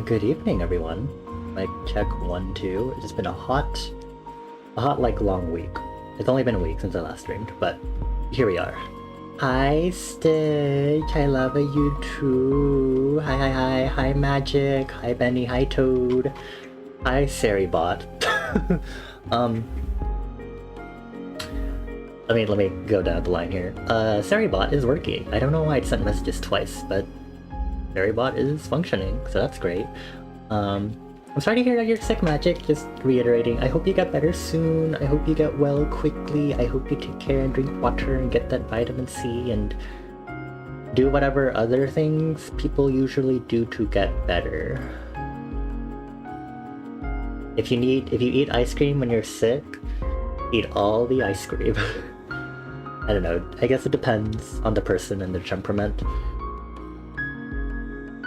Good evening, everyone. Mic check 1, 2. It's just been a hot, like long week. It's only been a week since I last streamed, but here we are. Hi, Stitch. I love you too. Hi, Magic. Hi, Benny. Hi, Toad. Hi, Saribot. Let me go down the line here. Saribot is working. I don't know why it sent messages twice, but Saribot is functioning, so that's great. I'm sorry to hear that you're sick, Magic. Just reiterating, I hope you get better soon. I hope you get well quickly. I hope you take care and drink water and get that vitamin C and do whatever other things people usually do to get better. If you eat ice cream when you're sick, eat all the ice cream. I don't know. I guess it depends on the person and their temperament.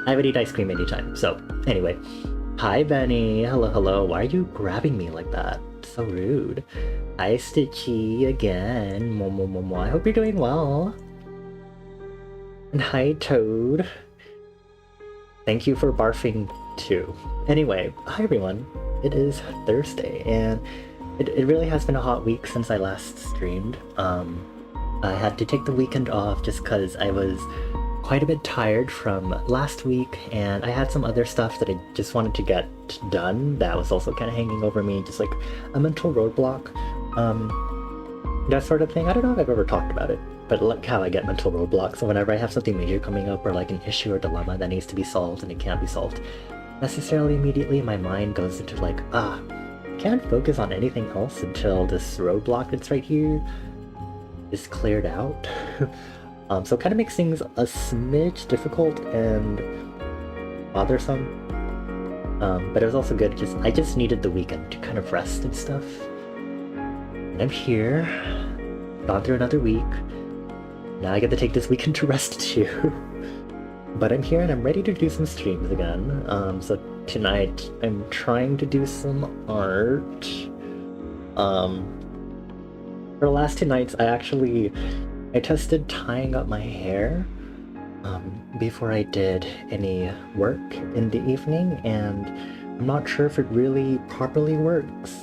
I would eat ice cream anytime. So, anyway. Hi, Benny. Hello. Why are you grabbing me like that? So rude. Hi, Stitchy again. Mo. I hope you're doing well. And hi, Toad. Thank you for barfing too. Anyway, hi everyone. It is Thursday, and it really has been a hot week since I last streamed. I had to take the weekend off just because I was quite a bit tired from last week, and I had some other stuff that I just wanted to get done that was also kind of hanging over me, just like a mental roadblock, that sort of thing. I don't know if I've ever talked about it, but like how I get mental roadblocks. So whenever I have something major coming up, or like an issue or dilemma that needs to be solved and it can't be solved necessarily immediately, my mind goes into like, I can't focus on anything else until this roadblock that's right here is cleared out. So it kind of makes things a smidge difficult and bothersome. But it was also good, I just needed the weekend to kind of rest and stuff. And I'm here, gone through another week. Now I get to take this weekend to rest too. But I'm here and I'm ready to do some streams again. So tonight I'm trying to do some art. For the last 2 nights I tested tying up my hair before I did any work in the evening, and I'm not sure if it really properly works.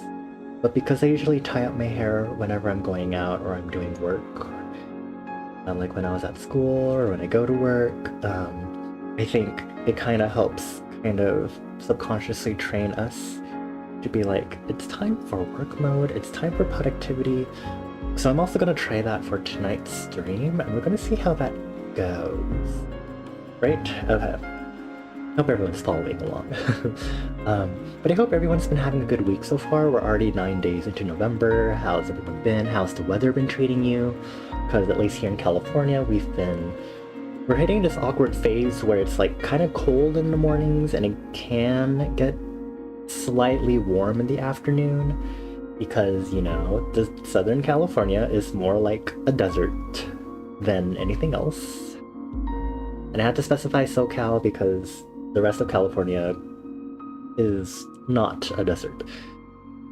But because I usually tie up my hair whenever I'm going out or I'm doing work, like when I was at school or when I go to work, I think it kind of helps kind of subconsciously train us to be like, it's time for work mode, it's time for productivity. So I'm also going to try that for tonight's stream, and we're going to see how that goes. Right? Okay. Hope everyone's following along. But I hope everyone's been having a good week so far. We're already 9 days into November. How's everyone been? How's the weather been treating you? Because at least here in California, we're hitting this awkward phase where it's like kind of cold in the mornings, and it can get slightly warm in the afternoon. Because, the Southern California is more like a desert than anything else. And I had to specify SoCal because the rest of California is not a desert.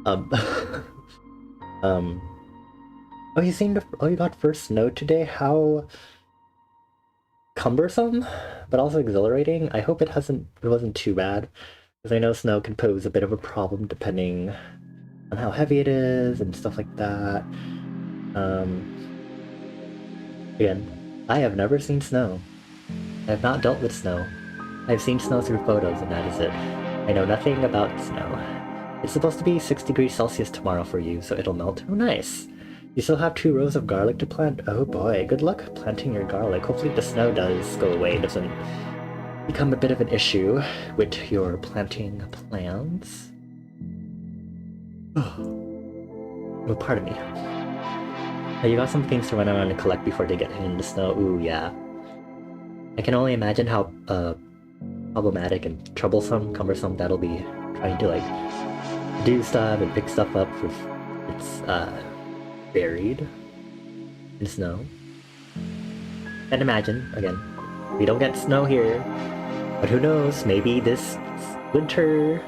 You got first snow today? How cumbersome, but also exhilarating. I hope it wasn't too bad, because I know snow can pose a bit of a problem depending on how heavy it is and stuff like that. Again, I have never seen snow. I have not dealt with snow. I've seen snow through photos, and that is it. I know nothing about snow. It's supposed to be 6 degrees Celsius tomorrow for you, so it'll melt. Oh, nice. You still have 2 rows of garlic to plant? Oh boy, good luck planting your garlic. Hopefully the snow does go away, doesn't become a bit of an issue with your planting plans. Oh, pardon me. Oh, you got some things to run around and collect before they get in the snow. Ooh, yeah. I can only imagine how problematic and troublesome, cumbersome that'll be, trying to like do stuff and pick stuff up if it's buried in snow. And imagine, again, we don't get snow here, but who knows, maybe this winter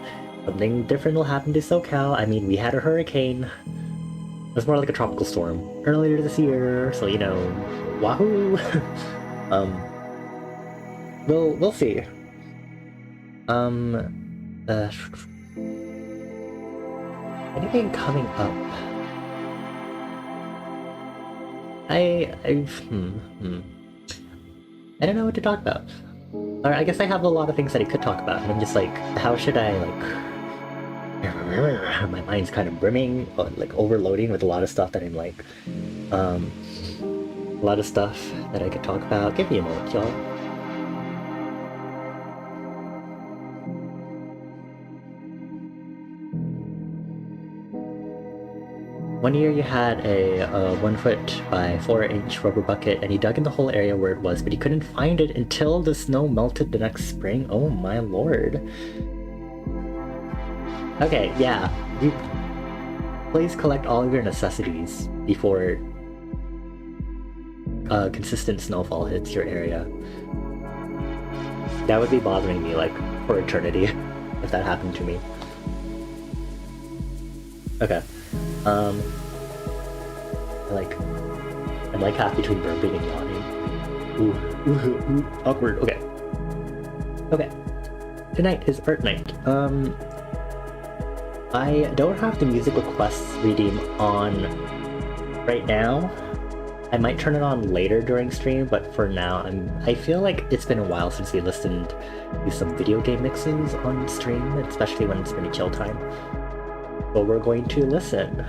something different will happen to SoCal. I mean, we had a hurricane. It was more like a tropical storm earlier this year, so wahoo! We'll see. Anything coming up? I don't know what to talk about. Or I guess I have a lot of things that I could talk about, and I'm just like, how should I my mind's kind of brimming, like overloading with a lot of stuff that I'm like, a lot of stuff that I could talk about. Give me a moment, y'all. One year you had a 1 foot by 4 inch rubber bucket, and he dug in the whole area where it was, but he couldn't find it until the snow melted the next spring. Oh my lord. Okay, yeah. Please collect all of your necessities before consistent snowfall hits your area. That would be bothering me like for eternity if that happened to me. Okay. I'm like half between burping and yawning. Ooh, awkward. Okay. Okay. Tonight is art night. I don't have the music requests reading on right now. I might turn it on later during stream, but for now, I feel like it's been a while since we listened to some video game mixes on stream, especially when it's pretty chill time. But we're going to listen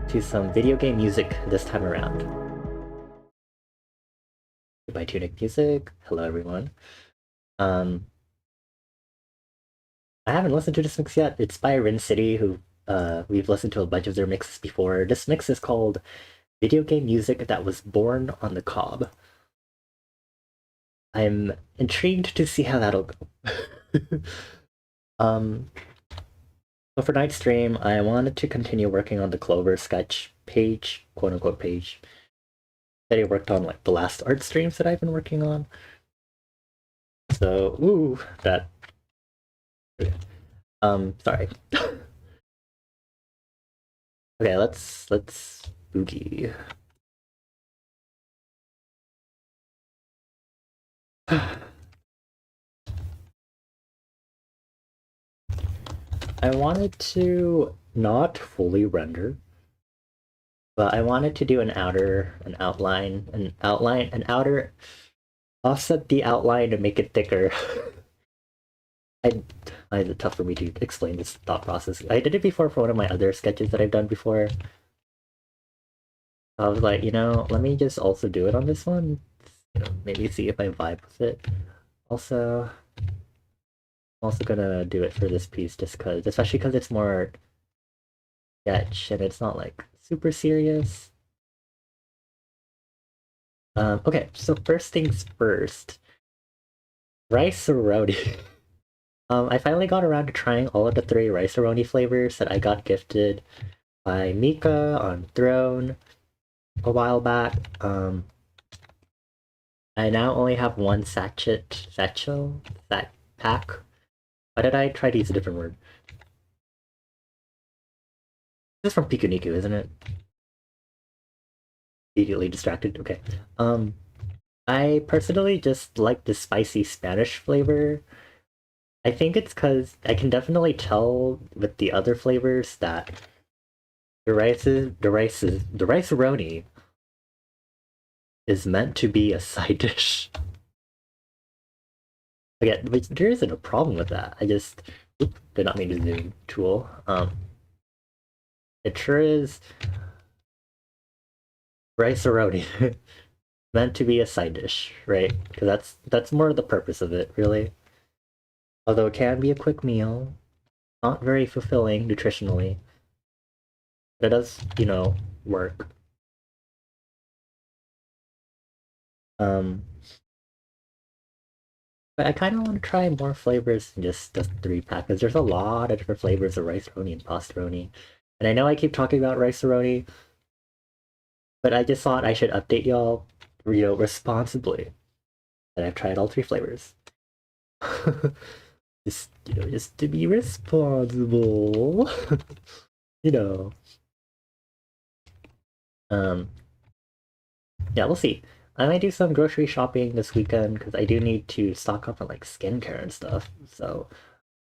to some video game music this time around. Goodbye, Tunic Music. Hello, everyone. I haven't listened to this mix yet. It's by Rin City, who we've listened to a bunch of their mixes before. This mix is called Video Game Music That Was Born on the Cob. I'm intrigued to see how that'll go. So for night's stream, I wanted to continue working on the Clover sketch page, quote-unquote page, that I worked on like the last art streams that I've been working on. So, ooh, that... sorry. Okay, let's boogie. I wanted to not fully render, but I wanted to do an outer offset the outline to make it thicker. It's tough for me to explain this thought process. I did it before for one of my other sketches that I've done before. I was like, let me just also do it on this one. Maybe see if I vibe with it. Also, I'm also gonna do it for this piece just because, especially because it's more sketch and it's not like super serious. Okay, so first things first. Rice-A-Roni. I finally got around to trying all of the 3 Rice-A-Roni flavors that I got gifted by Mika on Throne a while back. I now only have one pack. Why did I try to use a different word? This is from Pikuniku, isn't it? Immediately distracted. Okay. I personally just like the spicy Spanish flavor. I think it's because I can definitely tell with the other flavors that the Rice-A-Roni is meant to be a side dish. Again, but there isn't a problem with that. I just did not mean to zoom tool. It sure is Rice-A-Roni meant to be a side dish, right? Because that's more the purpose of it, really. Although it can be a quick meal, not very fulfilling nutritionally, but it does, work. But I kind of want to try more flavors than just the 3-pack, because there's a lot of different flavors of Rice-A-Roni and Pasta-Roni. And I know I keep talking about Rice-A-Roni, but I just thought I should update y'all, responsibly, that I've tried all 3 flavors. just to be responsible. Yeah, we'll see. I might do some grocery shopping this weekend because I do need to stock up on like skincare and stuff. So,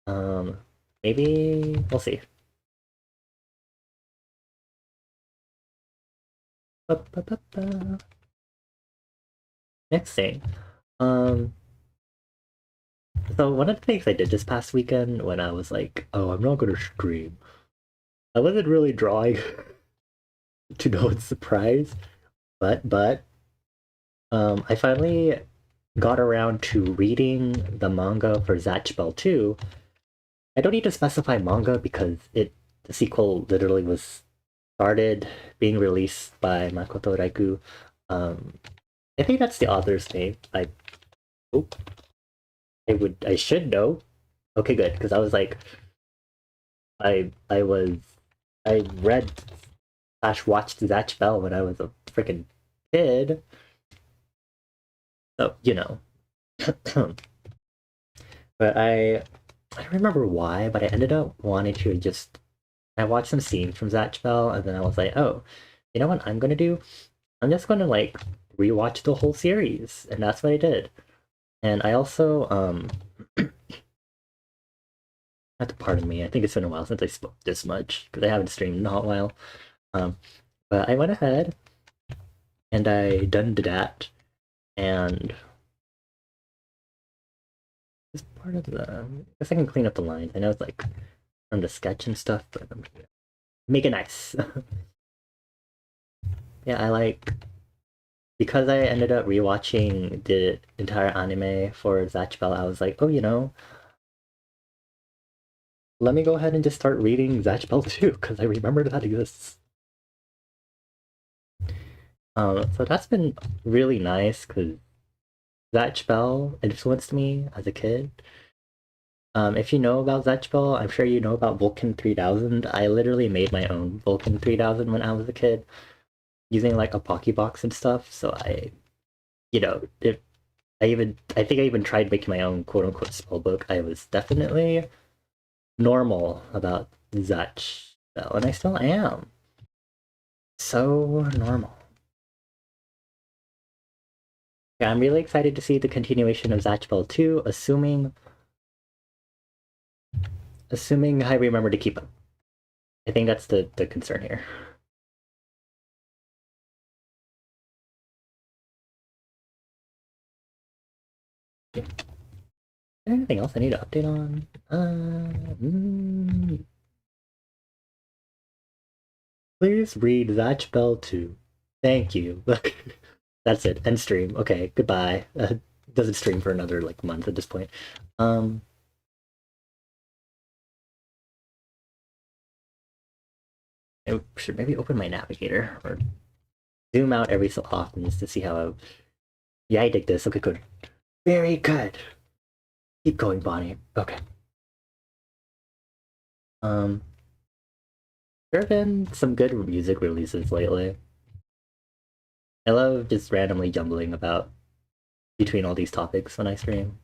um, maybe we'll see. Ba-ba-ba-ba. Next thing, um, so one of the things I did this past weekend when I was like, oh, I'm not gonna stream. I wasn't really drawing to no one's surprise, but I finally got around to reading the manga for Zatch Bell 2. I don't need to specify manga because the sequel literally was started being released by Makoto Raiku. Um, I think that's the author's name. Hope I should know. Okay, good, because I was like, I read slash watched Zatch Bell when I was a freaking kid. So you know, but I don't remember why, but I ended up wanting to just I watched some scenes from Zatch Bell, and then I was like, oh, you know what I'm gonna do? I'm just gonna like rewatch the whole series, and that's what I did. And I also have to pardon me. I think it's been a while since I spoke this much because I haven't streamed in a hot while. Um, but I went ahead and I done that, and this part of the. I guess I can clean up the lines. I know it's like from the sketch and stuff, but I'm gonna make it nice. Yeah, I like because I ended up rewatching the entire anime for Zatch Bell. I was like, oh, let me go ahead and just start reading Zatch Bell too, because I remembered that exists. So that's been really nice because Zatch Bell influenced me as a kid. If you know about Zatch Bell, I'm sure you know about Vulcan 3000. I literally made my own Vulcan 3000 when I was a kid using like a Pokébox and stuff. So if I think I even tried making my own quote unquote spell book. I was definitely normal about Zatch Bell, and I still am. So normal. Yeah, I'm really excited to see the continuation of Zatch Bell 2, assuming I remember to keep up. I think that's the concern here. Yeah. Anything else I need to update on? Please read Zatch Bell 2. Thank you. That's it. End stream. Okay, goodbye. Doesn't stream for another like month at this point. I should maybe open my navigator or zoom out every so often just to see how. Yeah, I dig this. Okay, good. Very good. Keep going, Bonnie. Okay. There have been some good music releases lately. I love just randomly jumbling about between all these topics when I stream.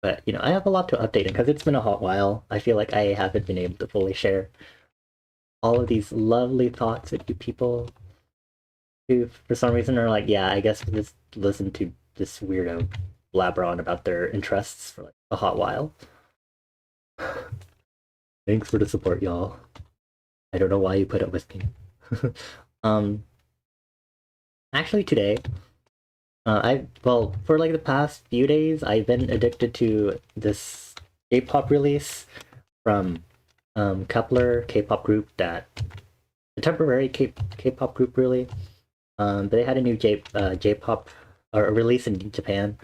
But I have a lot to update because it's been a hot while. I feel like I haven't been able to fully share all of these lovely thoughts with you people who, for some reason, are like, yeah, I guess we'll just listen to this weirdo blabber on about their interests for like a hot while. Thanks for the support, y'all. I don't know why you put up with me. um, actually, today, for like the past few days, I've been addicted to this K-pop release from Kepler, K-pop group that a temporary K-pop group really. They had a new J-pop or a release in Japan.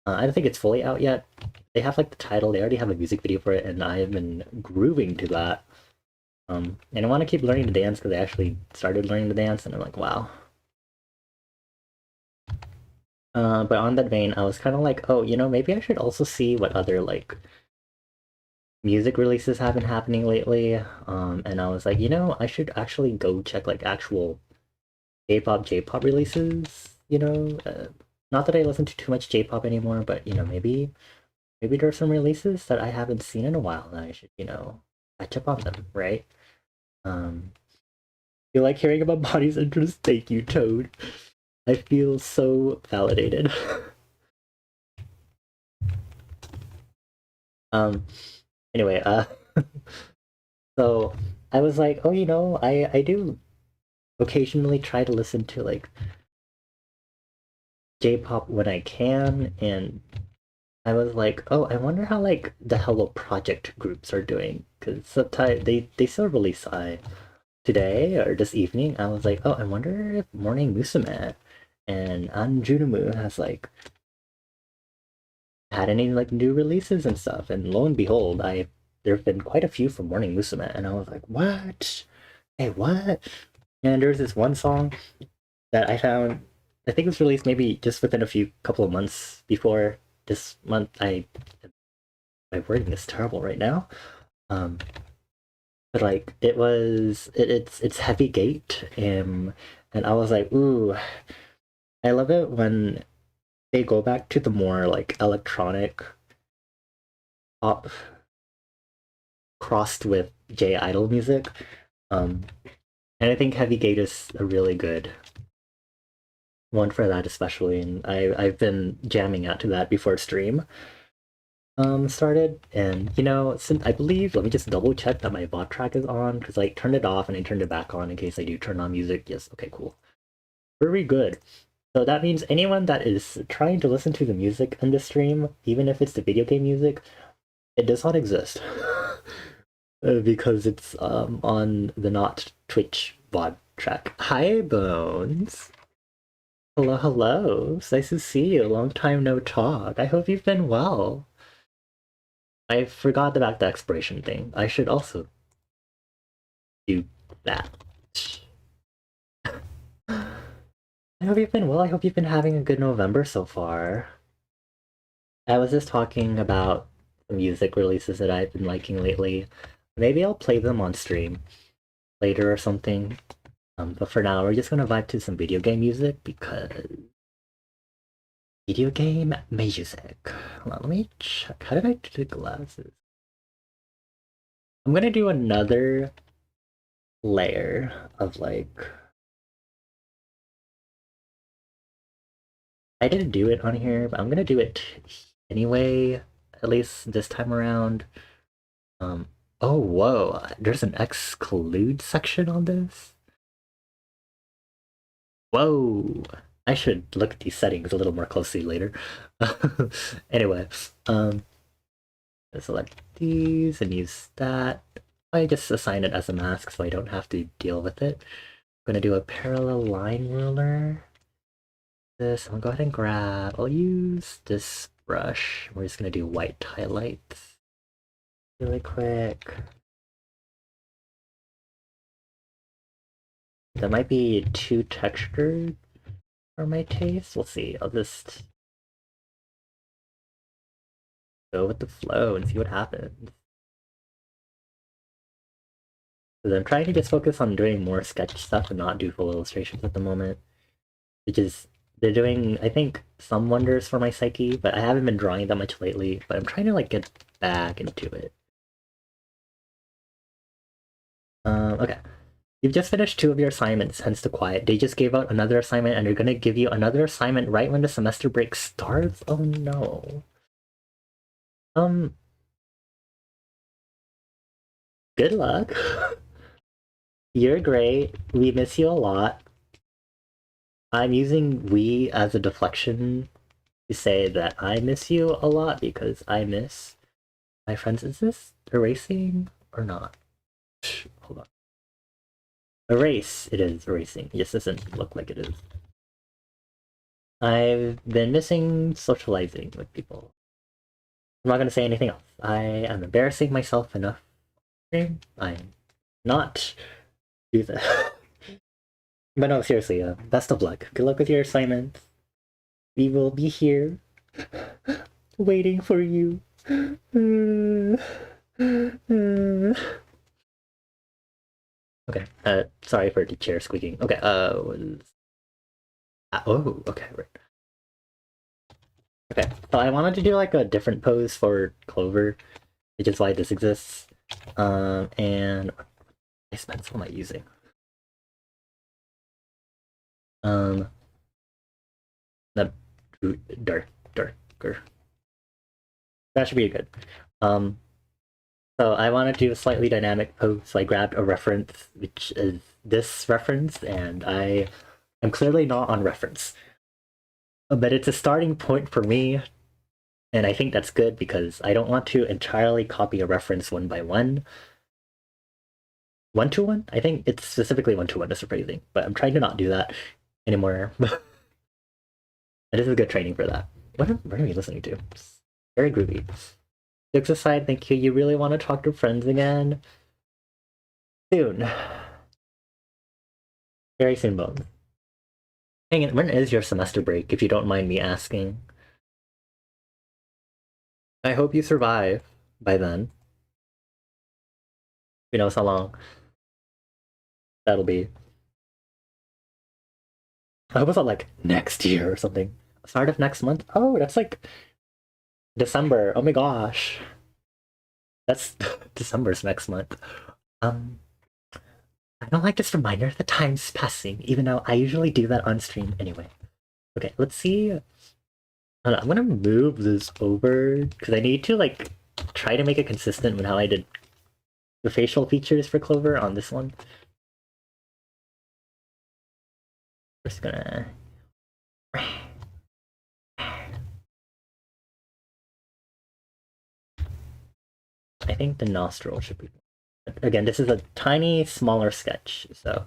I don't think it's fully out yet. They have like the title. They already have a music video for it, and I have been grooving to that. And I want to keep learning to dance because I actually started learning to dance, and I'm like, wow. But on that vein, I was kind of like, oh, maybe I should also see what other like music releases have been happening lately. And I was like, I should actually go check like actual K-pop, J-pop releases. Not that I listen to too much J-pop anymore, but maybe there are some releases that I haven't seen in a while that I should catch up on them, right? You like hearing about Bonnie's interests? Thank you, Toad. I feel so validated. um anyway, so I was like, oh, I do occasionally try to listen to like J-pop when I can, and I was like, oh, I wonder how like the Hello Project groups are doing, because sometimes they still release today or this evening. I was like, oh, I wonder if Morning Musume and Anjunumu has like had any like new releases and stuff. And lo and behold, I there've been quite a few from Morning Musume, and I was like, what? Hey, what? And there's this one song that I found. I think it was released maybe just within a few couple of months before this month. My wording is terrible right now. Um, but like it's Heavy Gate, and I was like, ooh, I love it when they go back to the more like electronic pop crossed with J Idol music. Um, and I think Heavy Gate is a really good one for that, especially. And I've been jamming out to that before stream started. And since I believe, let me just double check that my bot track is on, because I turned it off and I turned it back on in case I do turn on music. Yes, okay, cool. Very good. So that means anyone that is trying to listen to the music in the stream, even if it's the video game music, it does not exist. Because it's on the not Twitch VOD track. Hi, Bones. Hello, hello. It's nice to see you. Long time no talk. I hope you've been well. I forgot about the expiration thing. I should also do that. I hope you've been well. I hope you've been having a good November so far. I was just talking about the music releases that I've been liking lately. Maybe I'll play them on stream later or something. But for now, we're just gonna vibe to some video game music because video game music. Hold on, let me check. How did I do the glasses? I'm gonna do another layer of like. I didn't do it on here, but I'm gonna do it anyway. At least this time around. Oh, whoa! There's an exclude section on this. Whoa! I should look at these settings a little more closely later. Anyway, select these and use that. I just assign it as a mask so I don't have to deal with it. I'm gonna do a parallel line ruler. I'm gonna go ahead and grab. I'll use this brush. We're just gonna do white highlights really quick. That might be too textured for my taste. We'll see. I'll just go with the flow and see what happens. Because I'm trying to just focus on doing more sketch stuff and not do full illustrations at the moment. Because they're doing, I think, some wonders for my psyche, but I haven't been drawing that much lately. But I'm trying to like get back into it. Okay. You've just finished 2 of your assignments, hence the quiet. They just gave out another assignment and they're gonna give you another assignment right when the semester break starts? Oh no. Good luck. You're great. We miss you a lot. I'm using we as a deflection to say that I miss you a lot because I miss my friends. Is this erasing or not? Hold on. Erase. It is erasing. It just doesn't look like it is. I've been missing socializing with people. I'm not going to say anything else. I am embarrassing myself enough. I'm not do that. But no, seriously, best of luck. Good luck with your assignments. We will be here waiting for you. Okay, sorry for the chair squeaking. Okay, oh, okay, right. Okay, so I wanted to do like a different pose for Clover, which is why this exists. And what pencil am I using? Not darker. That should be good. So I want to do a slightly dynamic post. So I grabbed a reference, which is this reference, and I am clearly not on reference. But it's a starting point for me, and I think that's good because I don't want to entirely copy a reference one by one. One to one? I think it's specifically one to one is surprising, but I'm trying to not do that anymore. And this is good training for that. What are we listening to? It's very groovy. Jokes aside, thank you. You really want to talk to friends again? Soon. Very soon, Bones. Hang on, when is your semester break, if you don't mind me asking? I hope you survive by then. Who knows how long that'll be. I hope it's not like next year or something. Start of next month? Oh, that's like December. Oh my gosh. That's December's next month. I don't like this reminder the time's passing, even though I usually do that on stream anyway. Okay, let's see. I'm gonna move this over because I need to like try to make it consistent with how I did the facial features for Clover on this one. Just gonna. I think the nostril should be. Again, this is a tiny, smaller sketch, so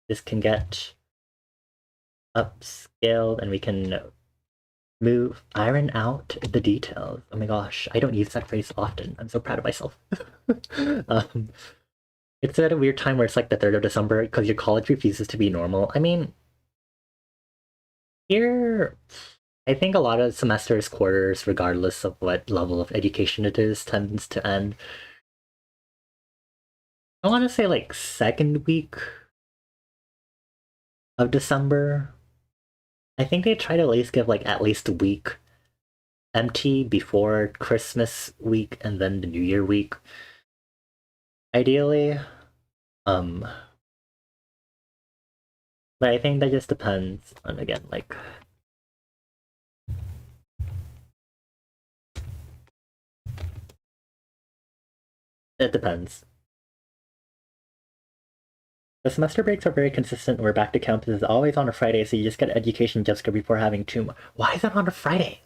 this can get upscaled and we can iron out the details. Oh my gosh, I don't use that phrase often. I'm so proud of myself. It's at a weird time where it's like the 3rd of December because your college refuses to be normal. I mean, here, I think a lot of semesters, quarters, regardless of what level of education it is, tends to end. I want to say like 2nd week of December. I think they try to at least give like at least a week empty before Christmas week and then the New Year week. Ideally. But I think that just depends on, again, like it depends. The semester breaks are very consistent. We're back to campus. It's always on a Friday, so you just get education just before having 2 months. Why is it on a Friday?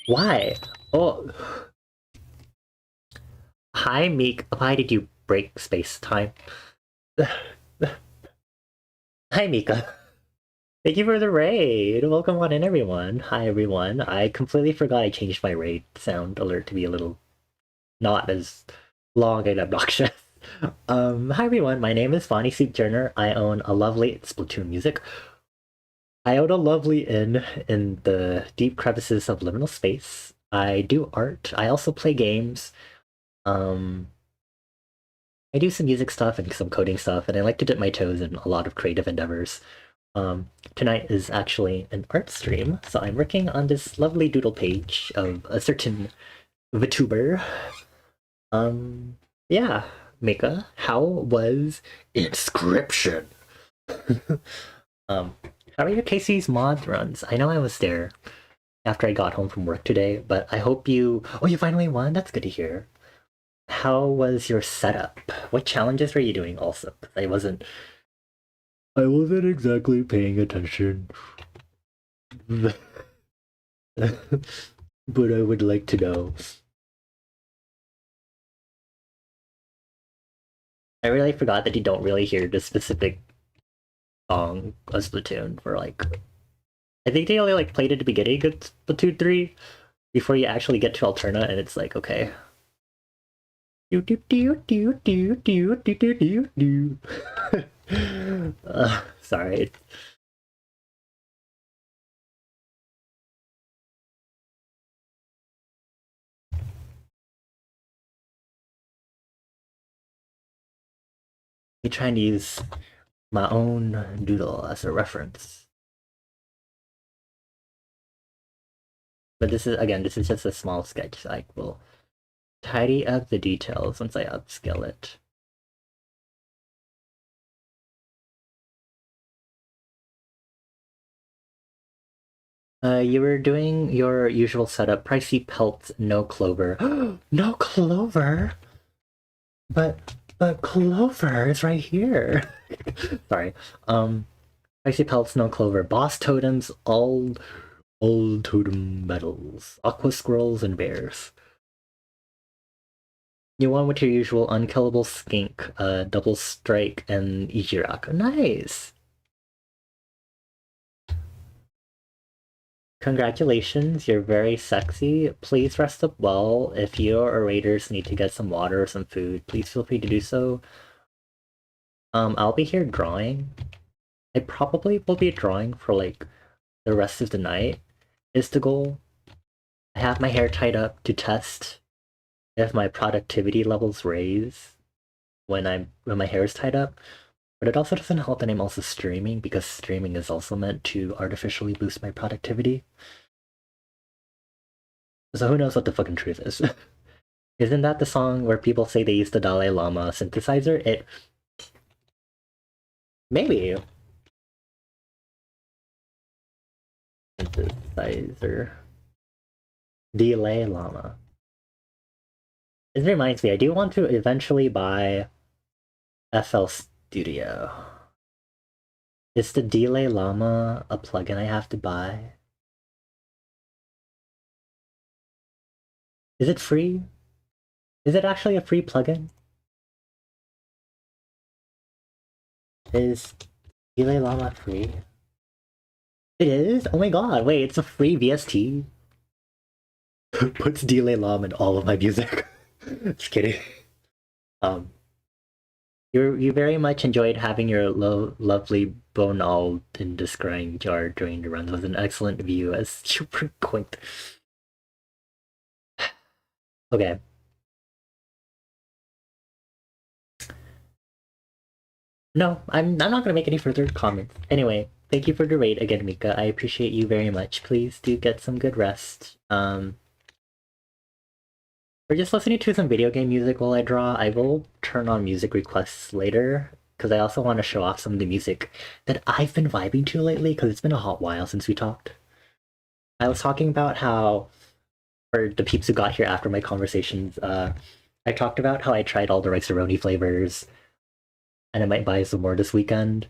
Why? Oh. Hi, Meek. Why did you break space time? Hi, Mika. Thank you for the raid. Welcome on in, everyone. Hi, everyone. I completely forgot I changed my raid sound alert to be a little not as long and obnoxious. Hi, everyone. My name is Fonnie Soup Turner. I own a lovely Splatoon music. I own a lovely inn in the deep crevices of liminal space. I do art. I also play games. I do some music stuff and some coding stuff, and I like to dip my toes in a lot of creative endeavors. Tonight is actually an art stream, so I'm working on this lovely doodle page of a certain VTuber. Yeah, Mika, how was Inscription? How are your Casey's mod runs? I know I was there after I got home from work today, but I hope you... Oh, you finally won? That's good to hear. How was your setup? What challenges were you doing also? I wasn't exactly paying attention. But I would like to know. I really forgot that you don't really hear the specific song of Splatoon for like... I think they only like played at the beginning of Splatoon 3 before you actually get to Alterna, and it's like, okay. Do do do do do do do do do. Sorry. I'm trying to use my own doodle as a reference. But this is just a small sketch, so I will tidy up the details once I upscale it. You were doing your usual setup. Pricey pelts, no clover. No clover? But clover is right here. Sorry. Pricey pelts, no clover. Boss totems, all totem battles. Aqua squirrels and bears. You won with your usual unkillable skink, double strike, and Ichiraku. Nice! Congratulations, you're very sexy. Please rest up well. If you or raiders need to get some water or some food, please feel free to do so. I'll be here drawing. I probably will be drawing for like the rest of the night is the goal. I have my hair tied up to test if my productivity levels raise when my hair is tied up. But it also doesn't help that I'm also streaming, because streaming is also meant to artificially boost my productivity. So who knows what the fucking truth is. Isn't that the song where people say they use the Dalai Lama synthesizer? It... Maybe. Synthesizer. Dalai Lama. It reminds me, I do want to eventually buy FL Studio. Is the Dalai Lama a plugin I have to buy? Is it free? Is it actually a free plugin? Is Dalai Lama free? It is? Oh my god, wait, it's a free VST? Puts Dalai Lama in all of my music. Just kidding. You very much enjoyed having your lovely Bonald in the scrying jar during the runs. It was an excellent view, as you were quaint. Okay. No, I'm not gonna make any further comments. Anyway, thank you for the raid again, Mika. I appreciate you very much. Please do get some good rest. We're just listening to some video game music while I draw. I will turn on music requests later, because I also want to show off some of the music that I've been vibing to lately, because it's been a hot while since we talked. I was talking about how, for the peeps who got here after my conversations, I talked about how I tried all the Rice-A-Roni flavors, and I might buy some more this weekend.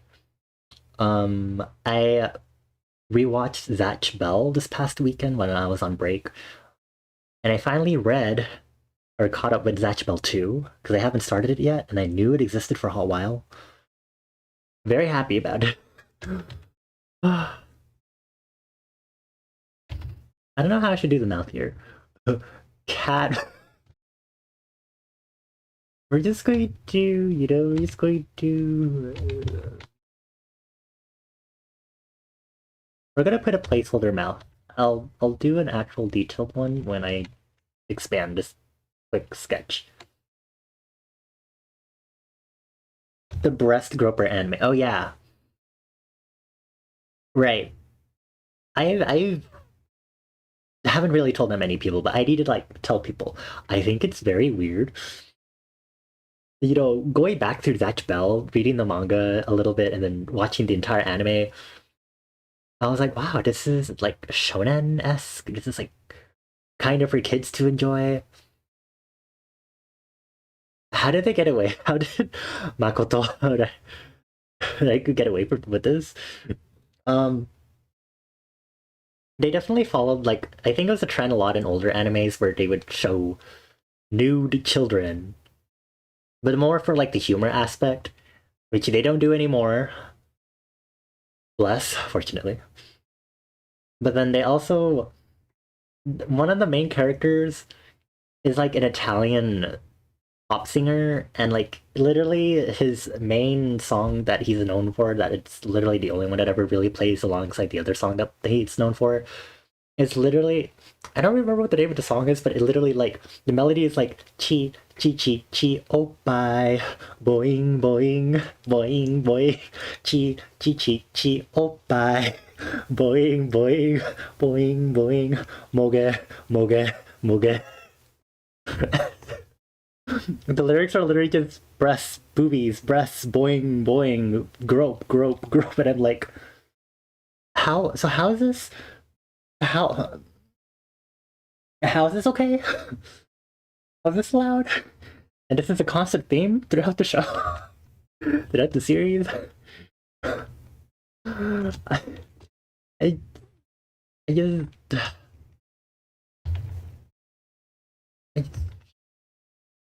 I rewatched Zatch Bell this past weekend when I was on break, and I finally read or caught up with Zatch Bell 2, because I haven't started it yet, and I knew it existed for a hot while. Very happy about it. I don't know how I should do the mouth here. Cat. We're just going to, we're just going to... We're gonna put a placeholder mouth. I'll do an actual detailed one when I expand this quick sketch. The breast groper anime. Oh yeah. Right. I haven't really told that many people, but I need to like tell people. I think it's very weird. Going back through Zatch Bell, reading the manga a little bit, and then watching the entire anime, I was like, wow, this is like shonen-esque. This is like kind of for kids to enjoy. How did they get away? How did Makoto like get away with this? They definitely followed, like, I think it was a trend a lot in older animes where they would show nude children, but more for like the humor aspect, which they don't do anymore. Bless, fortunately. But then they also, one of the main characters is like an Italian pop singer, and like literally his main song that he's known for, that it's literally the only one that ever really plays alongside the other song that he's known for, is literally, I don't remember what the name of the song is, but it literally, like, the melody is like chi chi chi chi oh bye boing boing boing boing chi chi chi chi oh bye boing boing boing boing moge moge moge. The lyrics are literally just breasts, boobies, breasts, boing, boing, grope, grope, grope, and I'm like, how is this How is this okay? How is this allowed? And this is a constant theme throughout the show, throughout the series. I, I, I just,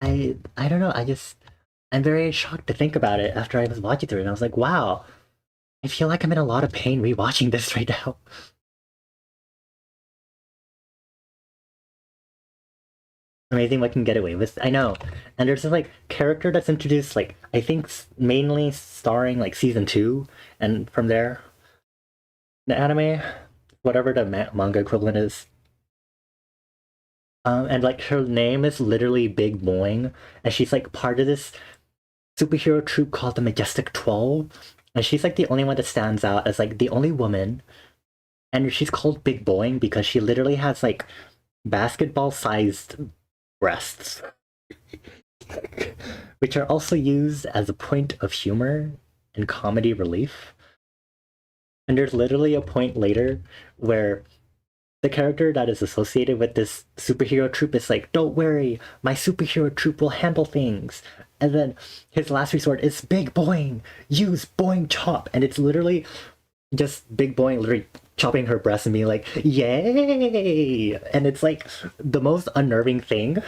I don't know. I'm very shocked to think about it after I was watching through it. And I was like, wow, I feel like I'm in a lot of pain rewatching this right now. Amazing what can get away with. I know. And there's this like character that's introduced, like, I think mainly starring like season 2, and from there, the anime, whatever the manga equivalent is. And like her name is literally Big Boing, and she's like part of this superhero troupe called the Majestic 12, and she's like the only one that stands out as like the only woman, and she's called Big Boing because she literally has like basketball-sized breasts, which are also used as a point of humor and comedy relief. And there's literally a point later where the character that is associated with this superhero troupe is like, don't worry, my superhero troupe will handle things. And then his last resort is Big Boing, use Boing Chop. And it's literally just Big Boing literally chopping her breast and being like, yay! And it's like the most unnerving thing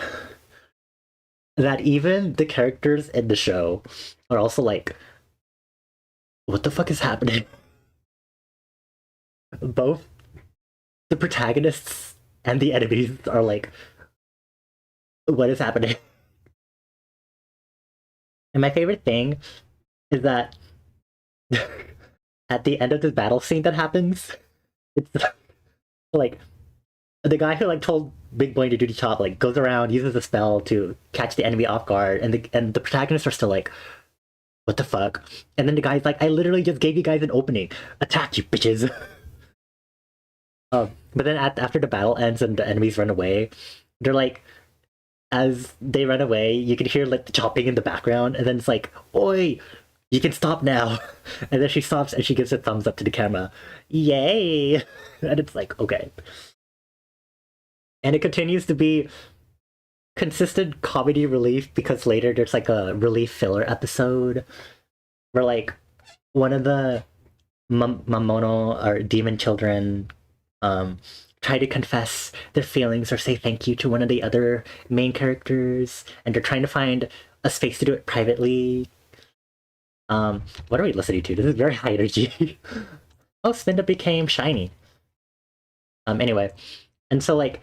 that even the characters in the show are also like, what the fuck is happening? Both the protagonists and the enemies are like, what is happening? And my favorite thing is that at the end of this battle scene that happens, it's like the guy who like told Big Boy to do the chop like goes around, uses a spell to catch the enemy off guard, and the protagonists are still like, what the fuck? And then the guy's like, I literally just gave you guys an opening. Attack, you bitches. But then after the battle ends and the enemies run away, they're like, as they run away, you can hear like the chopping in the background, and then it's like, oi, you can stop now. And then she stops and she gives a thumbs up to the camera. Yay! And it's like, okay. And it continues to be consistent comedy relief because later there's like a relief filler episode where like one of the Mamono or demon children try to confess their feelings or say thank you to one of the other main characters, and they're trying to find a space to do it privately. What are we listening to? This is very high energy. Oh, Spinda became shiny. Anyway, and so like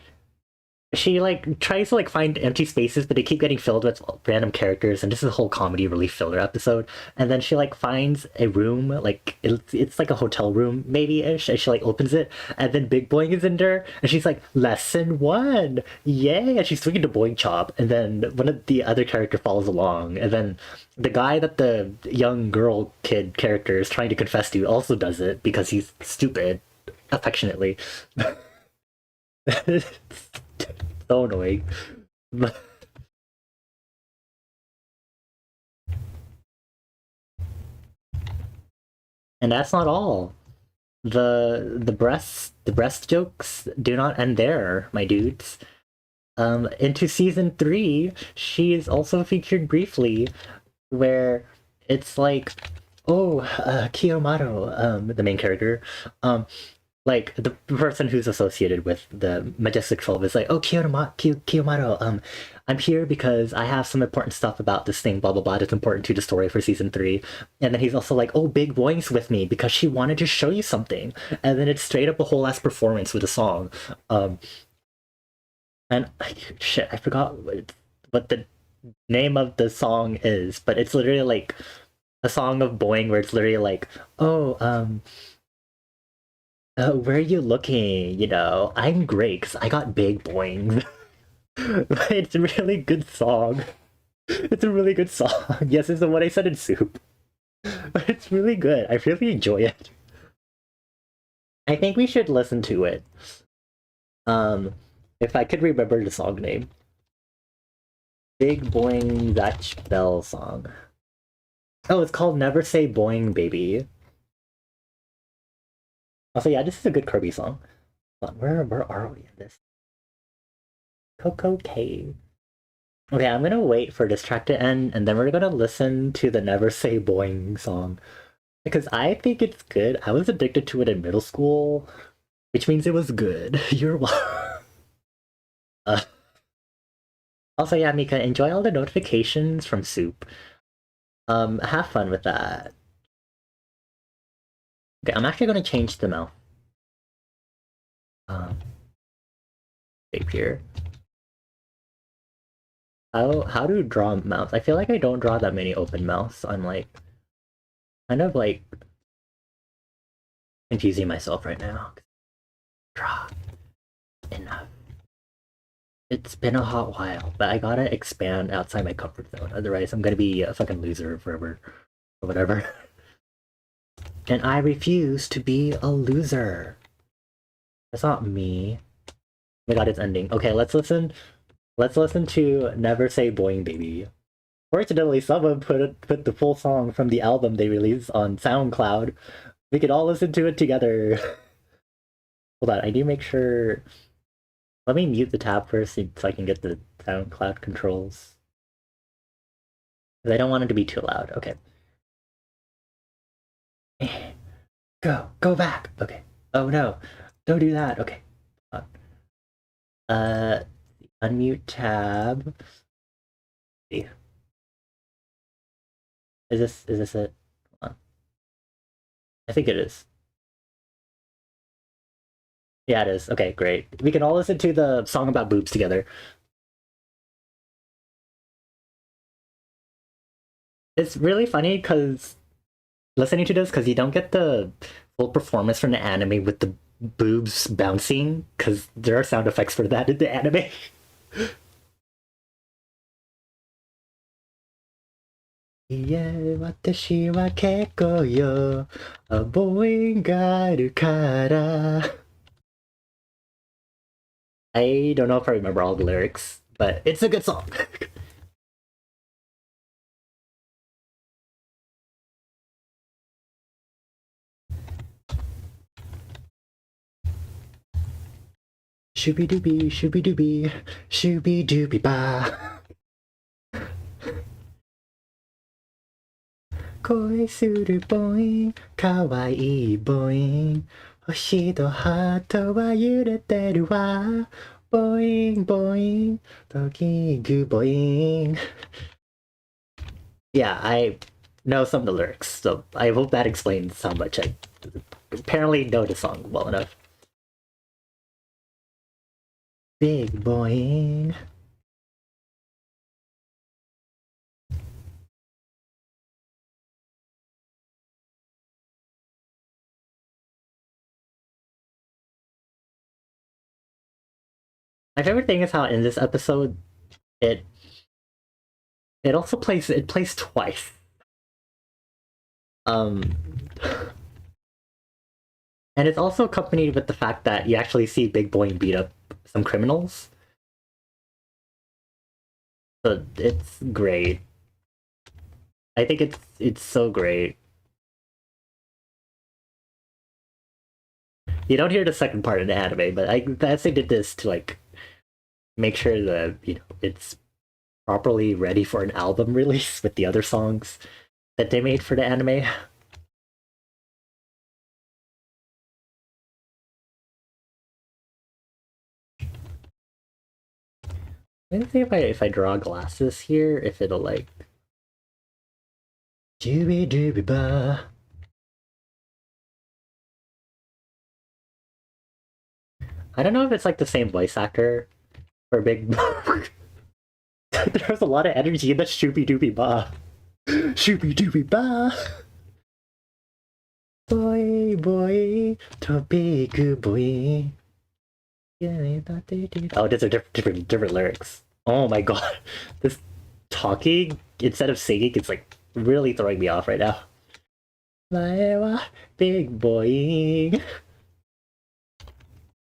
she like tries to like find empty spaces, but they keep getting filled with random characters, and this is a whole comedy relief filler episode. And then she like finds a room, like it's like a hotel room maybe ish, and she like opens it, and then Big Boing is in there, and she's like, lesson 1, yay! And she's swinging to Boing Chop, and then one of the other character follows along, and then the guy that the young girl kid character is trying to confess to also does it because he's stupid, affectionately. So annoying. And that's not all. The breast jokes do not end there, my dudes. Into season 3, she is also featured briefly, where it's like, oh, Kiyomaru, the main character, like the person who's associated with the Majestic 12 is like, oh, Kiyomaru, I'm here because I have some important stuff about this thing, blah blah blah, that's important to the story for season 3. And then he's also like, oh, Big Boing's with me because she wanted to show you something. And then it's straight up a whole ass performance with a song. And shit, I forgot what the name of the song is, but it's literally like a song of Boing where it's literally like, oh, where are you looking? You know, I'm great because I got Big Boing. It's a really good song. It's a really good song. Yes, it's the one I said in Soup. But it's really good. I really enjoy it. I think we should listen to it. Um, if I could remember the song name. Big Boing Zatch Bell song. Oh, it's called Never Say Boing Baby. Also, yeah, this is a good Kirby song. Where are we in this? Coco Cave. Okay, I'm gonna wait for this track to end, and then we're gonna listen to the Never Say Boing song. Because I think it's good. I was addicted to it in middle school, which means it was good. You're welcome. Also, yeah, Mika, enjoy all the notifications from Soup. Have fun with that. Okay, I'm actually gonna change the mouth. Shape here. How to draw mouths? I feel like I don't draw that many open mouths. I'm like kind of like confusing myself right now. Draw enough. It's been a hot while, but I gotta expand outside my comfort zone. Otherwise, I'm gonna be a fucking loser forever or whatever. And I refuse to be a loser. That's not me. Oh my god, it's ending. Okay, let's listen. Let's listen to Never Say Boing Baby. Fortunately, someone put the full song from the album they released on SoundCloud. We could all listen to it together. Hold on, I do make sure. Let me mute the tab first so I can get the SoundCloud controls. Because I don't want it to be too loud. Okay. Go back. Okay. Oh no, don't do that. Okay. Unmute tab. Is this it? Hold on. I think it is. Yeah, it is. Okay, great. We can all listen to the song about boobs together. It's really funny because listening to this because you don't get the full performance from the anime with the boobs bouncing because there are sound effects for that in the anime. いえ、私は結構よ、母音があるから。I don't know if I remember all the lyrics, but it's a good song. Shooby dooby, shooby dooby, shooby dooby ba. 恋するボイン、かわいいボイン。星とハートは揺れてるわ。ボイン、ボイン、時ぐボイン。Yeah, I know some of the lyrics, so I hope that explains how much I apparently know the song well enough. Big boing. My favorite thing is how in this episode it it plays twice. Um and it's also accompanied with the fact that you actually see Big Boing beat up some criminals. So it's great. I think it's so great. You don't hear the second part in the anime, but I guess they did this to like make sure that it's properly ready for an album release with the other songs that they made for the anime. Let me see if I draw glasses here, if it'll like dooby dooby ba. I don't know if it's like the same voice actor for Big. There's a lot of energy in the shoopy doopy ba. Shoopy doopy ba. Boy boy to big boy. Oh, these are different lyrics. Oh my god, this talking instead of singing, it's like really throwing me off right now. Big boy.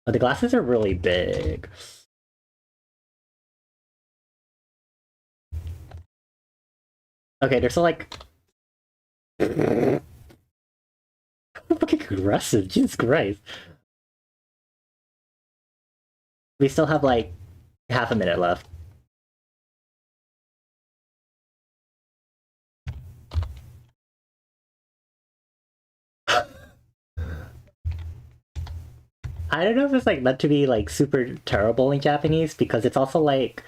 Oh, the glasses are really big. Okay, they're so like fucking aggressive. Jesus Christ. We still have like half a minute left. I don't know if it's like meant to be like super terrible in Japanese because it's also like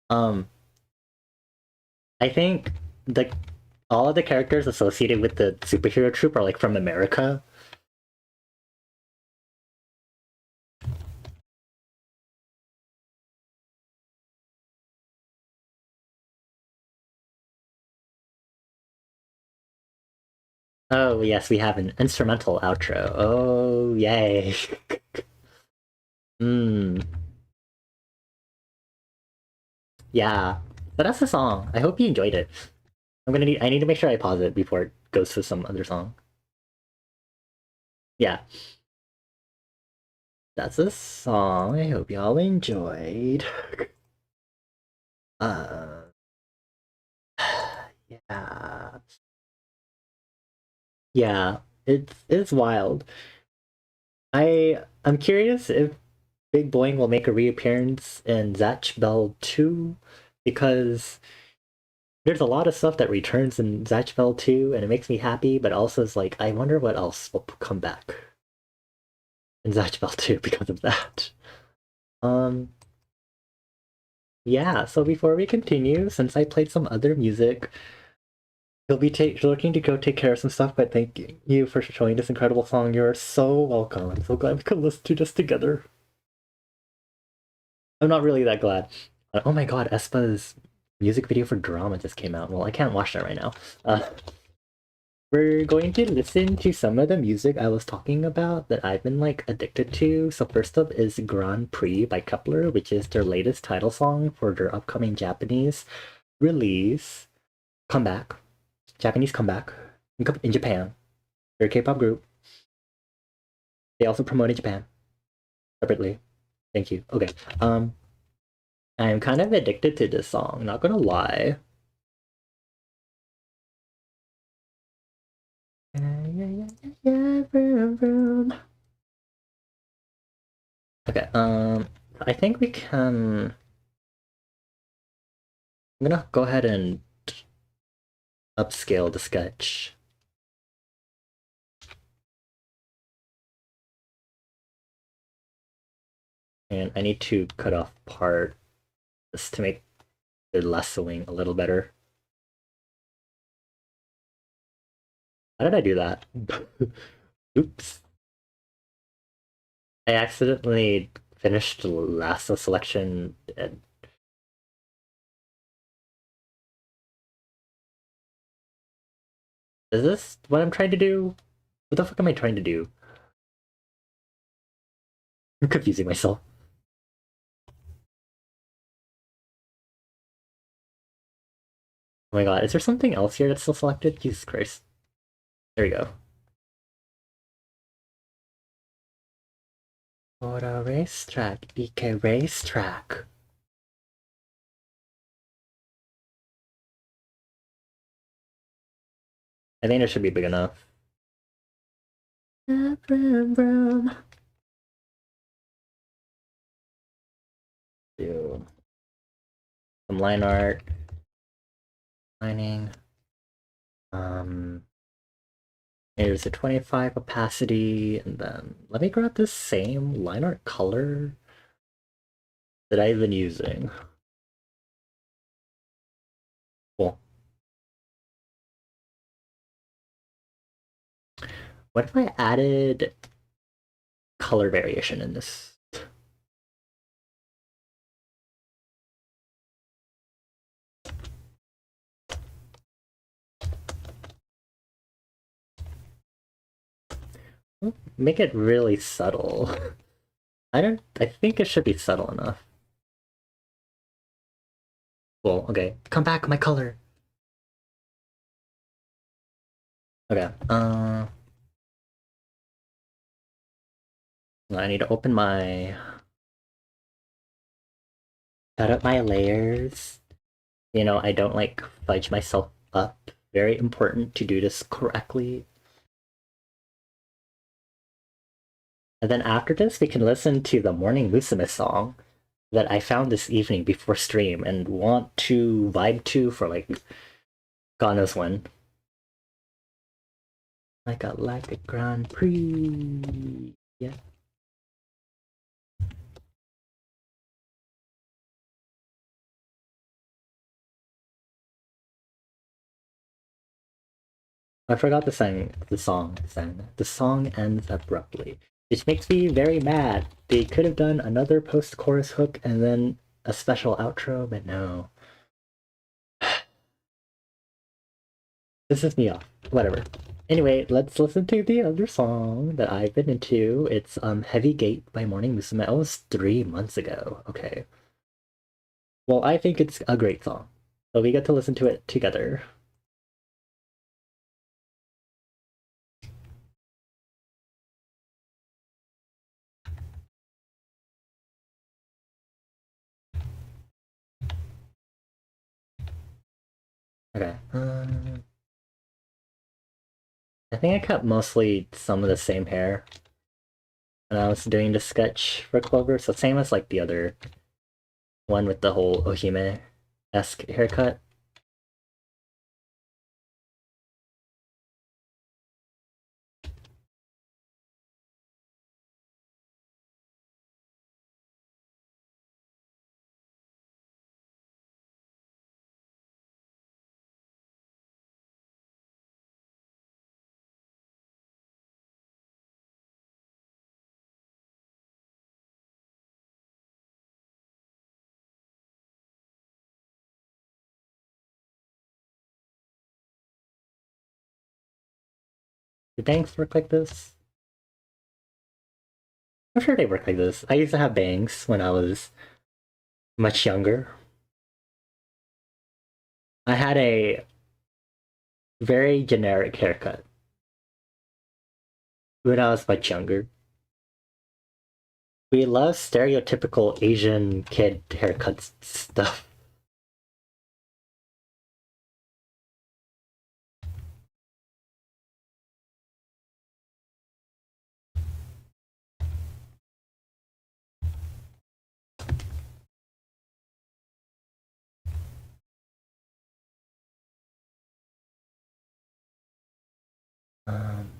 um I think the all of the characters associated with the superhero troop are like from America. Oh yes, we have an instrumental outro. Oh yay. Hmm. Yeah. But that's the song. I hope you enjoyed it. I need to make sure I pause it before it goes to some other song. Yeah. That's a song. I hope y'all enjoyed. Uh yeah. Yeah. It's wild. I'm curious if Big Boing will make a reappearance in Zatch Bell 2 because there's a lot of stuff that returns in Zatch Bell 2 and it makes me happy, but also it's like I wonder what else will come back in Zatch Bell 2 because of that. Um yeah, so before we continue, since I played some other music, he'll be looking to go take care of some stuff, but thank you for showing this incredible song. You're so welcome. I'm so glad we could listen to this together. I'm not really that glad. Oh my god, Espa's music video for Drama just came out. Well, I can't watch that right now. We're going to listen to some of the music I was talking about that I've been like addicted to. So first up is Grand Prix by Kepler, which is their latest title song for their upcoming Japanese release. Comeback. Japanese comeback in Japan. They're a K-pop group. They also promoted Japan separately. Thank you. Okay. I'm kind of addicted to this song, not gonna lie. Okay, I think we can. I'm gonna go ahead and upscale the sketch. And I need to cut off part just to make the lassoing a little better. How did I do that? Oops. I accidentally finished the lasso selection and is this what I'm trying to do? What the fuck am I trying to do? I'm confusing myself. Oh my god, is there something else here that's still selected? Jesus Christ. There we go. For a racetrack, BK racetrack. I think it should be big enough. Vroom, vroom. Do some line art. Lining. Here's a 25 opacity, and then let me grab this same line art color that I've been using. Cool. What if I added color variation in this? Make it really subtle. I think it should be subtle enough. Cool, okay. Come back, my color. Okay, I need to open my... Cut up my layers. You know, I don't like fudge myself up. Very important to do this correctly. And then after this, we can listen to the Morning Musume song. that I found this evening before stream and want to vibe to for like God knows when. Like a Grand Prix. Yeah. I forgot the song sang. The song ends abruptly. Which makes me very mad. They could have done another post-chorus hook and then a special outro, but no. This is me off. Whatever. Anyway, let's listen to the other song that I've been into. It's Heavy Gate by Morning Musume. Oh, was 3 months ago. Okay. Well, I think it's a great song. So we get to listen to it together. Okay. I think I cut mostly some of the same hair when I was doing the sketch for Clover, so same as like the other one with the whole Ohime-esque haircut. Do bangs work like this? I'm sure they work like this. I used to have bangs when I was much younger. I had a very generic haircut when I was much younger. We love stereotypical Asian kid haircuts stuff. Um,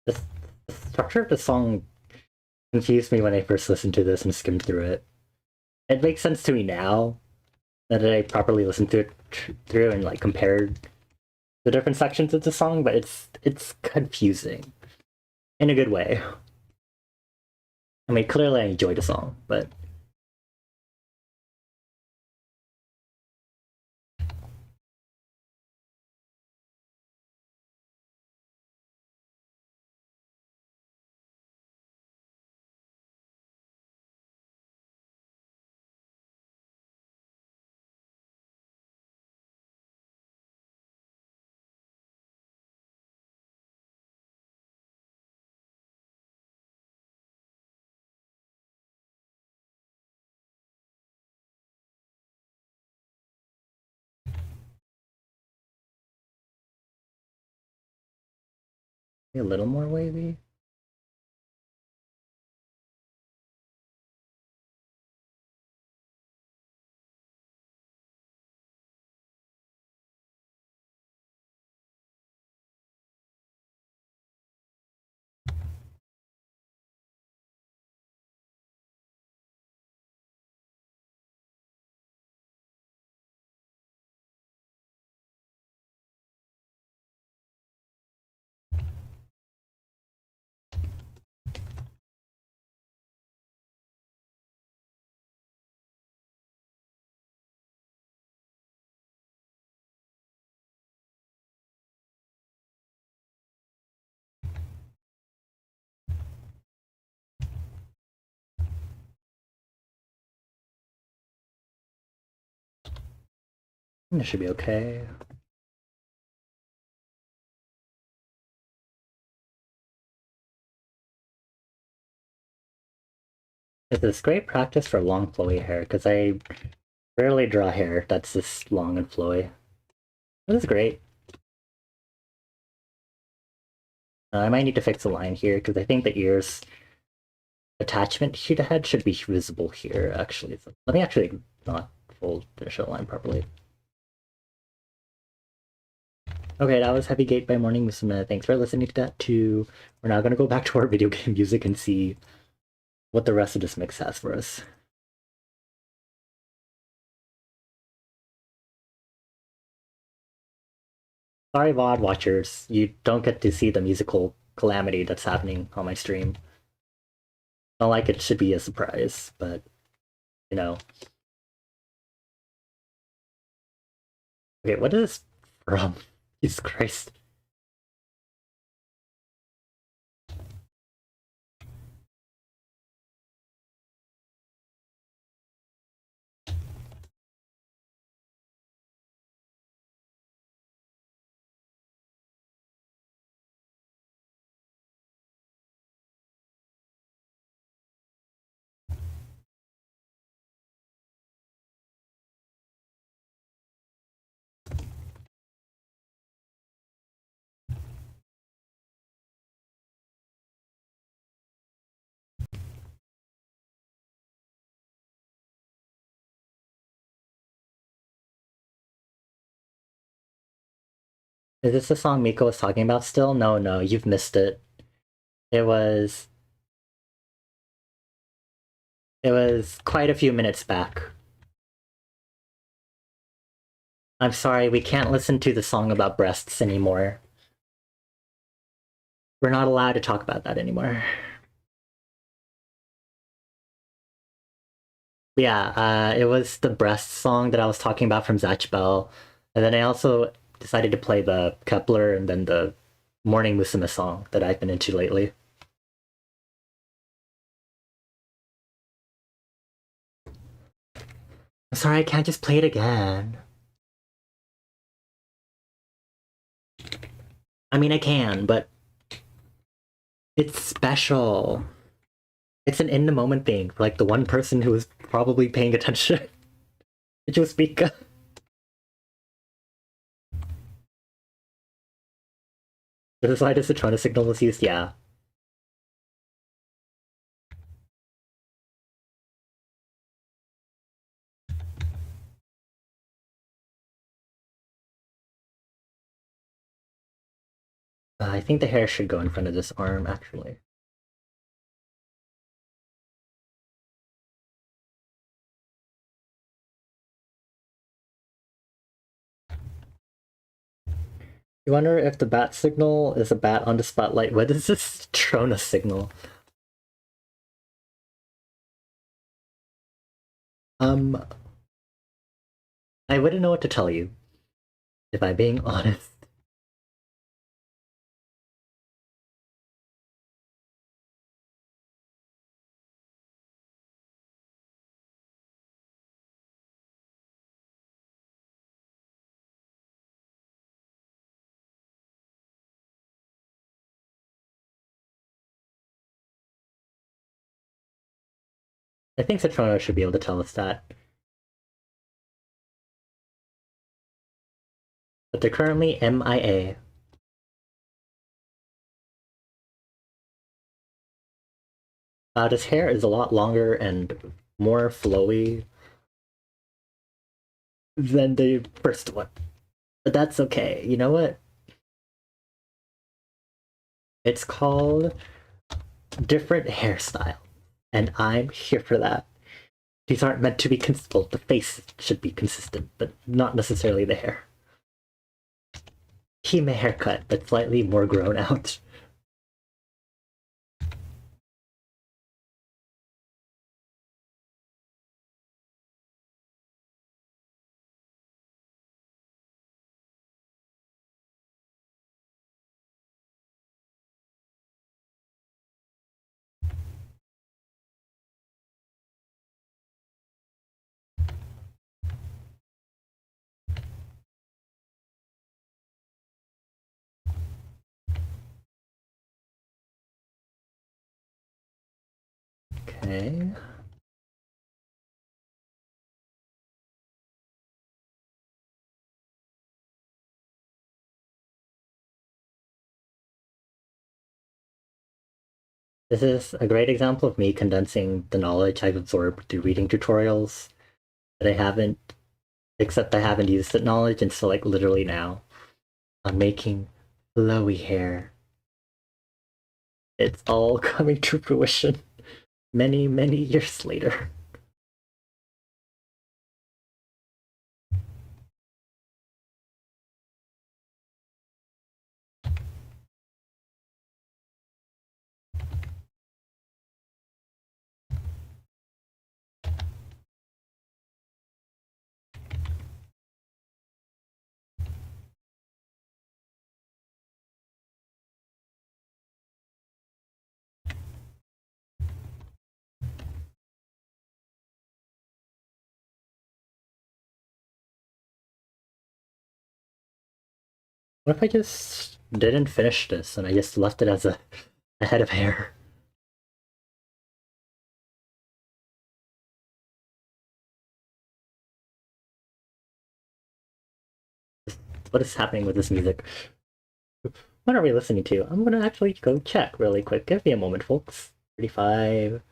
the, the structure of the song confused me when I first listened to this and skimmed through it. It makes sense to me now that I properly listened to it through and like compared the different sections of the song, but it's confusing in a good way. I mean, clearly I enjoy the song, but a little more wavy. It should be okay. It's this great practice for long flowy hair, because I rarely draw hair that's this long and flowy. This is great. I might need to fix the line here, because I think the ears attachment to the head should be visible here, actually. So let me actually not fold the show line properly. Okay, that was Heavy Gate by Morning Musume. Thanks for listening to that too. We're now gonna go back to our video game music and see what the rest of this mix has for us. Sorry, VOD watchers, you don't get to see the musical calamity that's happening on my stream. Not like it should be a surprise, but you know. Okay, what is this from? Jesus Christ. Is this the song Miko was talking about still? No, you've missed it. It was quite a few minutes back. I'm sorry, we can't listen to the song about breasts anymore. We're not allowed to talk about that anymore. Yeah, it was the breast song that I was talking about from Zatch Bell. And then I also decided to play the Kepler and then the Morning Musume song that I've been into lately. I'm sorry, I can't just play it again. I mean, I can, but it's special. It's an in the moment thing for like the one person who is probably paying attention. Did you speak? This is why the Citrona signal was used, yeah. I think the hair should go in front of this arm, actually. You wonder if the bat signal is a bat on the spotlight. What is this Trona signal? I wouldn't know what to tell you, if I'm being honest. I think Citrona should be able to tell us that. But they're currently MIA. His hair is a lot longer and more flowy than the first one. But that's okay. You know what? It's called different hairstyle. And I'm here for that. These aren't meant to be consistent. The face should be consistent, but not necessarily the hair. Hime haircut, but slightly more grown out. Okay. This is a great example of me condensing the knowledge I've absorbed through reading tutorials that I haven't, except I haven't used that knowledge until like literally now. I'm making flowy hair. It's all coming to fruition many, many years later. What if I just didn't finish this and I just left it as a head of hair? What is happening with this music? What are we listening to? I'm gonna actually go check really quick. Give me a moment, folks. 35.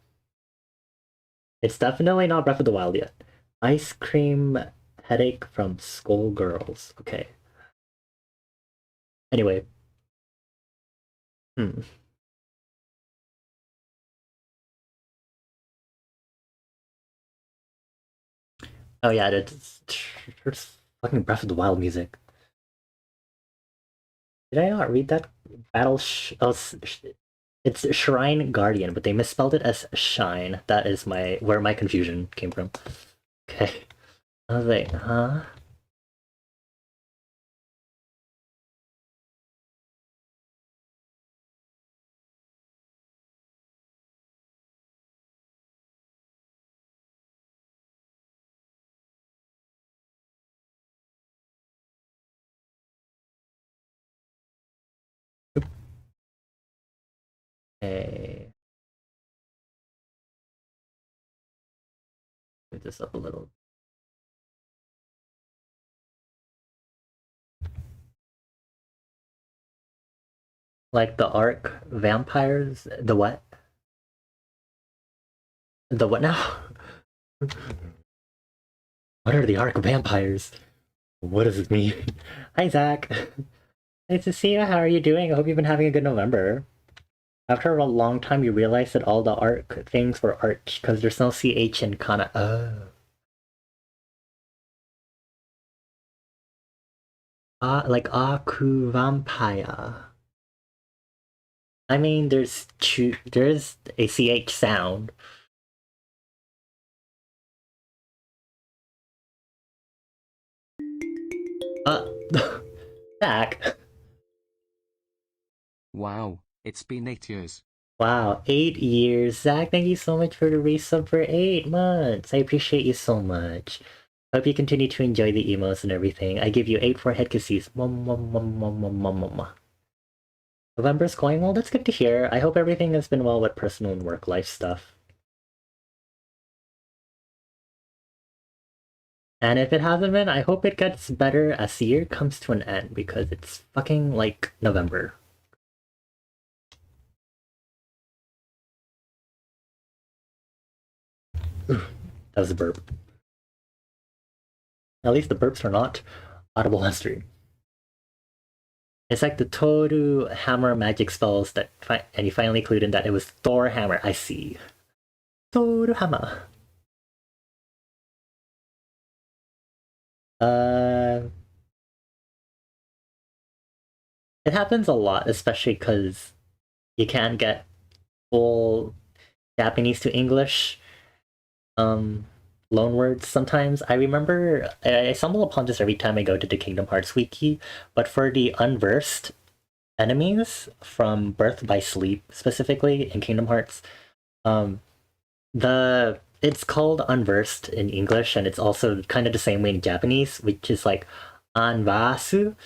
It's definitely not Breath of the Wild yet. Ice Cream Headache from Skullgirls. Okay. Anyway. Hmm. Oh yeah, it's fucking Breath of the Wild music. Did I not read that? It's Shrine Guardian, but they misspelled it as Shine. That is where my confusion came from. Okay. I was like, huh? Okay. Move this up a little. Like the Ark vampires. The what? The what now? What are the Ark vampires? What does it mean? Hi, Zach. Nice to see you. How are you doing? I hope you've been having a good November. After a long time, you realize that all the Ark things were Arch because there's no CH in Kana. Oh. Like Aku Vampire. I mean, there's a CH sound. Uh, Zach. Wow, it's been 8 years. Wow, 8 years. Zach, thank you so much for the resub for 8 months. I appreciate you so much. Hope you continue to enjoy the emotes and everything. I give you 8 forehead kisses. November's going well. That's good to hear. I hope everything has been well with personal and work life stuff. And if it hasn't been, I hope it gets better as the year comes to an end because it's fucking like November. That was a burp. At least the burps are not audible on stream. It's like the Toru hammer magic spells that, and you finally clued in that it was Thor hammer. I see. Toru hammer. It happens a lot, especially because you can't get full Japanese to English loan words sometimes. I remember I stumble upon this every time I go to the Kingdom Hearts wiki, but for the unversed enemies from Birth by Sleep specifically in Kingdom Hearts, it's called unversed in English and it's also kind of the same way in Japanese, which is like anvasu,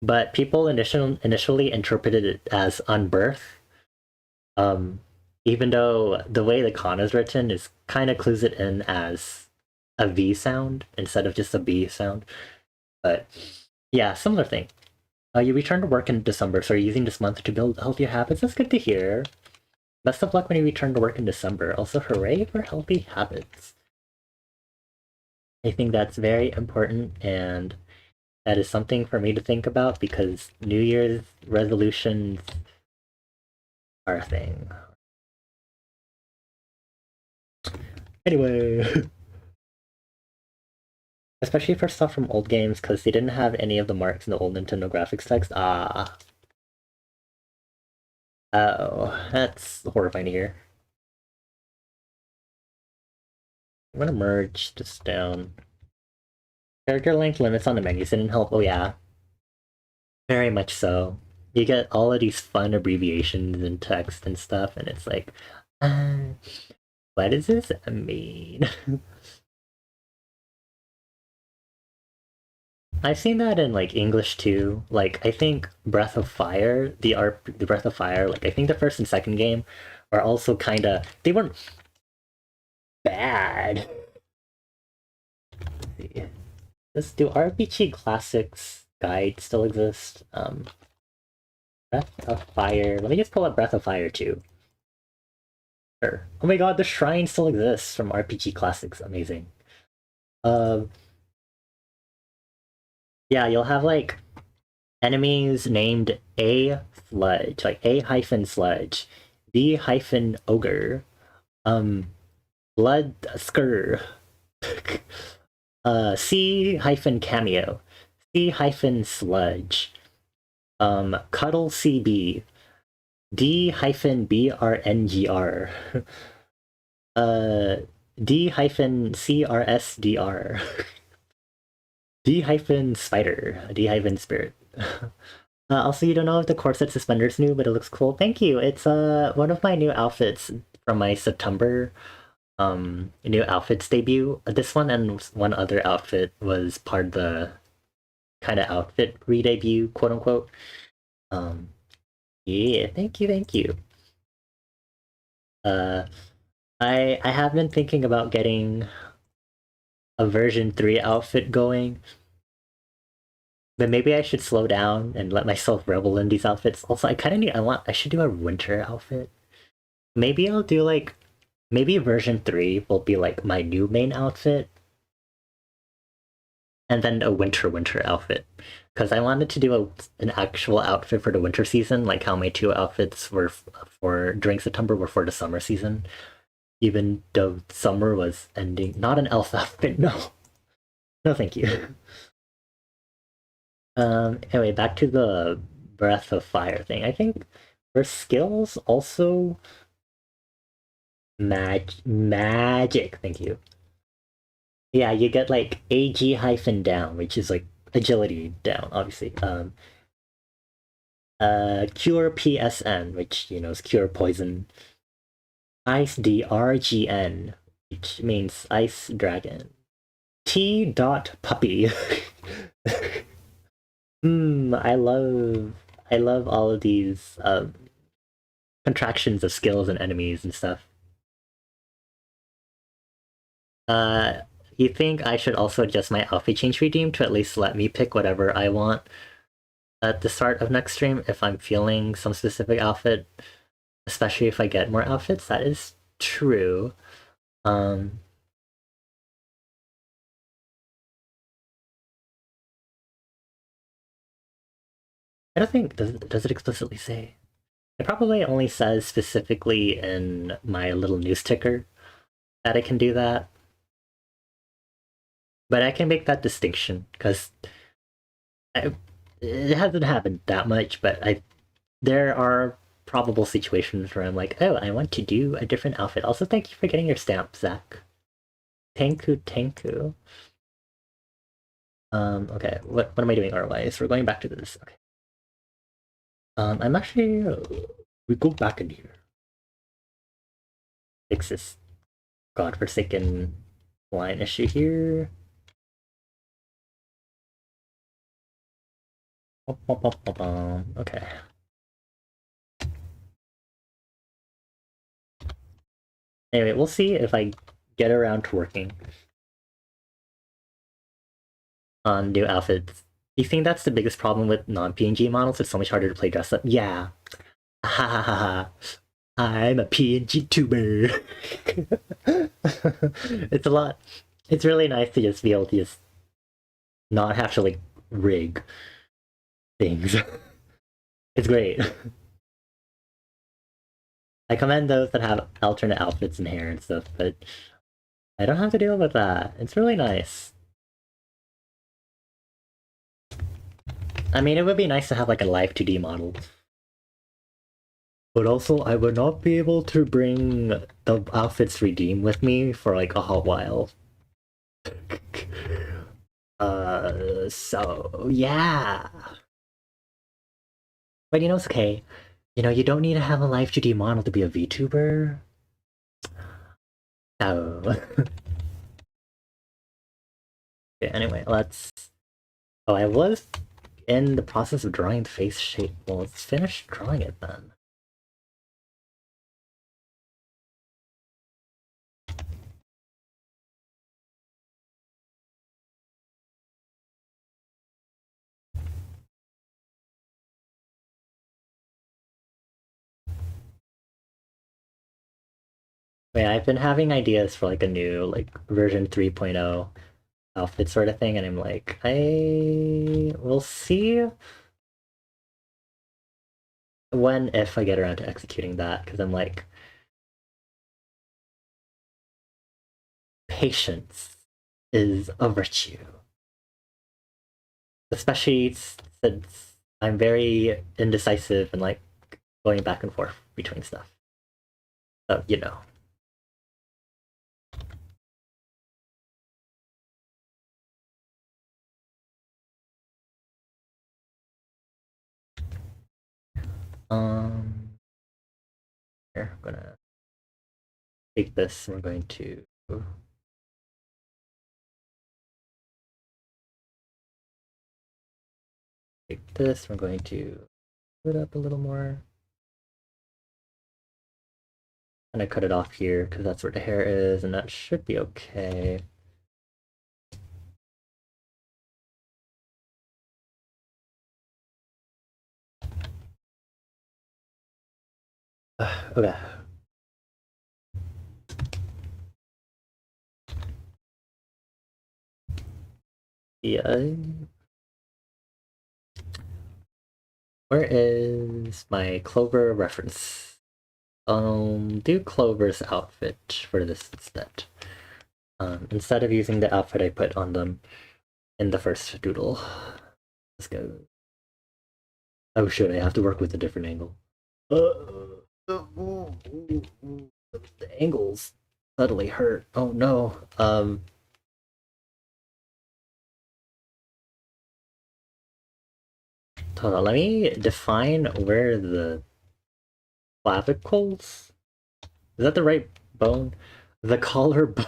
but people initially interpreted it as unbirth. Even though the way the kana is written is kind of clues it in as a V sound instead of just a B sound. But yeah, similar thing. You returned to work in December, so you're using this month to build healthier habits. That's good to hear. Best of luck when you return to work in December. Also, hooray for healthy habits. I think that's very important, and that is something for me to think about because New Year's resolutions are a thing. Anyway, especially for stuff from old games because they didn't have any of the marks in the old Nintendo graphics text. Ah. Oh, that's horrifying to hear. I'm gonna merge this down. Character length limits on the menus didn't help. Oh yeah, very much so. You get all of these fun abbreviations and text and stuff, and it's like, uh, what does this mean? I've seen that in like English too. Like I think Breath of Fire, the Breath of Fire, like I think the first and second game are also kind of they weren't bad. Let's see. Do RPG Classics guide still exist? Breath of Fire. Let me just pull up Breath of Fire too. Sure. Oh my god, the shrine still exists from RPG Classics. Amazing. Um, yeah, you'll have like enemies named A Sludge, like A hyphen Sludge, B hyphen Ogre, Blood Skur, C hyphen Cameo, C hyphen Sludge, Cuddle CB, D hyphen BRNGR, D hyphen CRSDR, D hyphen Spider, D hyphen Spirit. Also, you don't know if the corset suspender's new, but it looks cool. Thank you. It's one of my new outfits from my September new outfits debut. This one and one other outfit was part of the kind of outfit re-debut, quote unquote. Yeah, thank you, thank you. I have been thinking about getting a version 3 outfit going. But maybe I should slow down and let myself revel in these outfits. Also, I should do a winter outfit. Maybe I'll do like maybe version 3 will be like my new main outfit. And then a winter outfit. Because I wanted to do an actual outfit for the winter season, like how my 2 outfits were for during September were for the summer season. Even though summer was ending. Not an elf outfit, no. No thank you. Anyway, back to the Breath of Fire thing. I think for skills also magic, thank you. Yeah, you get like AG hyphen down, which is like agility down, obviously. Cure PSN, which you know is cure poison. Ice DRGN, which means ice dragon. T dot puppy. I love all of these contractions of skills and enemies and stuff. You think I should also adjust my outfit change redeem to at least let me pick whatever I want at the start of next stream if I'm feeling some specific outfit, especially if I get more outfits. That is true. I don't think does it explicitly say? It probably only says specifically in my little news ticker that I can do that. But I can make that distinction because it hasn't happened that much, but there are probable situations where I'm like, oh, I want to do a different outfit. Also, thank you for getting your stamp, Zach. Tanku. Okay, what am I doing otherwise? We're going back to this. Okay. I'm actually we go back in here. Fix this godforsaken line issue here. Okay. Anyway, we'll see if I get around to working on new outfits. You think that's the biggest problem with non-PNG models? It's so much harder to play dress up. Yeah. Ha ha ha ha. I'm a PNG tuber. It's a lot. It's really nice to just be able to just not have to like rig things. It's great. I commend those that have alternate outfits and hair and stuff, but I don't have to deal with that. It's really nice. I mean, it would be nice to have like a live 2D model. But also, I would not be able to bring the outfits redeem with me for like a hot while. So yeah. But you know, it's okay. You know, you don't need to have a live 2D model to be a VTuber. So. Okay, anyway, let's. Oh, I was in the process of drawing the face shape. Well, let's finish drawing it then. Wait, I've been having ideas for like a new like version 3.0 outfit sort of thing, and I'm like, I will see when if I get around to executing that, because I'm like, patience is a virtue, especially since I'm very indecisive and like going back and forth between stuff. So you know. Here, I'm gonna take this and we're going to take this, we're going to put it up a little more. And I cut it off here because that's where the hair is, and that should be okay. Okay. Yeah. Where is my Clover reference? Do Clover's outfit for this instead. Instead of using the outfit I put on them in the first doodle. Let's go. Oh shit, I have to work with a different angle. The angles suddenly hurt. Oh no. Hold on, let me define where the clavicles. Is that the right bone? The collarbone.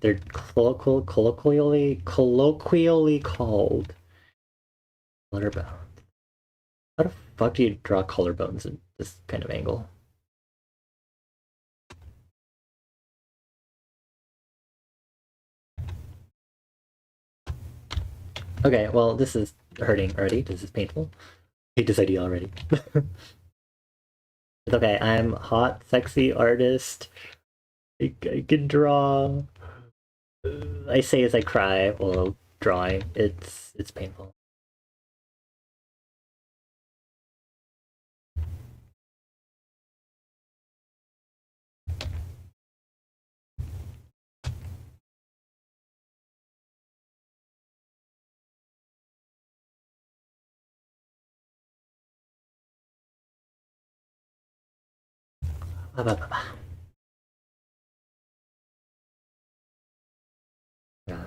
They're colloquially called collarbone. How the fuck do you draw collarbones in this kind of angle? Okay, well, this is hurting already. This is painful. I hate this idea already. It's okay, I'm hot, sexy artist. I can draw. I say as I cry while drawing. It's painful. Ba, ba, ba, ba. Yeah.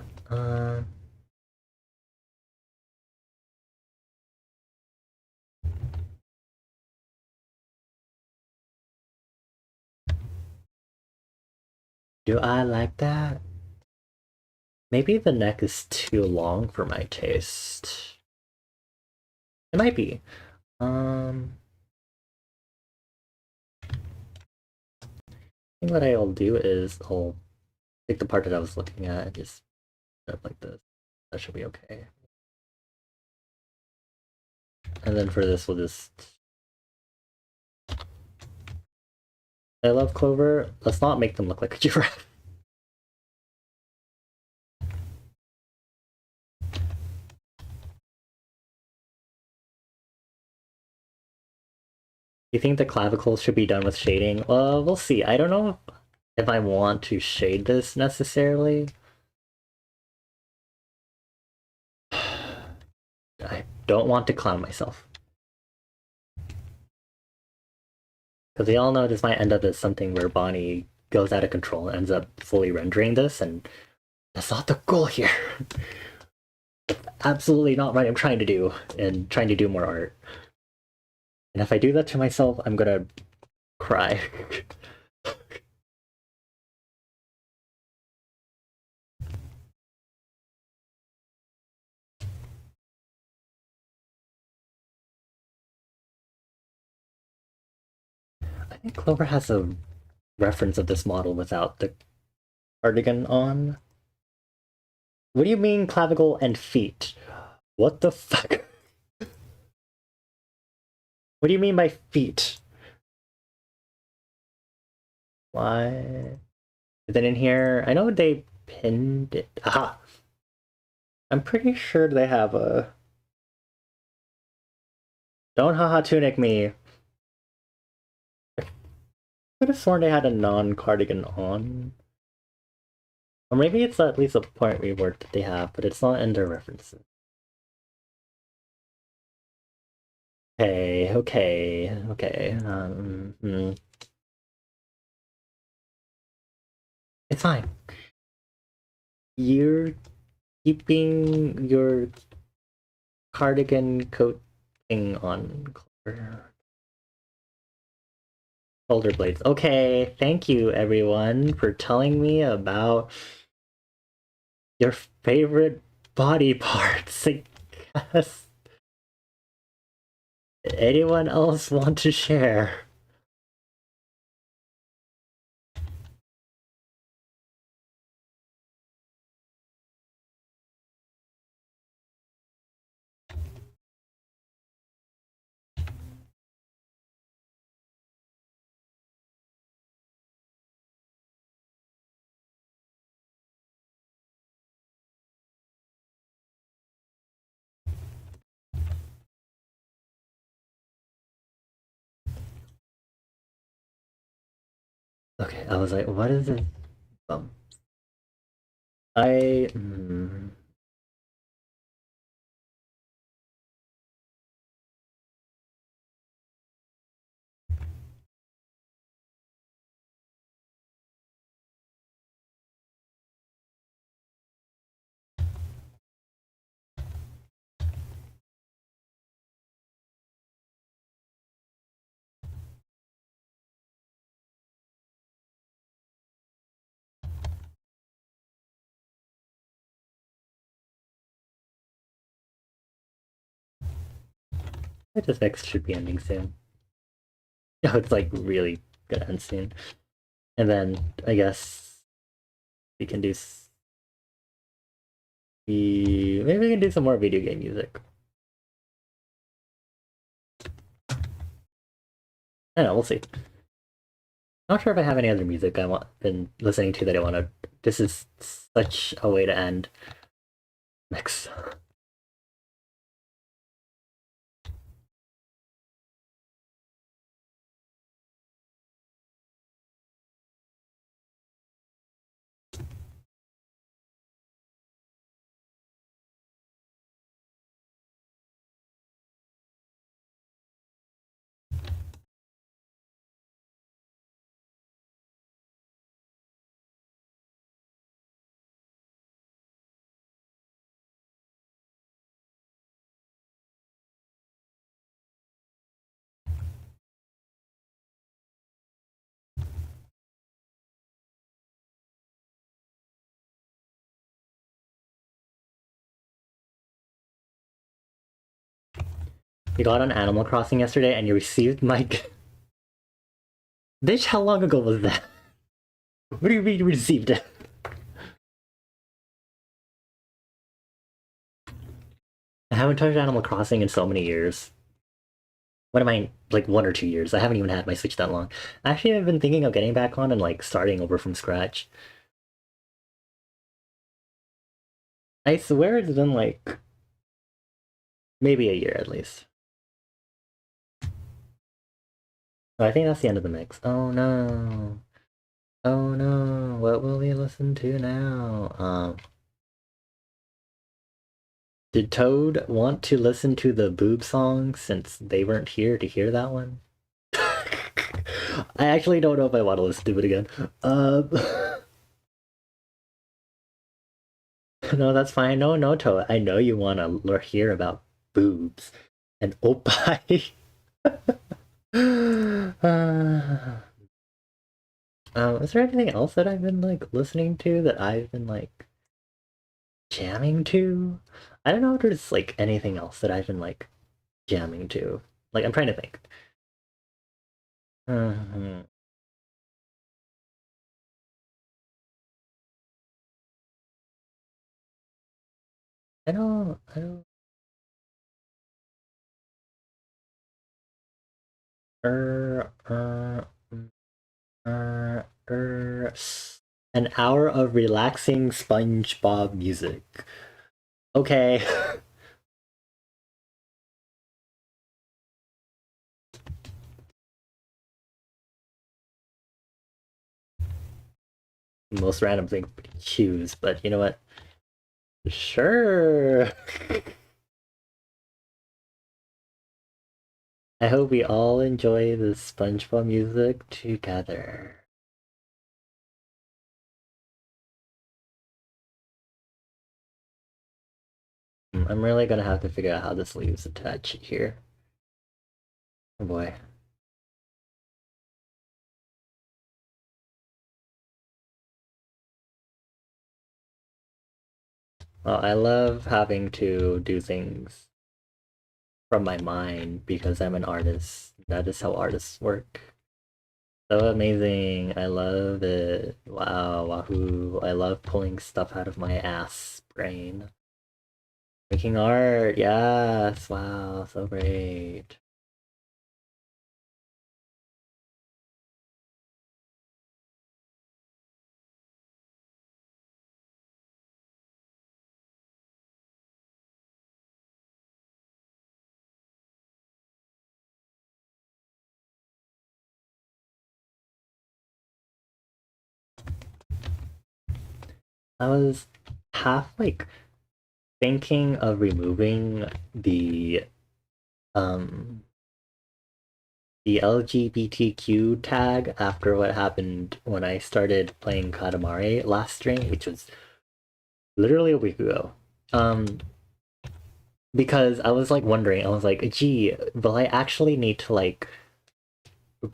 Do I like that? Maybe the neck is too long for my taste. It might be. I think what I'll do is I'll take the part that I was looking at and just put it up like this. That should be okay. And then for this, we'll just I love Clover. Let's not make them look like a giraffe. You think the clavicles should be done with shading? We'll see. I don't know if I want to shade this necessarily. I don't want to clown myself. Because we all know this might end up as something where Bonnie goes out of control and ends up fully rendering this, and that's not the goal here. That's absolutely not what I'm trying to do, and trying to do more art. And if I do that to myself, I'm gonna cry. I think Clover has a reference of this model without the cardigan on. What do you mean clavicle and feet? What the fuck? What do you mean by feet? Why? Then in here, I know they pinned it. Aha! I'm pretty sure they have a... Don't haha tunic me. I could have sworn they had a non-cardigan on. Or maybe it's at least a point reward that they have, but it's not in their references. Okay. It's fine. You're keeping your cardigan coat thing on, Clover. Shoulder blades. Okay, thank you everyone for telling me about your favorite body parts. I guess. Anyone else want to share? Okay, I was like, what is it? I... This next should be ending soon. Oh, it's like really gonna end soon. And then I guess we can do maybe we can do some more video game music. I don't know, we'll see. Not sure if I have any other music been listening to that I want to. This is such a way to end. Next. You got on Animal Crossing yesterday and you received my... Bitch, how long ago was that? What do you mean you received it? I haven't touched Animal Crossing in so many years. What am I, like 1 or 2 years? I haven't even had my Switch that long. Actually, I've been thinking of getting back on and like starting over from scratch. I swear it's been like maybe a year at least. Oh, I think that's the end of the mix. Oh no. Oh no. What will we listen to now? Did Toad want to listen to the boob song since they weren't here to hear that one? I actually don't know if I want to listen to it again. No, that's fine. No, no, Toad. I know you want to hear about boobs and oppai. Is there anything else that I've been like listening to that I've been like jamming to? I don't know if there's like anything else that I've been like jamming to. Like I'm trying to think. Mhm. I don't. Er, er, er. An hour of relaxing SpongeBob music. Okay. Most random thing to choose, but you know what? Sure. I hope we all enjoy the SpongeBob music together. I'm really gonna have to figure out how this leaves attach here. Oh boy. Well, I love having to do things from my mind because I'm an artist. That is how artists work. So amazing. I love it. Wow, wahoo. I love pulling stuff out of my ass brain. Making art, yes. Wow, so great. I was half like thinking of removing um the LGBTQ tag after what happened when I started playing Katamari last stream, which was literally a week ago. Um because I was like wondering, I was like, gee, will I actually need to like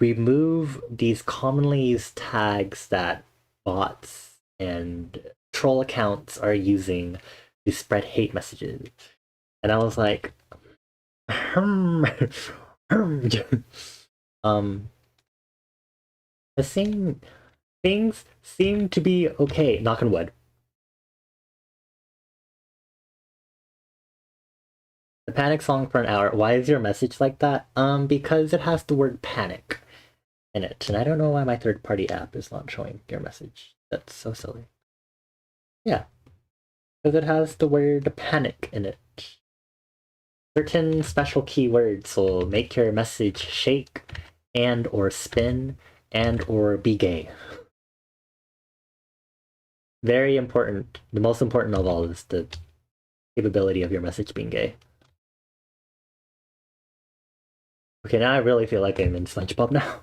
remove these commonly used tags that bots and troll accounts are using to spread hate messages? And I was like, um, the same things seem to be okay. Knock on wood. The panic song for an hour. Why is your message like that? Because it has the word panic in it, and I don't know why my third-party app is not showing your message. That's so silly. Yeah, because it has the word panic in it. Certain special keywords will make your message shake and or spin and or be gay. Very important. The most important of all is the capability of your message being gay. Okay, now I really feel like I'm in SpongeBob now.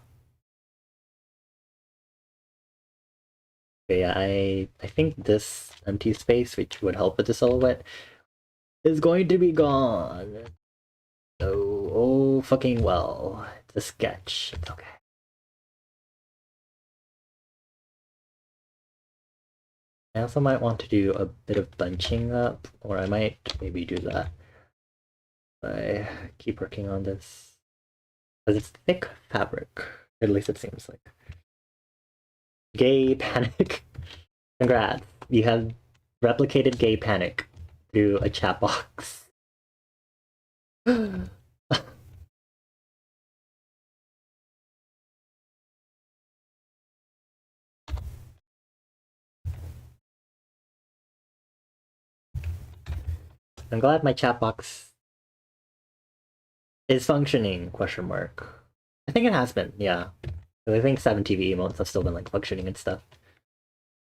Okay, yeah, I think this empty space, which would help with the silhouette, is going to be gone. So, oh fucking well. It's a sketch. It's okay. I also might want to do a bit of bunching up, or I might maybe do that. I keep working on this. Because it's thick fabric. At least it seems like. Gay panic. Congrats. You have replicated gay panic through a chat box. I'm glad my chat box is functioning, question mark. I think it has been, yeah. I think 7TV emotes have still been like functioning and stuff.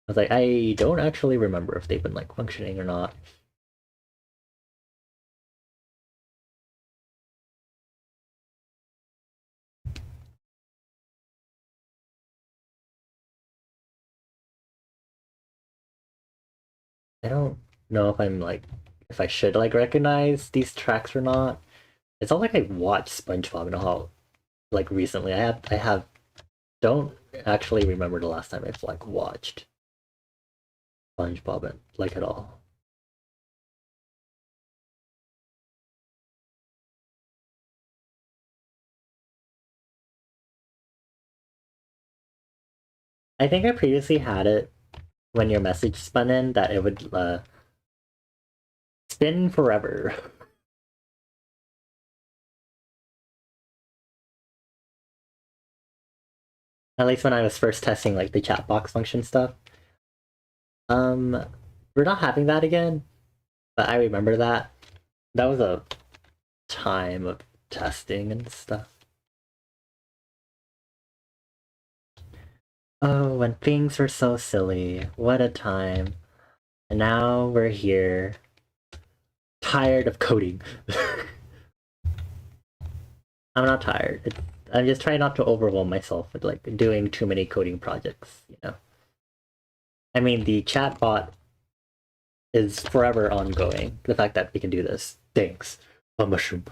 I was like, I don't actually remember if they've been like functioning or not. I don't know if I'm like, if I should like recognize these tracks or not. It's not like I watched SpongeBob and how like recently. I don't actually remember the last time I've like watched SpongeBob and like at all. I think I previously had it when your message spun in that it would spin forever. At least when I was first testing like the chat box function stuff. We're not having that again, but I remember that. That was a time of testing and stuff. Oh, when things were so silly. What a time. And now we're here. Tired of coding. I'm not tired. I'm just trying not to overwhelm myself with like doing too many coding projects, you know. I mean, the chatbot is forever ongoing. The fact that we can do this. Thanks. A mushroom.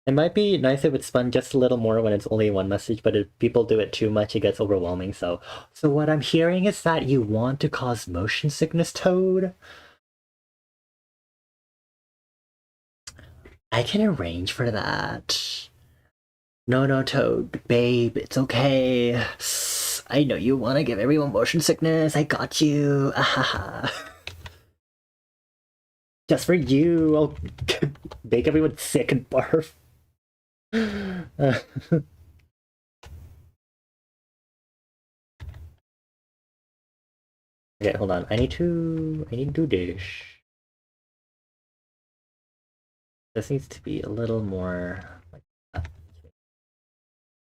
It might be nice if it spun just a little more when it's only one message, but if people do it too much, it gets overwhelming. So what I'm hearing is that you want to cause motion sickness, Toad? I can arrange for that. No, Toad. Babe, it's okay. I know you want to give everyone motion sickness. I got you. Just for you, I'll make everyone sick and barf. Okay, hold on. I need to do dish. This needs to be a little more like that.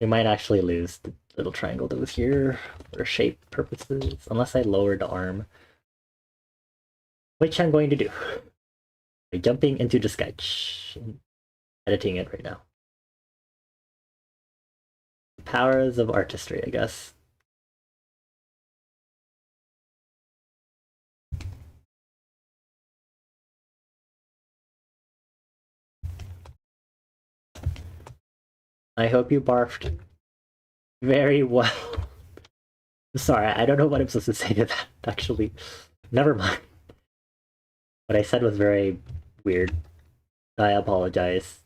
We might actually lose the little triangle that was here for shape purposes, unless I lower the arm. Which I'm going to do. By jumping into the sketch. Editing it right now. Powers of artistry, I guess. I hope you barfed very well. Sorry, I don't know what I'm supposed to say to that, actually. Never mind. What I said was very weird. I apologize.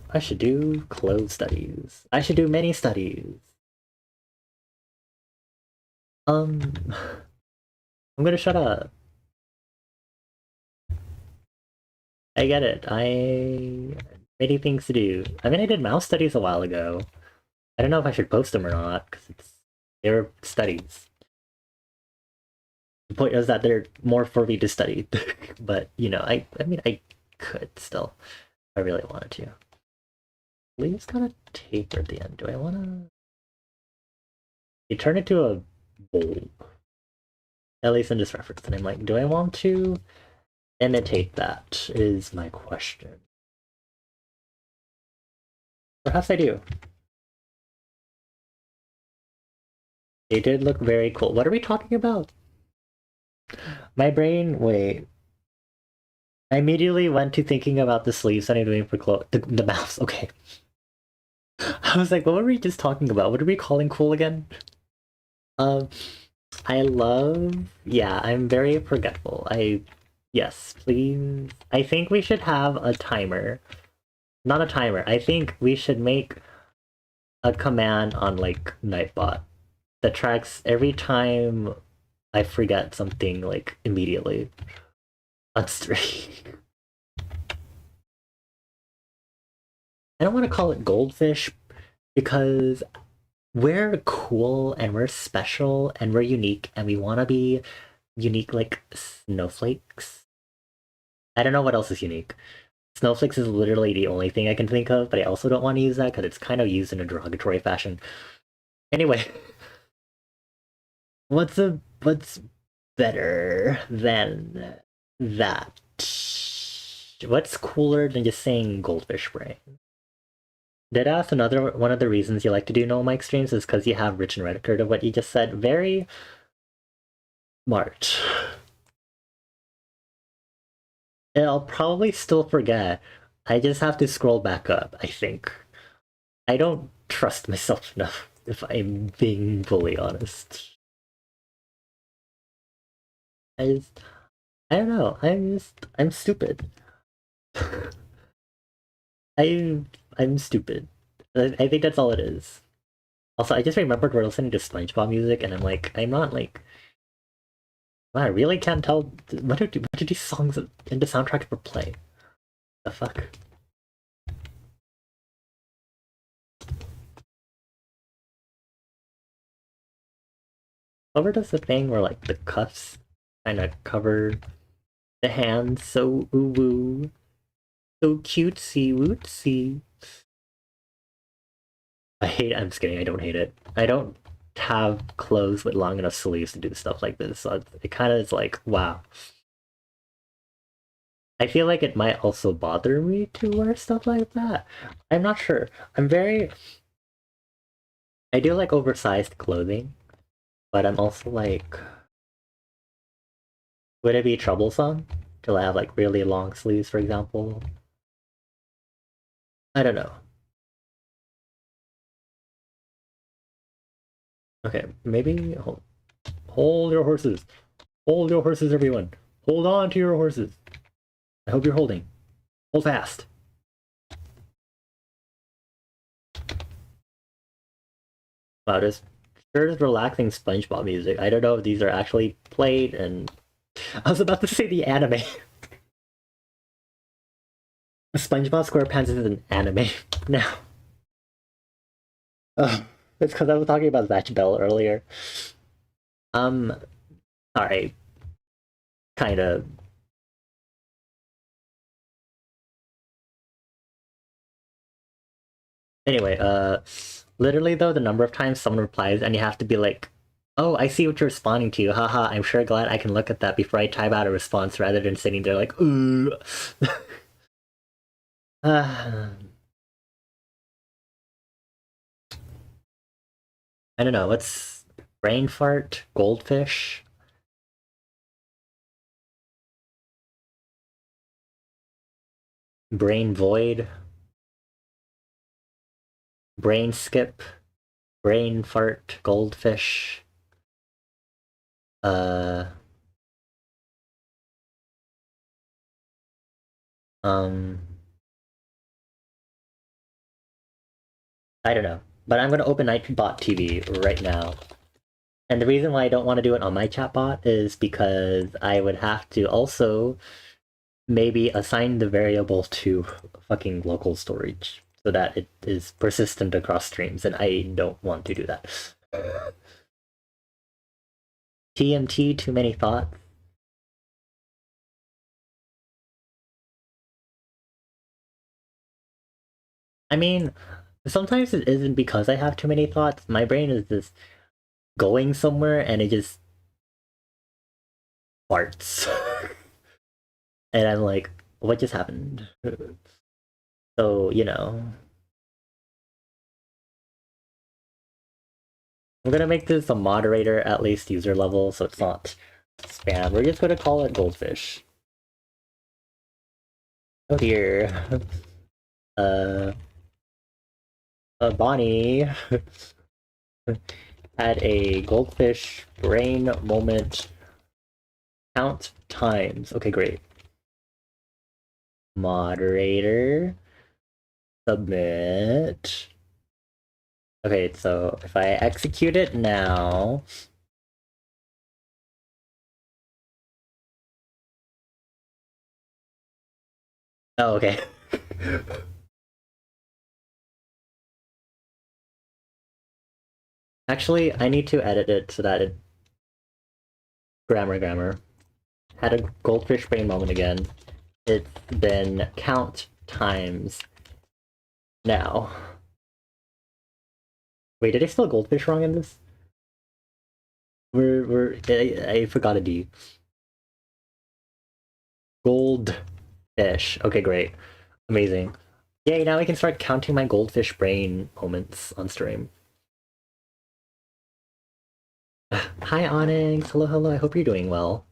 I should do clothes studies. I should do many studies. I'm gonna shut up. I get it. Many things to do. I mean, I did mouse studies a while ago. I don't know if I should post them or not, because they're studies. The point is that they're more for me to study. But, you know, I mean, I could still, if I really wanted to. Leaves kind of taper at the end. Do I want to... You turn it to a bulb. At least in this reference. And I'm like, do I want to imitate that? Is my question. Perhaps I do. They did look very cool. What are we talking about? My brain, wait. I immediately went to thinking about the sleeves that I'm doing for the mouse. Okay. I was like, what were we just talking about? What are we calling cool again? I love... Yeah, I'm very forgetful. Yes, please. I think we should have a timer Not a timer. I think we should make a command on like Nightbot that tracks every time I forget something like immediately on stream. I don't want to call it goldfish because we're cool and we're special and we're unique and we want to be unique like snowflakes. I don't know what else is unique. Snowflakes is literally the only thing I can think of, but I also don't want to use that because it's kind of used in a derogatory fashion. Anyway, what's better than that? What's cooler than just saying goldfish brain? Did ask another one of the reasons you like to do no mic streams is because you have written record of what you just said. Very smart. And I'll probably still forget. I just have to scroll back up, I think. I don't trust myself enough, if I'm being fully honest. I don't know. I'm stupid. I'm stupid. I think that's all it is. Also, I just remembered we're listening to SpongeBob music, and I'm like, I'm not like, I really can't tell what do these songs in the soundtrack ever play? The fuck? Clover does the thing where like the cuffs kind of cover the hands, so ooh woo, so cutesy wootsy. I'm just kidding, I don't hate it. I don't have clothes with long enough sleeves to do stuff like this, so it kind of is like, wow. I feel like it might also bother me to wear stuff like that. I'm not sure. I do like oversized clothing, but I'm also like, would it be troublesome to have like really long sleeves, for example? I don't know. Okay, maybe hold your horses. Hold your horses, everyone. Hold on to your horses. I hope you're holding. Hold fast. Wow, this sure is relaxing SpongeBob music. I don't know if these are actually played, and I was about to say the anime. SpongeBob SquarePants is an anime now. It's because I was talking about Zatch Bell earlier. Alright. Kind of. Anyway, literally though, the number of times someone replies and you have to be like, oh, I see what you're responding to. Haha, I'm sure glad I can look at that before I type out a response rather than sitting there like, ooh. I don't know, what's brain fart, goldfish? Brain void? Brain skip? Brain fart, goldfish? Uh, um, I don't know. But I'm gonna open Nightbot TV right now. And the reason why I don't want to do it on my chatbot is because I would have to also maybe assign the variable to fucking local storage so that it is persistent across streams, and I don't want to do that. TMT, too many thoughts. I mean, sometimes it isn't because I have too many thoughts. My brain is just going somewhere and it just farts. And I'm like, what just happened? So, you know. I'm gonna make this a moderator, at least user level, so it's not spam. We're just gonna call it goldfish. Oh dear. Bonnie had a goldfish brain moment. Count times. Okay, great. Moderator. Submit. Okay, so if I execute it now. Oh, okay. Actually, I need to edit it so that it. Grammar. Had a goldfish brain moment again. It's been count times now. Wait, did I spell goldfish wrong in this? I forgot a D. Goldfish. Okay, great. Amazing. Yay, now I can start counting my goldfish brain moments on stream. Hi, Onyx. Hello. I hope you're doing well.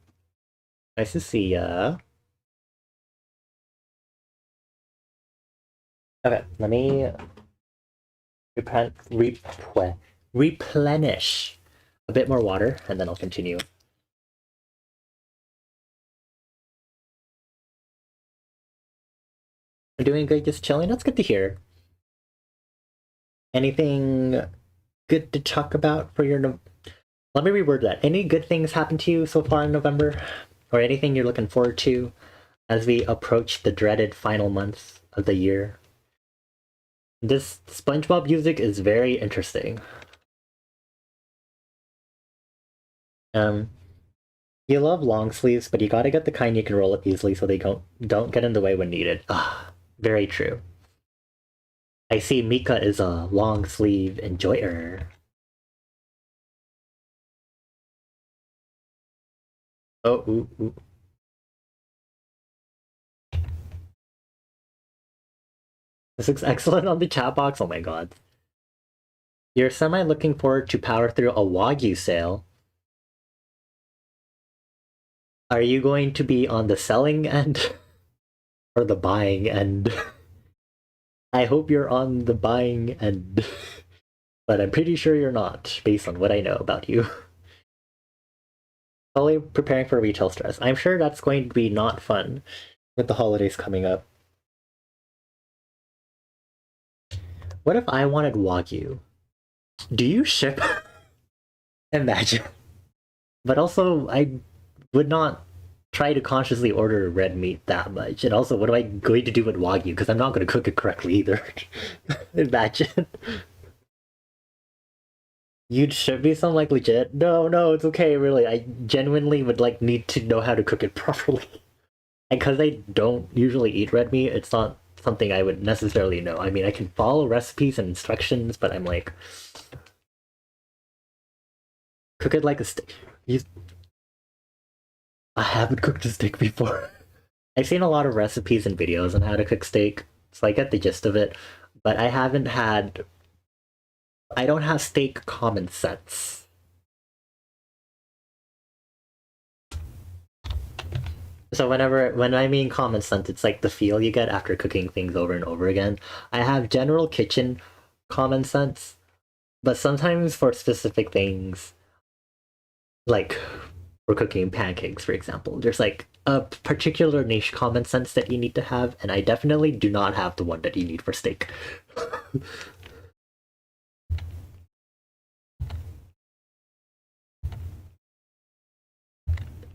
Nice to see ya. Okay, let me replenish a bit more water, and then I'll continue. I'm doing good, just chilling. That's good to hear. Anything good to talk about for your let me reword that. Any good things happen to you so far in November? Or anything you're looking forward to as we approach the dreaded final months of the year? This SpongeBob music is very interesting. You love long sleeves, but you gotta get the kind you can roll up easily so they don't get in the way when needed. Ah, very true. I see Mika is a long sleeve enjoyer. Oh, ooh. This looks excellent on the chat box. Oh my god. You're semi looking forward to power through a Wagyu sale. Are you going to be on the selling end or the buying end? I hope you're on the buying end, but I'm pretty sure you're not, based on what I know about you. Slowly preparing for retail stress. I'm sure that's going to be not fun with the holidays coming up. What if I wanted Wagyu? Do you ship? Imagine. But also, I would not try to consciously order red meat that much. And also, what am I going to do with Wagyu? Because I'm not going to cook it correctly either. Imagine. You'd ship me some like legit? No, it's okay, really. I genuinely would like need to know how to cook it properly. And because I don't usually eat red meat, it's not something I would necessarily know. I mean, I can follow recipes and instructions, but I'm like, cook it like a steak. I haven't cooked a steak before. I've seen a lot of recipes and videos on how to cook steak, so I get the gist of it. But I don't have steak common sense. So when I mean common sense, it's like the feel you get after cooking things over and over again. I have general kitchen common sense, but sometimes for specific things, like for cooking pancakes, for example, there's like a particular niche common sense that you need to have, and I definitely do not have the one that you need for steak.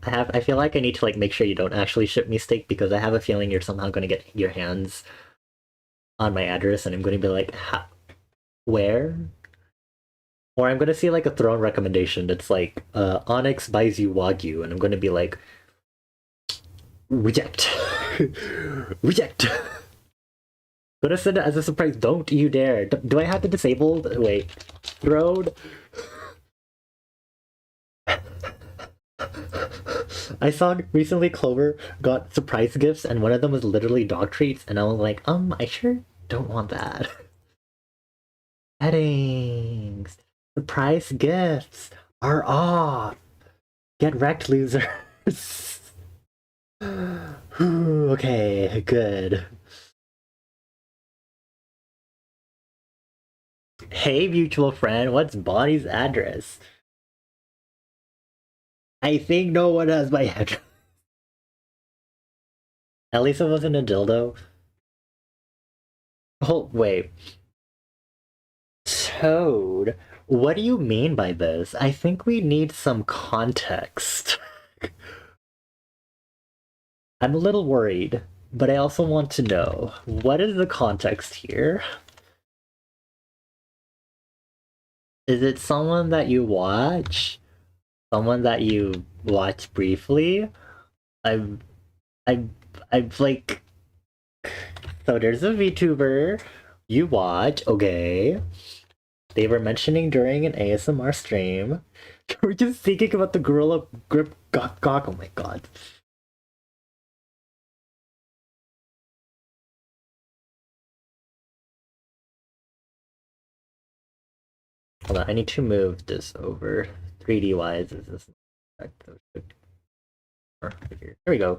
I feel like I need to like make sure you don't actually ship me steak because I have a feeling you're somehow going to get your hands on my address and I'm going to be like, where? Or I'm going to see like a throne recommendation that's like Onyx buys you Wagyu and I'm going to be like, reject. Reject. Gonna send it as a surprise. Don't you dare. Do I have to disable? Wait. Throne. I saw recently Clover got surprise gifts and one of them was literally dog treats and I was like, I sure don't want that. Settings. Surprise gifts are off. Get wrecked, losers. Okay, good. Hey, mutual friend, what's Bonnie's address? I think no one has my address. At least it wasn't a dildo. Oh, wait. Toad, what do you mean by this? I think we need some context. I'm a little worried, but I also want to know what is the context here? Is it someone that you watch? Someone that you watch briefly? I'm, I'm, I'm like. So there's a VTuber you watch, okay? They were mentioning during an ASMR stream. We're just thinking about the Gorilla Grip Gok. Oh my god. Hold on, I need to move this over 3D wise. Is this here we go.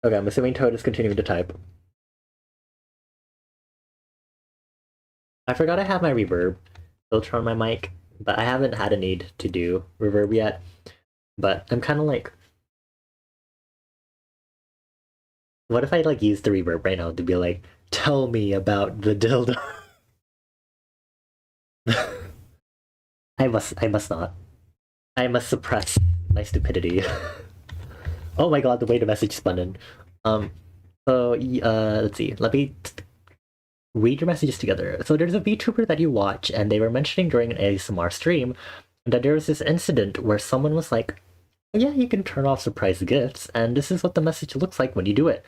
Okay, I'm assuming Toad is continuing to type. I forgot I have my reverb filter on my mic, but I haven't had a need to do reverb yet. But I'm kind of like, what if I like use the reverb right now to be like, tell me about the dildo? I must not. I must suppress my stupidity. Oh my god, the way the message spun in. So let's see. Let me read your messages together. So there's a VTuber that you watch, and they were mentioning during an ASMR stream that there was this incident where someone was like, "Yeah, you can turn off surprise gifts, and this is what the message looks like when you do it."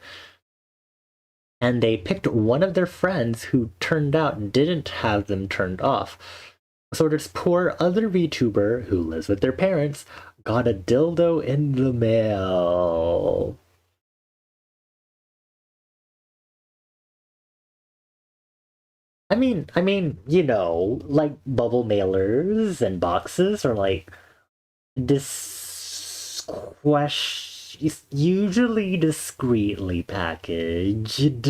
And they picked one of their friends who turned out didn't have them turned off. So this poor other VTuber who lives with their parents got a dildo in the mail. You know, like bubble mailers and boxes are like usually discreetly packaged.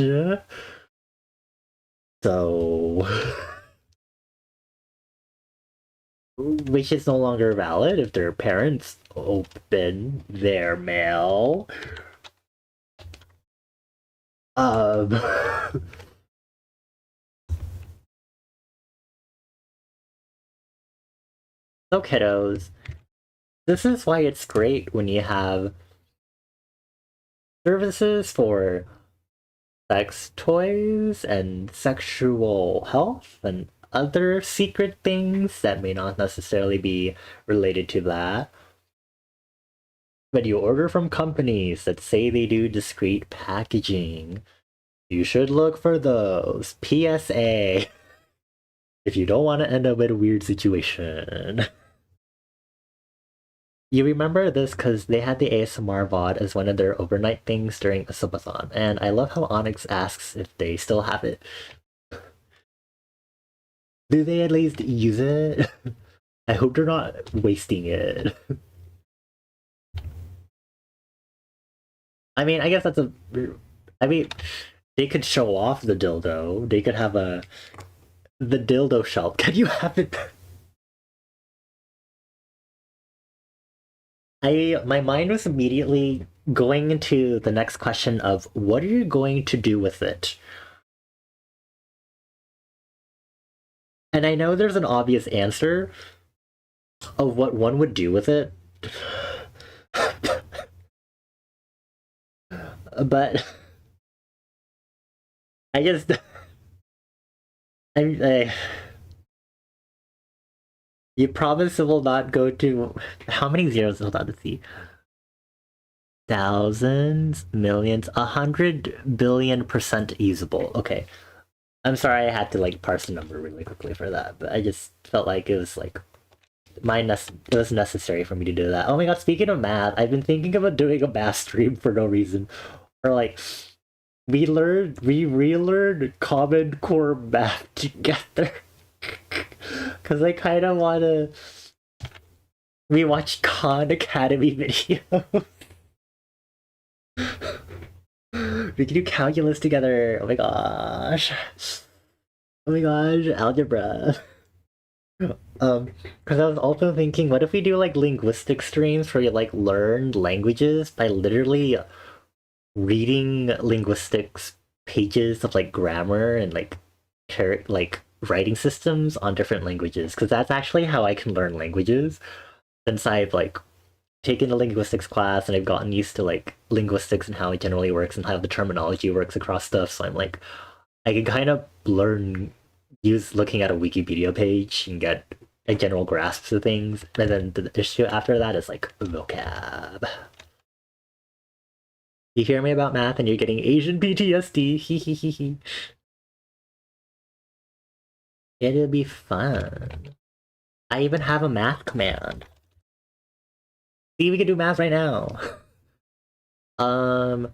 So, which is no longer valid if their parents open their mail. So kiddos, this is why it's great when you have services for sex toys and sexual health and other secret things that may not necessarily be related to that. But you order from companies that say they do discreet packaging. You should look for those. PSA. If you don't want to end up in a weird situation. You remember this because they had the ASMR VOD as one of their overnight things during a subathon, and I love how Onyx asks if they still have it. Do they at least use it? I hope they're not wasting it. I mean, I guess that's a. I mean, they could show off the dildo. They could have the dildo shelf. Can you have it? My mind was immediately going into the next question of what are you going to do with it? And I know there's an obvious answer of what one would do with it. But I just I you promise it will not go to how many zeros? Hold on to see. Thousands, millions, 100 billion% usable. Okay. I'm sorry I had to like parse the number really quickly for that, but I just felt like it was like it was necessary for me to do that. Oh my god, speaking of math, I've been thinking about doing a math stream for no reason. Or like we relearned Common Core math together. Cause I kinda wanna we watch Khan Academy videos. We can do calculus together. Oh my gosh. Oh my gosh, algebra. Because I was also thinking, what if we do like linguistic streams where you like learn languages by literally reading linguistics pages of like grammar and like like writing systems on different languages? Because that's actually how I can learn languages since I've like taken a linguistics class and I've gotten used to like linguistics and how it generally works and how the terminology works across stuff. So I'm like, I can kind of learn use looking at a Wikipedia page and get a general grasp of things. And then the issue after that is like vocab. You hear me about math and you're getting Asian PTSD. Hee hee hee hee. It'll be fun. I even have a math command. See, we can do math right now. um,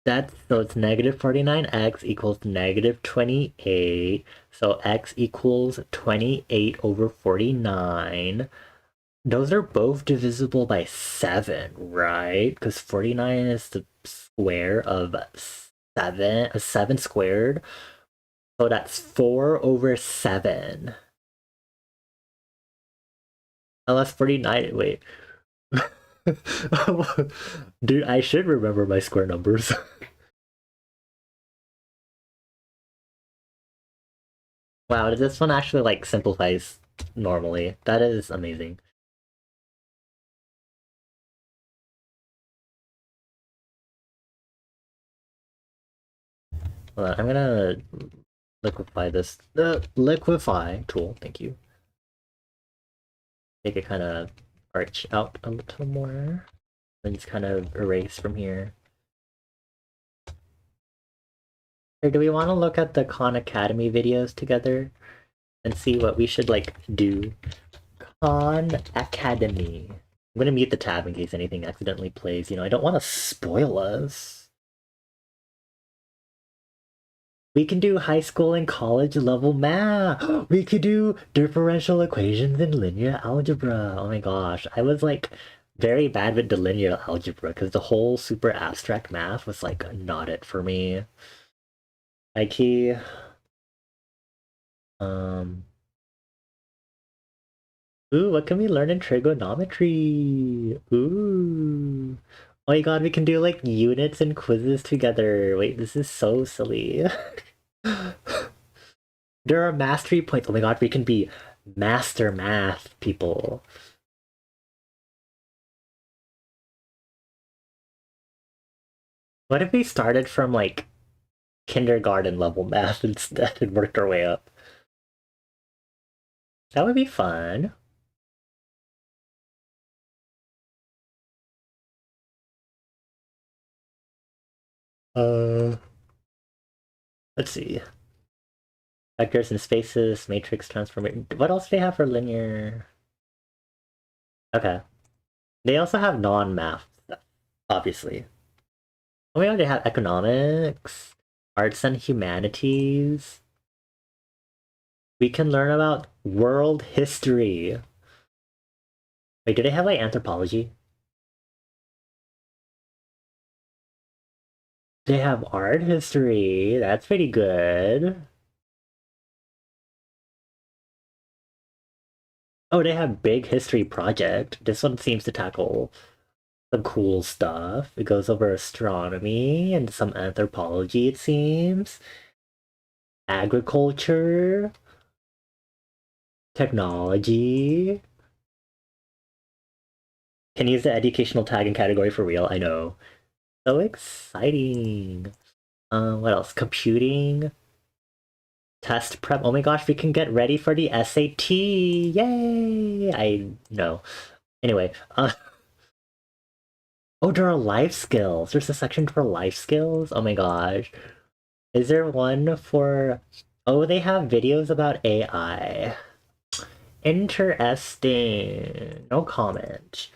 that's so it's negative 49x equals negative 28. So x equals 28 over 49. Those are both divisible by 7, right? Because 49 is the square of 7 squared. So that's 4 over 7. Unless 49, wait. Dude, I should remember my square numbers. Wow, this one actually like simplifies normally. That is amazing. Hold on, I'm gonna liquefy this. Liquefy tool, thank you. Make it kind of arch out a little more. Then just kind of erase from here. Or do we want to look at the Khan Academy videos together and see what we should like do? Khan Academy. I'm gonna mute the tab in case anything accidentally plays. You know, I don't want to spoil us. We can do high school and college level math. We could do differential equations in linear algebra. Oh my gosh, I was like very bad with the linear algebra because the whole super abstract math was like not it for me. Key. Ooh, what can we learn in trigonometry? Ooh. Oh my god, we can do like units and quizzes together. Wait, this is so silly. There are mastery points. Oh my god, we can be master math people. What if we started from like kindergarten level math instead and worked our way up? That would be fun. Uh, let's see. Vectors and spaces, matrix transformation. What else do they have for linear? Okay. They also have non-math stuff, obviously. Oh my god, they have economics, arts and humanities. We can learn about world history. Wait, do they have like anthropology? They have art history. That's pretty good. Oh, they have big history project. This one seems to tackle some cool stuff. It goes over astronomy and some anthropology, it seems. Agriculture. Technology. Can use the educational tag and category for real, I know. So exciting. What else? Computing. Test prep. Oh my gosh, we can get ready for the SAT. Yay! I know. Anyway, oh, there are life skills. There's a section for life skills. Oh my gosh. Is there one for... Oh, they have videos about AI. Interesting. No comment.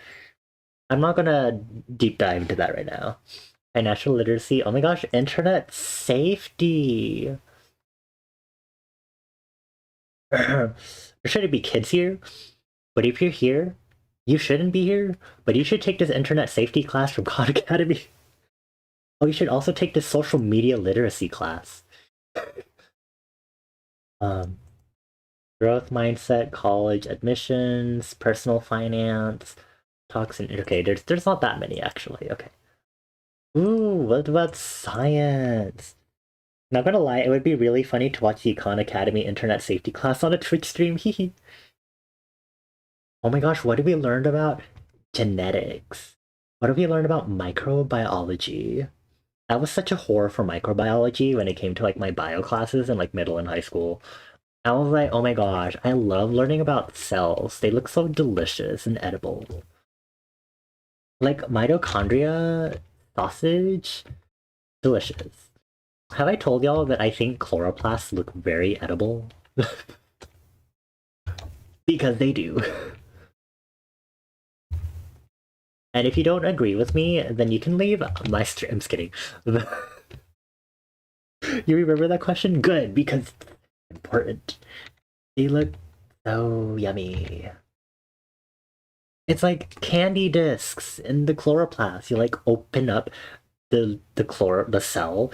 I'm not gonna deep dive into that right now. Financial literacy. Oh my gosh, internet safety. There shouldn't be kids here, but if you're here, you shouldn't be here, but you should take this internet safety class from Khan Academy. Oh, you should also take this social media literacy class. Um, Growth mindset, college admissions, personal finance, toxin. Okay, there's not that many actually. Okay. Ooh, what about science? Not gonna lie, it would be really funny to watch the Econ Academy internet safety class on a Twitch stream. Hee. Oh my gosh, what did we learn about genetics? What did we learn about microbiology? That was such a horror for microbiology when it came to like my bio classes in like middle and high school. I was like, oh my gosh, I love learning about cells. They look so delicious and edible. Like mitochondria, sausage, delicious. Have I told y'all that I think chloroplasts look very edible? Because they do. And if you don't agree with me, then you can leave my stream. I'm just kidding. You remember that question? Good, because it's important. They look so yummy. It's like candy discs in the chloroplast. You like open up the cell,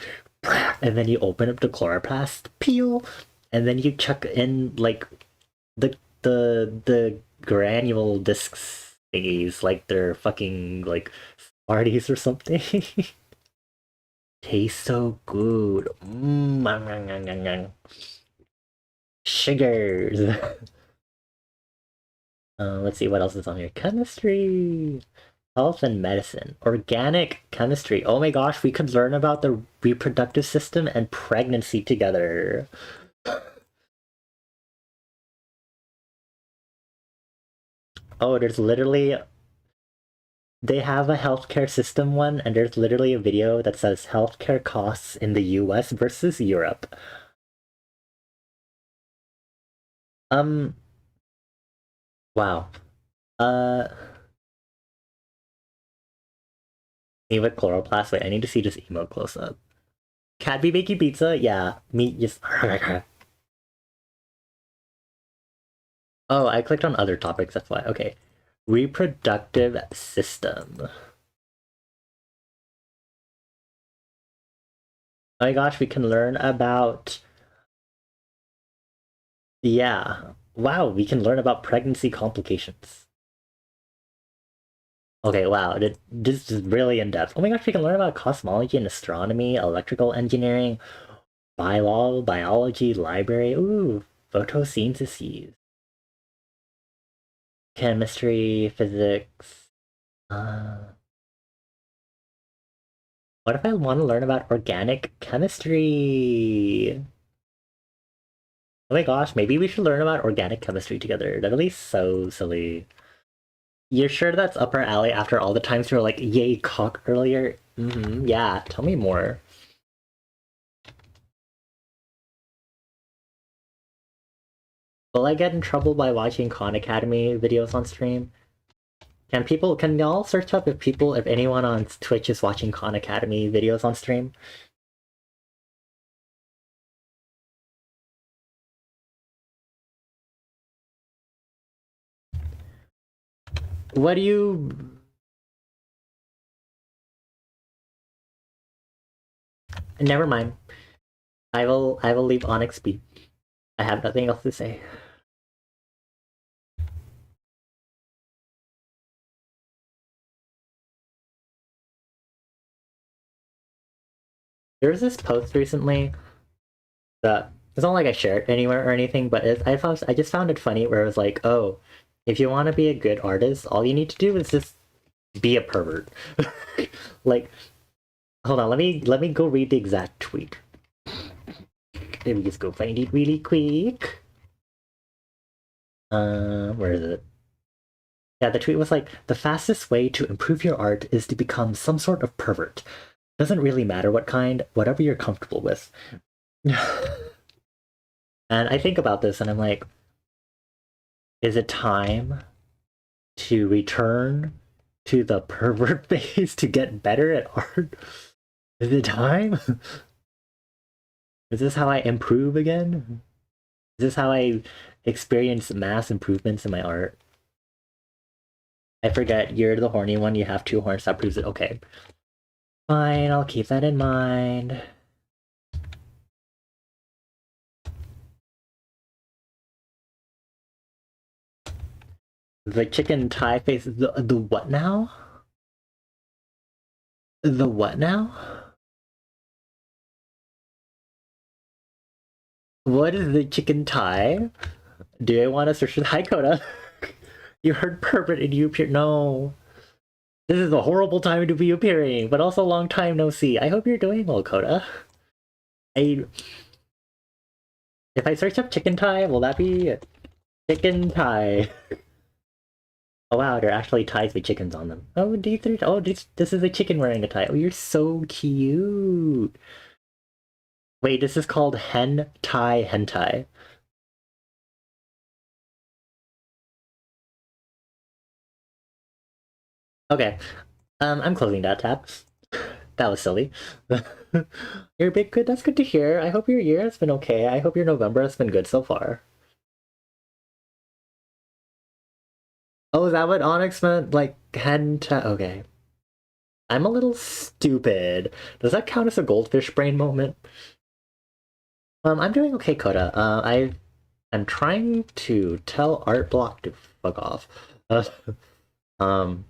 and then you open up the chloroplast peel, and then you chuck in like the granule discs thingies, like they're fucking like Smarties or something. Tastes so good. Sugars. Let's see what else is on here. Chemistry, health and medicine, organic chemistry. Oh my gosh, we could learn about the reproductive system and pregnancy together. Oh, there's literally they have a healthcare system one, and there's literally a video that says healthcare costs in the US versus Europe. Wow. Uh, with chloroplast. Wait, I need to see this emote close up. Cat be making pizza? Yeah, meat just. Oh, I clicked on other topics, that's why. Okay. Reproductive system. Oh my gosh, we can learn about. Yeah. Wow, we can learn about pregnancy complications. Okay, wow, this is really in depth. Oh my gosh, we can learn about cosmology and astronomy, electrical engineering, biology, library, ooh, photosynthesis, chemistry, physics. What if I want to learn about organic chemistry? Oh my gosh, maybe we should learn about organic chemistry together. That'll be so silly. You're sure that's up our alley after all the times you were like, yay, cock earlier? Mm-hmm, yeah, tell me more. Will I get in trouble by watching Khan Academy videos on stream? Can y'all search up if anyone on Twitch is watching Khan Academy videos on stream? What do you... Never mind. I will leave Onyx be. I have nothing else to say. There was this post recently that it's not like I shared it anywhere or anything, but I just found it funny where it was like, oh, if you want to be a good artist, all you need to do is just be a pervert. Like, hold on, let me go read the exact tweet. Let me just go find it really quick. Where is it? Yeah, the tweet was like, the fastest way to improve your art is to become some sort of pervert. Doesn't really matter what kind, whatever you're comfortable with. And I think about this and I'm like, is it time to return to the pervert phase to get better at art? Is it time? Is this how I improve again? Is this how I experience mass improvements in my art? I forget, you're the horny one, you have two horns, that proves it. Okay. Fine, I'll keep that in mind. The chicken Thai face. The what now? The what now? What is the chicken Thai? Do I want to search for Hi Coda? You heard perfect and you appear. No. This is a horrible time to be appearing, but also a long time no see. I hope you're doing well, Coda. If I search up chicken Thai, will that be chicken Thai? Oh wow, there are actually ties with chickens on them. Oh, D3. Oh, this is a chicken wearing a tie. Oh, you're so cute. Wait, this is called hentai. Okay, I'm closing that tab. That was silly. You're big good. That's good to hear. I hope your year has been okay. I hope your November has been good so far. Oh, is that what Onyx meant? Like hentai? Okay. I'm a little stupid. Does that count as a goldfish brain moment? I'm doing okay, Coda. I'm trying to tell Artblock to fuck off. Um,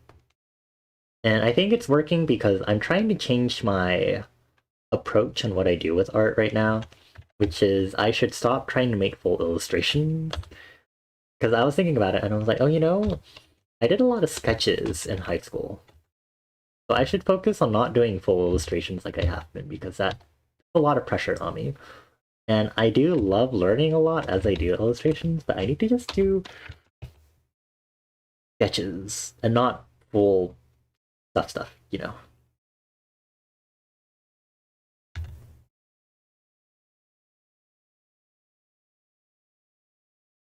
and I think it's working because I'm trying to change my approach on what I do with art right now, which is I should stop trying to make full illustrations. Because I was thinking about it and I was like, oh, you know, I did a lot of sketches in high school. So I should focus on not doing full illustrations like I have been because that's a lot of pressure on me. And I do love learning a lot as I do illustrations, but I need to just do sketches and not full stuff, you know.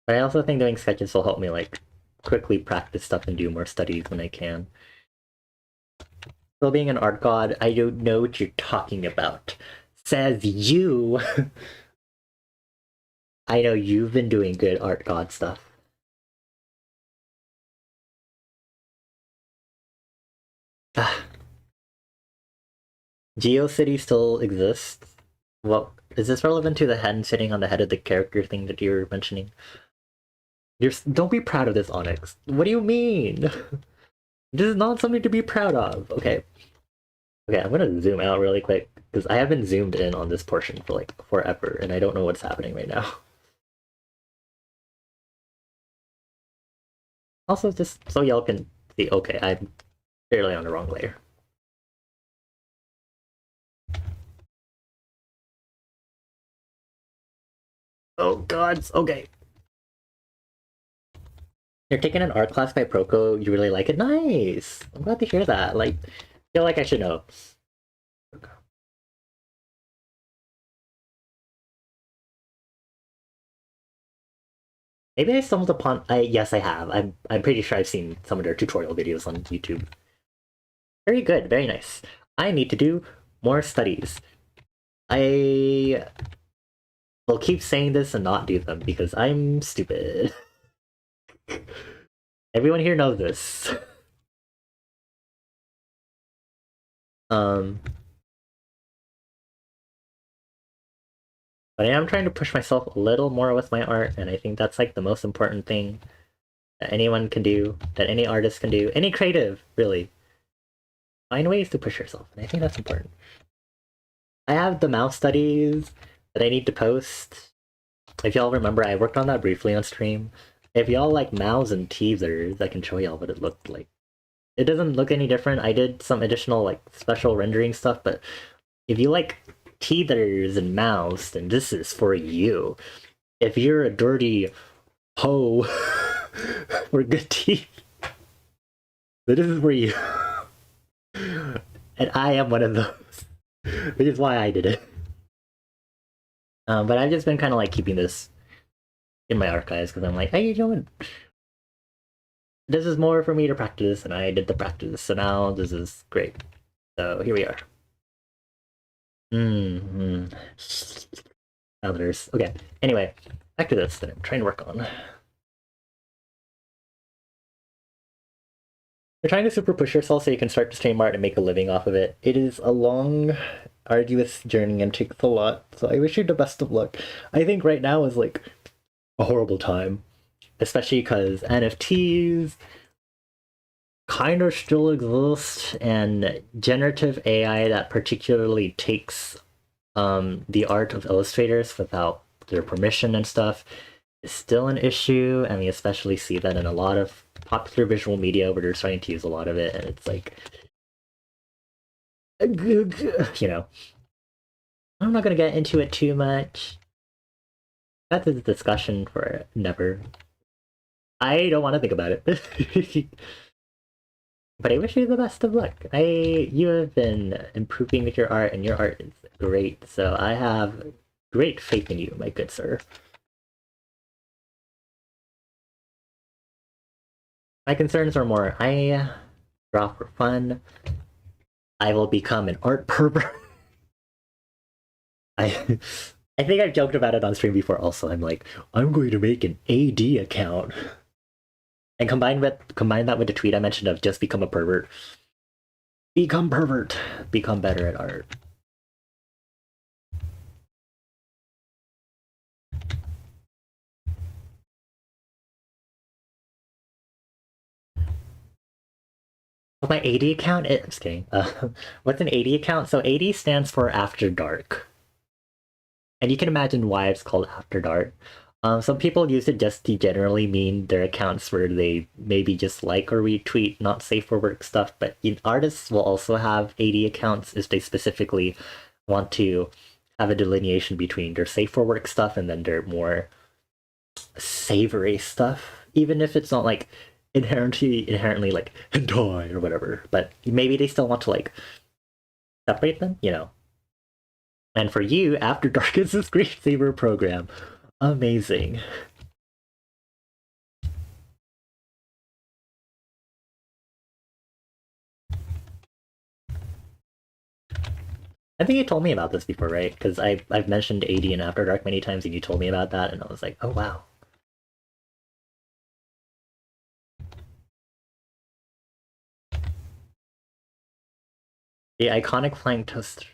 But I also think doing sketches will help me like quickly practice stuff and do more studies when I can. Still being an art god, I don't know what you're talking about. Says you. I know you've been doing good art god stuff. GeoCity still exists. Well, is this relevant to the hen sitting on the head of the character thing that you were mentioning? Don't be proud of this, Onyx. What do you mean? This is not something to be proud of. Okay. Okay, I'm gonna zoom out really quick because I haven't zoomed in on this portion for like forever and I don't know what's happening right now. Also, just so y'all can see, okay, I'm barely on the wrong layer. Oh gods, okay. You're taking an art class by Proco, you really like it? Nice! I'm glad to hear that. Like, I feel like I should know. Maybe I stumbled upon yes I have. I'm pretty sure I've seen some of their tutorial videos on YouTube. Very good, very nice. I need to do more studies. I will keep saying this and not do them because I'm stupid. Everyone here knows this. But I am trying to push myself a little more with my art, and I think that's like the most important thing that anyone can do, that any artist can do, any creative, really. Find ways to push yourself, and I think that's important. I have the mouse studies that I need to post. If y'all remember, I worked on that briefly on stream. If y'all like mouse and teasers, I can show y'all what it looked like. It doesn't look any different. I did some additional like special rendering stuff, but if you like teethers and mouse, then this is for you. If you're a dirty hoe for good teeth, then this is for you. And I am one of those, which is why I did it. But I've just been kind of like keeping this in my archives because I'm like, hey, you know what? This is more for me to practice, and I did the practice, so now this is great. So here we are. Others. Okay. Anyway, back to this that I'm trying to work on. You're trying to super push yourself so you can start to stream art and make a living off of it. It is a long, arduous journey and takes a lot, so I wish you the best of luck. I think right now is like a horrible time. especially because NFTs kind of still exist, and generative AI that particularly takes the art of illustrators without their permission and stuff is still an issue, and we especially see that in a lot of popular visual media where they're starting to use a lot of it, and it's like, you know, I'm not gonna get into it too much. That's a discussion for never. I don't want to think about it. But I wish you the best of luck. You have been improving with your art, and your art is great, so I have great faith in you, my good sir. My concerns are more, I draw for fun. I will become an art pervert. I I think I've joked about it on stream before also. I'm like, I'm going to make an AD account. And combine that with the tweet I mentioned of just become a pervert. Become pervert. Become better at art. My AD account? I'm just kidding. What's an AD account? So AD stands for After Dark. And you can imagine why it's called After Dark. Some people use it just to generally mean their accounts where they maybe just like or retweet not safe for work stuff, but artists will also have AD accounts if they specifically want to have a delineation between their safe for work stuff and then their more savory stuff, even if it's not like inherently like hentai or whatever, but maybe they still want to like separate them, you know. And for you, After Dark is this screensaver program. Amazing. I think you told me about this before, right? Because I've mentioned AD and After Dark many times, and you told me about that, and I was like, oh wow. The iconic flying toaster.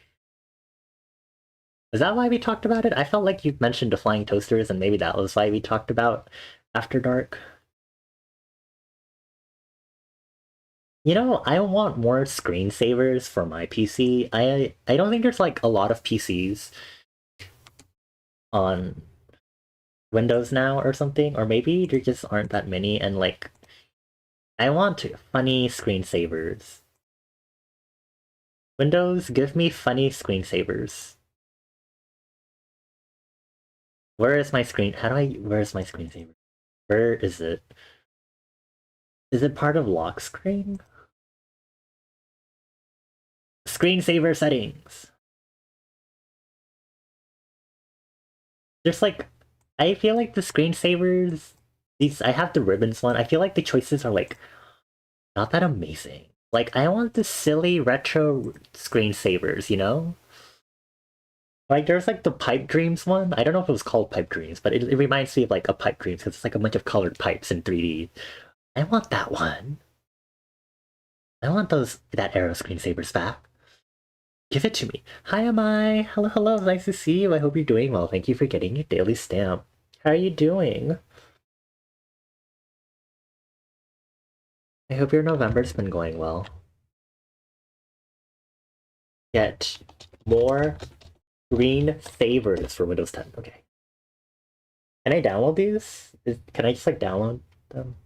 Is that why we talked about it? I felt like you mentioned the flying toasters, and maybe that was why we talked about After Dark. You know, I want more screensavers for my PC. I don't think there's like a lot of PCs on Windows now or something, or maybe there just aren't that many, and like I want funny screensavers. Windows, give me funny screensavers. Where is my screen? Where is my screensaver? Where is it? Is it part of lock screen? Screensaver settings. There's like, I feel like the screensavers, I have the ribbons one. I feel like the choices are like not that amazing. Like, I want the silly retro screensavers, you know? Like, there's like the Pipe Dreams one. I don't know if it was called Pipe Dreams, but it reminds me of like a Pipe Dreams because it's like a bunch of colored pipes in 3D. I want that one. I want that arrow screensavers back. Give it to me. Hi, am I? Hello, hello. Nice to see you. I hope you're doing well. Thank you for getting your daily stamp. How are you doing? I hope your November's been going well. Get more green savers for Windows 10. Okay. Can I download these? Can I just like download them?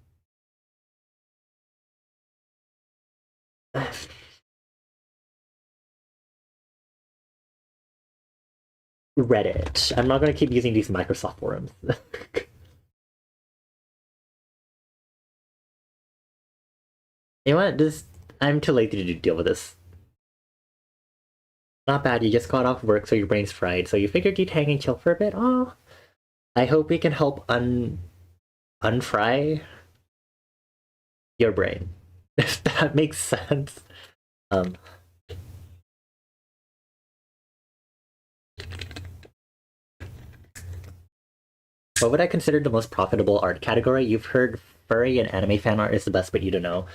Reddit. I'm not gonna keep using these Microsoft forums. You know what? I'm too lazy to deal with this. Not bad, you just got off work, so your brain's fried. So you figured you'd hang and chill for a bit. Oh, I hope we can help unfry your brain, if that makes sense. What would I consider the most profitable art category? You've heard furry and anime fan art is the best, but you don't know.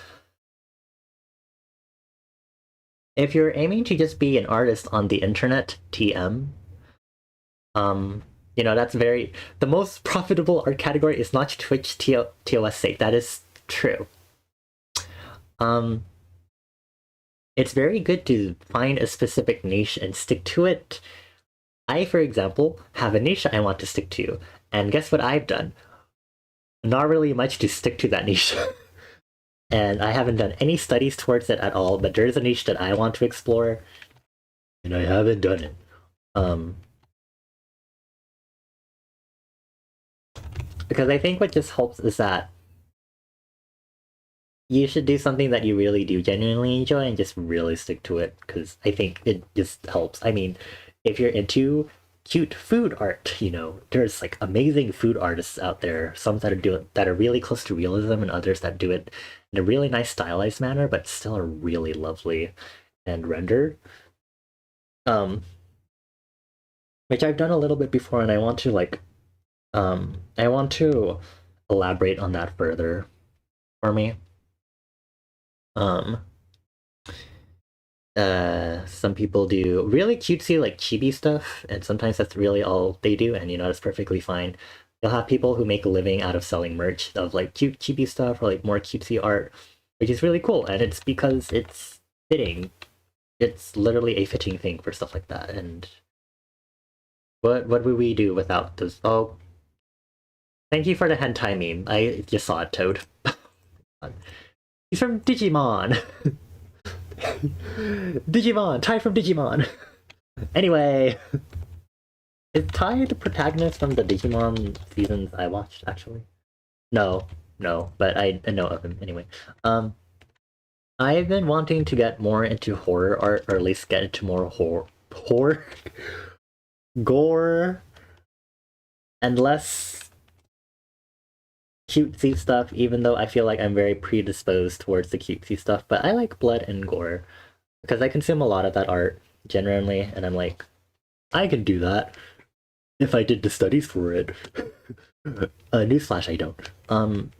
If you're aiming to just be an artist on the internet, TM, You know, that's very the most profitable art category is not Twitch TOS sake. That is true. It's very good to find a specific niche and stick to it. I, for example, have a niche I want to stick to, and guess what I've done? Not really much to stick to that niche. And I haven't done any studies towards it at all, but there's a niche that I want to explore, and I haven't done it. Because I think what just helps is that you should do something that you really do genuinely enjoy and just really stick to it, because I think it just helps. I mean, if you're into cute food art, you know, there's like amazing food artists out there, some that are really close to realism and others that do it in a really nice stylized manner but still are really lovely and rendered. Which I've done a little bit before, and I want to I want to elaborate on that further for me. Some people do really cutesy, like chibi stuff, and sometimes that's really all they do, and you know, that's perfectly fine. You'll have people who make a living out of selling merch of like cute chibi stuff or like more cutesy art, which is really cool, and it's because it's fitting. It's literally a fitting thing for stuff like that. And what would we do without those? Oh, thank you for the hentai meme. I just saw it, Toad. He's from Digimon. Digimon, Tai from Digimon. Anyway, is Tai the protagonist from the Digimon seasons I watched, actually? No, but I know of him anyway. I've been wanting to get more into horror art, or at least get into more horror, gore, and less cutesy stuff, even though I feel like I'm very predisposed towards the cutesy stuff. But I like blood and gore because I consume a lot of that art generally, and I'm like, I could do that if I did the studies for it. Newsflash, I don't.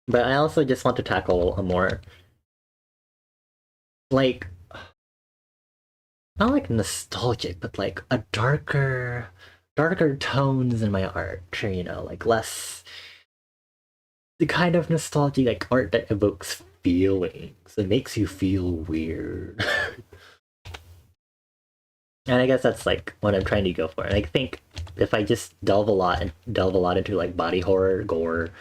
But I also just want to tackle a more like, not like nostalgic, but like a darker tones in my art, you know, like less the kind of nostalgia, like art that evokes feelings and makes you feel weird. And I guess that's like what I'm trying to go for. And I think if I just delve a lot into like body horror, gore,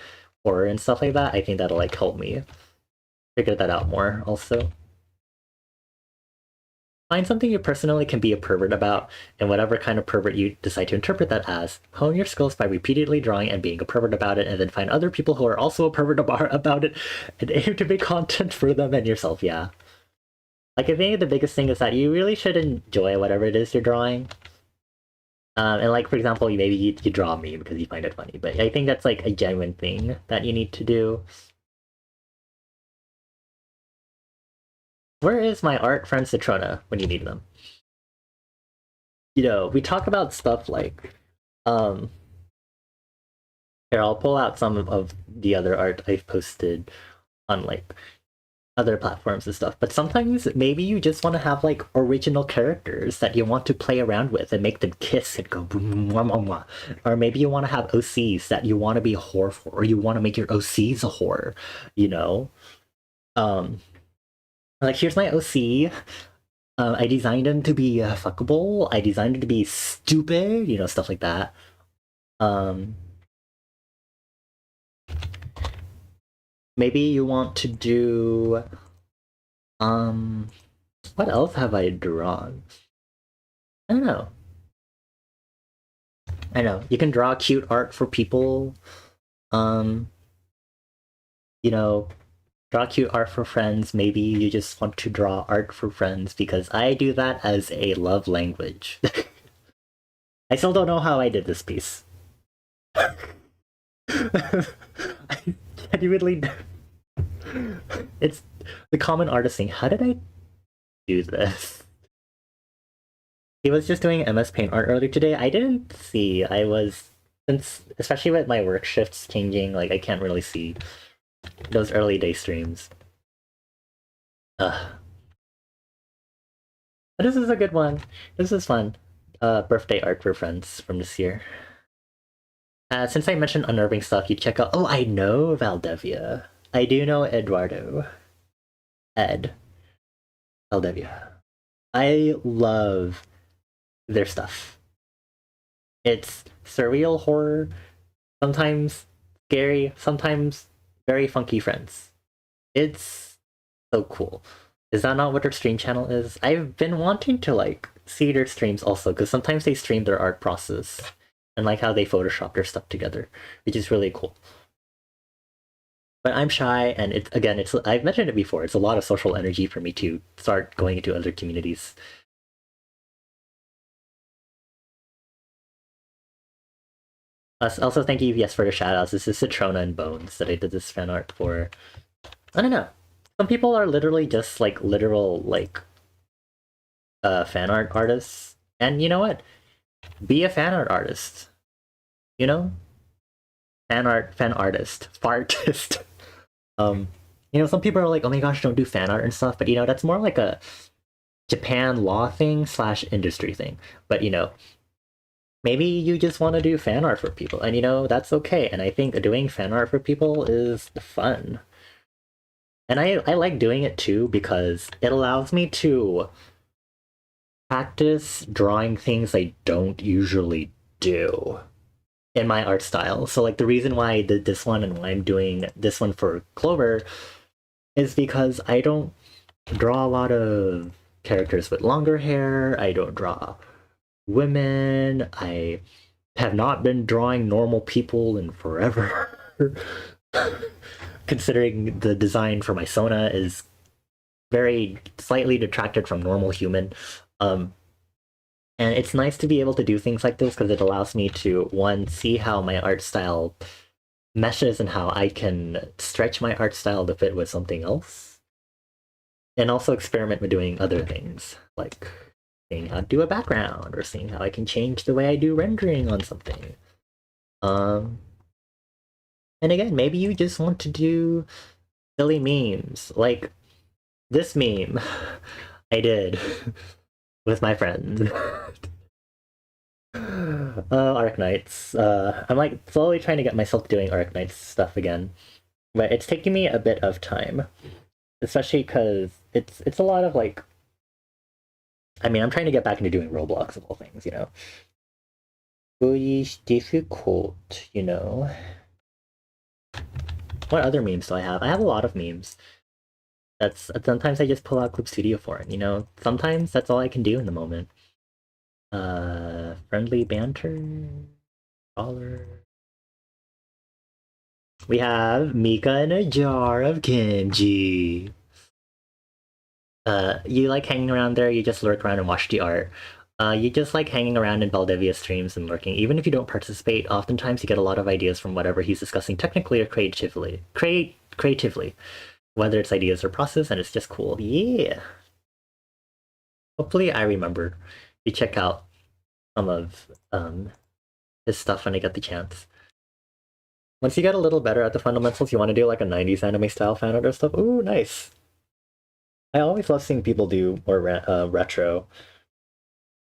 horror and stuff like that, I think that'll like help me figure that out more also. Find something you personally can be a pervert about, and whatever kind of pervert you decide to interpret that as. Hone your skills by repeatedly drawing and being a pervert about it, and then find other people who are also a pervert about it, and aim to make content for them and yourself, yeah. Like, I think the biggest thing is that you really should enjoy whatever it is you're drawing. And like, for example, maybe you draw me because you find it funny, but I think that's like a genuine thing that you need to do. Where is my art friend Citrona when you need them? You know, we talk about stuff like, here, I'll pull out some of the other art I've posted on like other platforms and stuff, but sometimes maybe you just want to have like original characters that you want to play around with and make them kiss and go boom, wah, wah, wah. Or maybe you want to have OCs that you want to be a whore for, or you want to make your OCs a whore, you know? Like, here's my OC. I designed him to be fuckable. I designed him to be stupid, you know, stuff like that. Maybe you want to do... what else have I drawn? I don't know. I know, you can draw cute art for people. You know, draw cute art for friends. Maybe you just want to draw art for friends, because I do that as a love language. I still don't know how I did this piece. I genuinely... It's the common artist thing. How did I do this? He was just doing MS Paint art earlier today. I didn't see. I was... Since, especially with my work shifts changing, like, I can't really see those early day streams. But this is a good one. This is fun. birthday art for friends from this year. Since I mentioned unnerving stuff, you check out. Oh, I know Valdevia. I do know Eduardo. Ed. Valdevia. I love their stuff. It's surreal horror, sometimes scary, sometimes very funky friends. It's so cool. Is that not what their stream channel is? I've been wanting to like see their streams also because sometimes they stream their art process and like how they Photoshop their stuff together, which is really cool. But I'm shy, and it's I've mentioned it before. It's a lot of social energy for me to start going into other communities. Also, thank you, yes, for the shoutouts. This is Citrona and Bones that I did this fan art for. I don't know. Some people are literally just like literal like fan art artists, and you know what? Be a fan art artist. You know, fan artist, fartist. um, some people are like, oh my gosh, don't do fan art and stuff, but that's more like a Japan law thing / industry thing. But maybe you just want to do fan art for people, and that's okay. And I think doing fan art for people is fun. And I like doing it too because it allows me to practice drawing things I don't usually do in my art style. So like the reason why I did this one and why I'm doing this one for Clover is because I don't draw a lot of characters with longer hair. I don't draw women. I have not been drawing normal people in forever. Considering the design for my Sona is very slightly detracted from normal human. And it's nice to be able to do things like this because it allows me to, one, see how my art style meshes and how I can stretch my art style to fit with something else. And also experiment with doing other things, like seeing how to do a background or seeing how I can change the way I do rendering on something. And again, maybe you just want to do silly memes, like this meme I did with my friends. Arknights. I'm like slowly trying to get myself doing Arknights stuff again, but it's taking me a bit of time, especially because it's a lot of like. I mean, I'm trying to get back into doing Roblox of all things, Really difficult, What other memes do I have? I have a lot of memes. That's sometimes I just pull out Clip Studio for it, Sometimes that's all I can do in the moment. Friendly banter. Dollar. We have Mika in a jar of kimchi. You like hanging around there, you just lurk around and watch the art. You just like hanging around in Valdevia streams and lurking. Even if you don't participate, oftentimes you get a lot of ideas from whatever he's discussing technically or creatively. Creatively. Whether it's ideas or process, and it's just cool. Yeah. Hopefully I remember to check out some of his stuff when I get the chance. Once you get a little better at the fundamentals, you want to do like a 90s anime style fan art or stuff. Ooh, nice. I always love seeing people do more retro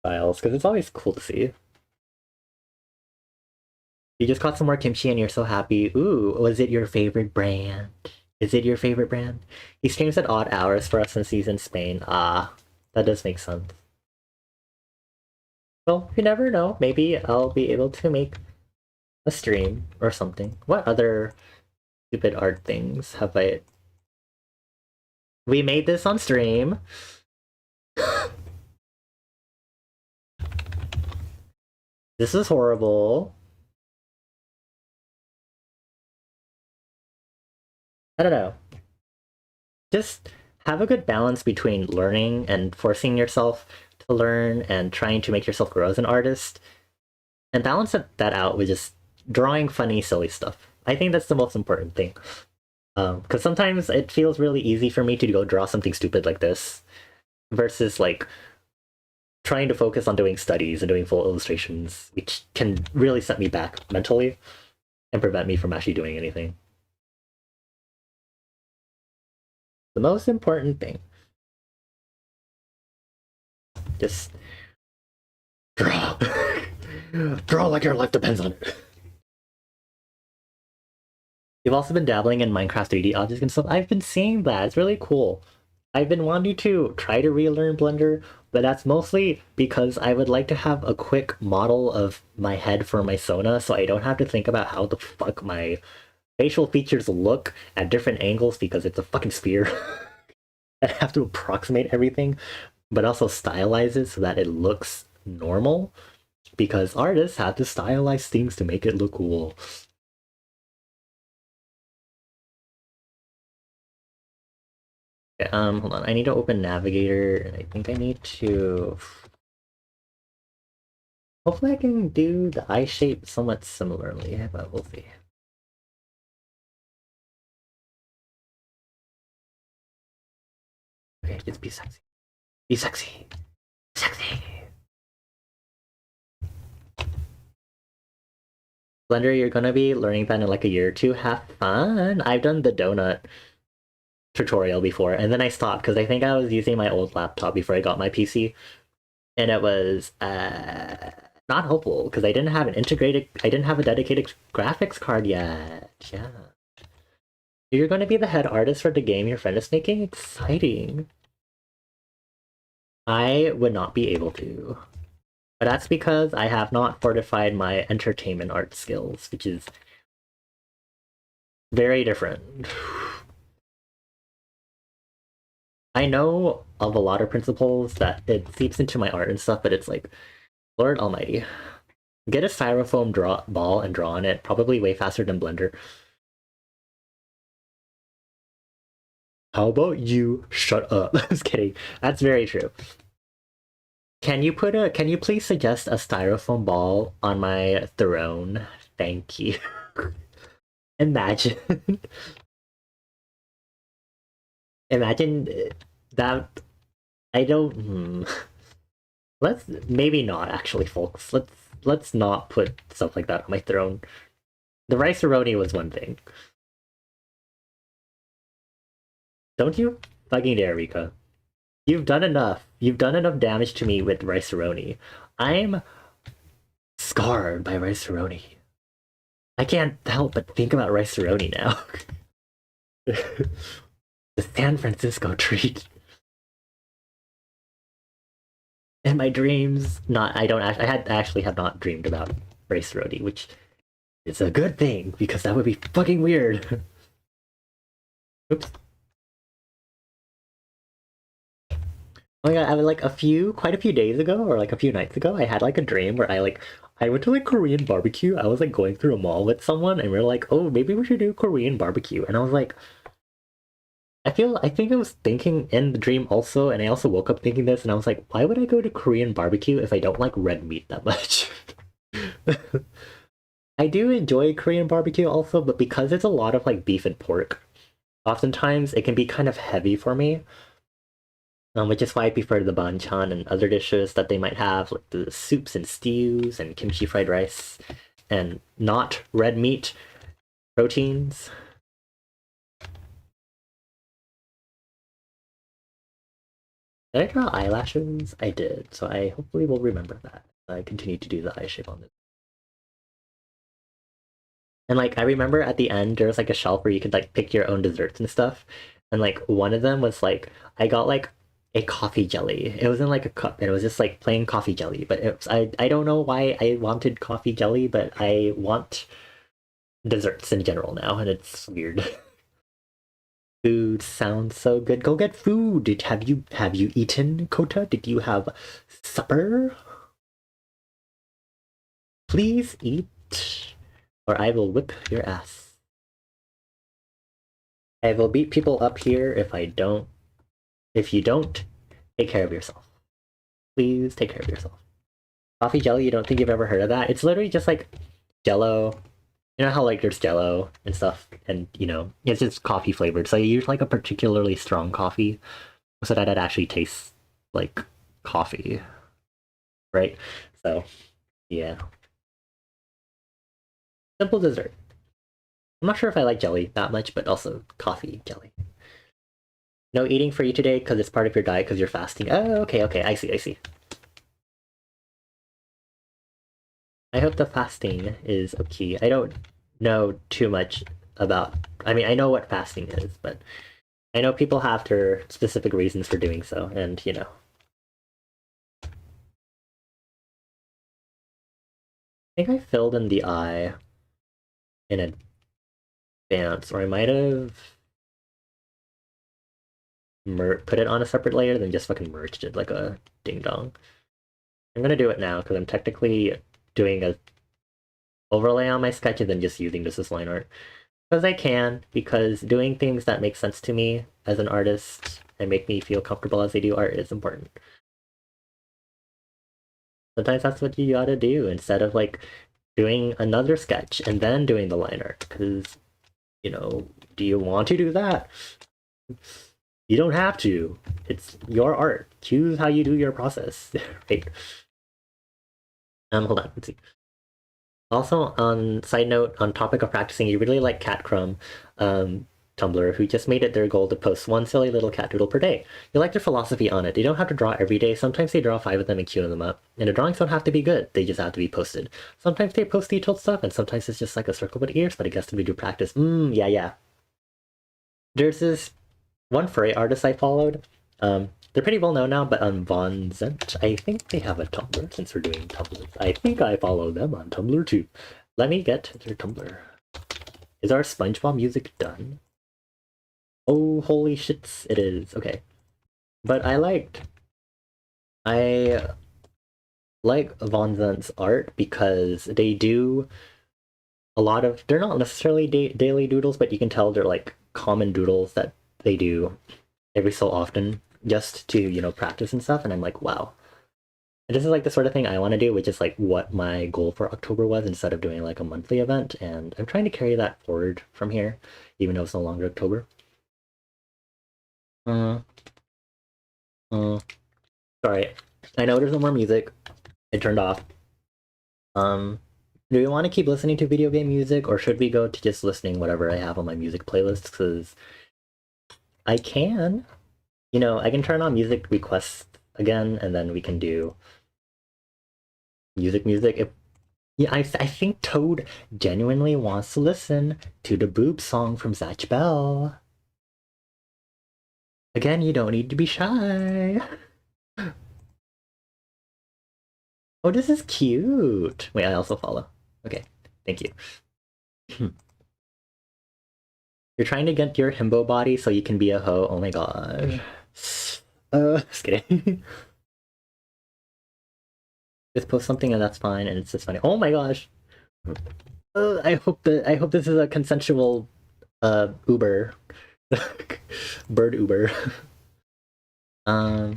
styles because it's always cool to see. You just caught some more kimchi and you're so happy. Ooh, was it your favorite brand? Is it your favorite brand? He streams at odd hours for us since he's in Spain. Ah, that does make sense. Well, you never know. Maybe I'll be able to make a stream or something. What other stupid art things have I... We made this on stream. This is horrible. I don't know. Just have a good balance between learning and forcing yourself to learn and trying to make yourself grow as an artist. And balance that out with just drawing funny, silly stuff. I think that's the most important thing. Because sometimes it feels really easy for me to go draw something stupid like this versus like trying to focus on doing studies and doing full illustrations, which can really set me back mentally and prevent me from actually doing anything. The most important thing. Just Draw. Draw like your life depends on it. You've also been dabbling in Minecraft 3D objects and stuff. I've been seeing that. It's really cool. I've been wanting to try to relearn Blender, but that's mostly because I would like to have a quick model of my head for my Sona so I don't have to think about how the fuck my facial features look at different angles because it's a fucking sphere. I have to approximate everything, but also stylize it so that it looks normal because artists have to stylize things to make it look cool. Okay, hold on. I need to open Navigator, and I think I need to. Hopefully, I can do the eye shape somewhat similarly, but we'll see. Okay, just be sexy. Be sexy. Sexy. Blender, you're gonna be learning that in like a year or two. Have fun. I've done the donut tutorial before, and then I stopped because I think I was using my old laptop before I got my PC, and it was not helpful because I didn't have a dedicated graphics card yet. Yeah. You're going to be the head artist for the game your friend is making? Exciting. I would not be able to. But that's because I have not fortified my entertainment art skills, which is very different. I know of a lot of principles that it seeps into my art and stuff, but it's like, Lord Almighty. Get a styrofoam ball and draw on it, probably way faster than Blender. How about you shut up? I was kidding. That's very true. Can you please suggest a styrofoam ball on my throne? Thank you. Imagine. Imagine that. I don't. Let's maybe not actually, folks. Let's not put stuff like that on my throne. The Rice-A-Roni was one thing. Don't you fucking dare, Rika. You've done enough. You've done enough damage to me with Rice-A-Roni. I'm scarred by Rice-A-Roni. I can't help but think about Rice-A-Roni now. The San Francisco treat. In my dreams, I actually have not dreamed about Rice-A-Roni, which is a good thing because that would be fucking weird. Oops. Oh my god, I was like quite a few days ago, or like a few nights ago, I had like a dream where I went to like Korean barbecue. I was like going through a mall with someone, and we were like, oh, maybe we should do Korean barbecue. And I was like, I think I was thinking in the dream also, and I also woke up thinking this, and I was like, why would I go to Korean barbecue if I don't like red meat that much? I do enjoy Korean barbecue also, but because it's a lot of like beef and pork, oftentimes it can be kind of heavy for me. Which is why I prefer the banchan and other dishes that they might have, like the soups and stews and kimchi fried rice, and not red meat proteins. Did I draw eyelashes? I did, so I hopefully will remember that. I continue to do the eye shape on this. And like I remember at the end there was like a shelf where you could like pick your own desserts and stuff. And like one of them was like I got like a coffee jelly. It was in like a cup and it was just like plain coffee jelly. But it was, I don't know why I wanted coffee jelly, but I want desserts in general now, and it's weird. Food sounds so good. Go get food. Have you eaten, Kota? Did you have supper? Please eat, or I will whip your ass. I will beat people up here if I don't. If you don't, take care of yourself. Please take care of yourself. Coffee jelly, you don't think you've ever heard of that? It's literally just like Jello. You know how like there's Jello and stuff, and you know it's just coffee flavored. So you use like a particularly strong coffee, so that it actually tastes like coffee, right? So yeah, simple dessert. I'm not sure if I like jelly that much, but also coffee jelly. No eating for you today because it's part of your diet because you're fasting. Oh, okay, I see. I hope the fasting is okay. I don't know too much about. I mean, I know what fasting is, but I know people have their specific reasons for doing so, and I think I filled in the eye in advance, or I might have put it on a separate layer, then just fucking merged it like a ding dong. I'm gonna do it now because I'm technically doing a overlay on my sketch and then just using this as line art. Because I can, because doing things that make sense to me as an artist and make me feel comfortable as I do art is important. Sometimes that's what you gotta do instead of like doing another sketch and then doing the line art. Because, do you want to do that? You don't have to. It's your art. Choose how you do your process. Right. Hold on, let's see. Also, on side note, on topic of practicing, you really like Cat Crumb, Tumblr, who just made it their goal to post one silly little cat doodle per day. You like their philosophy on it. They don't have to draw every day. Sometimes they draw 5 of them and queue them up. And the drawings don't have to be good. They just have to be posted. Sometimes they post detailed stuff, and sometimes it's just like a circle with ears, but I guess to do practice. Yeah. There's this one furry artist I followed. They're pretty well known now, but on Von Zent, I think they have a Tumblr since we're doing Tumblr. I think I follow them on Tumblr too. Let me get their Tumblr. Is our SpongeBob music done? Oh, holy shits, it is. Okay. But I like Von Zent's art because they do a lot of, they're not necessarily daily doodles, but you can tell they're like common doodles that they do every so often just to, practice and stuff. And I'm like, wow. And this is like the sort of thing I want to do, which is like what my goal for October was instead of doing like a monthly event. And I'm trying to carry that forward from here, even though it's no longer October. Sorry. I know there's no more music. It turned off. Do we want to keep listening to video game music, or should we go to just listening whatever I have on my music playlist? Because I can. I can turn on music requests again, and then we can do music. I think Toad genuinely wants to listen to the boob song from Zatch Bell. Again, you don't need to be shy. Oh, this is cute. Wait, I also follow. Okay, thank you. You're trying to get your himbo body so you can be a hoe. Oh my gosh. Just kidding. Just post something and that's fine, and it's just funny. Oh my gosh. I hope this is a consensual Uber. Bird Uber. Let's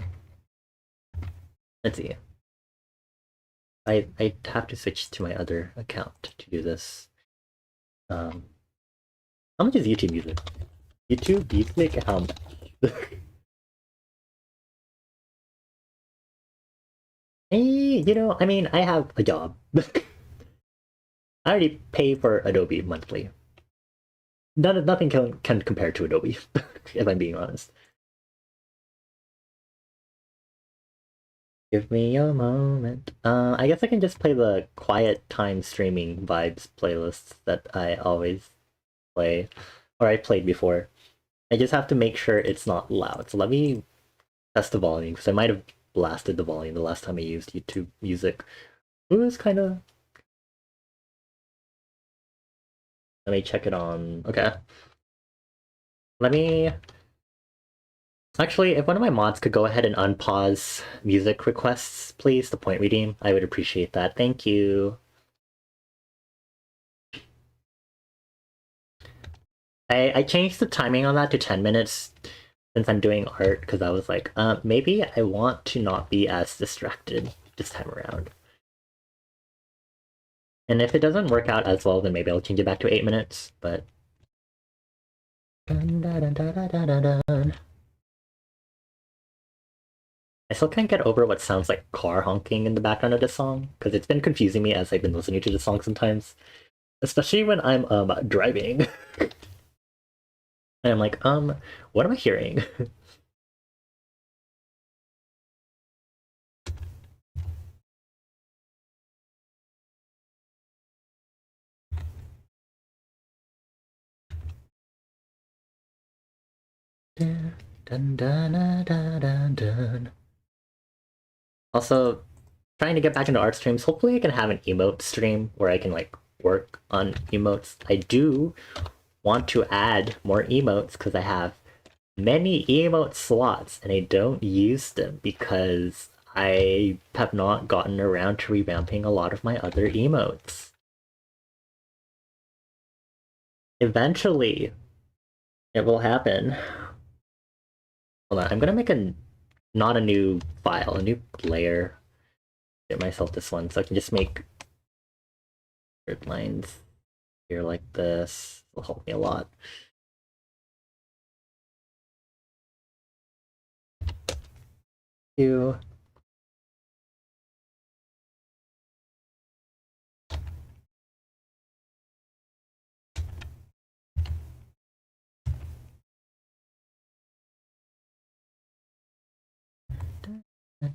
see. I have to switch to my other account to do this. How much is YouTube Music? YouTube Music? How much? Hey, I mean, I have a job. I already pay for Adobe monthly. Nothing can compare to Adobe, if I'm being honest. Give me a moment. I guess I can just play the quiet time streaming vibes playlists that I always play, or I played before. I just have to make sure it's not loud. So let me test the volume, because I might have blasted the volume the last time I used YouTube Music. It was kind of... Let me check it on... Okay. Let me... Actually, if one of my mods could go ahead and unpause music requests, please, the point redeem, I would appreciate that. Thank you. I changed the timing on that to 10 minutes since I'm doing art, because I was like, maybe I want to not be as distracted this time around. And if it doesn't work out as well, then maybe I'll change it back to 8 minutes, but... I still can't get over what sounds like car honking in the background of this song, because it's been confusing me as I've been listening to the song sometimes. Especially when I'm driving. And I'm like, what am I hearing? Dun, dun, dun, dun, dun, dun, dun. Also, trying to get back into art streams. Hopefully I can have an emote stream where I can like work on emotes. I do want to add more emotes because I have many emote slots and I don't use them because I have not gotten around to revamping a lot of my other emotes. Eventually, it will happen. Hold on, I'm gonna make not a new file, a new layer. Get myself this one so I can just make grid lines here like this. Will help me a lot. You. I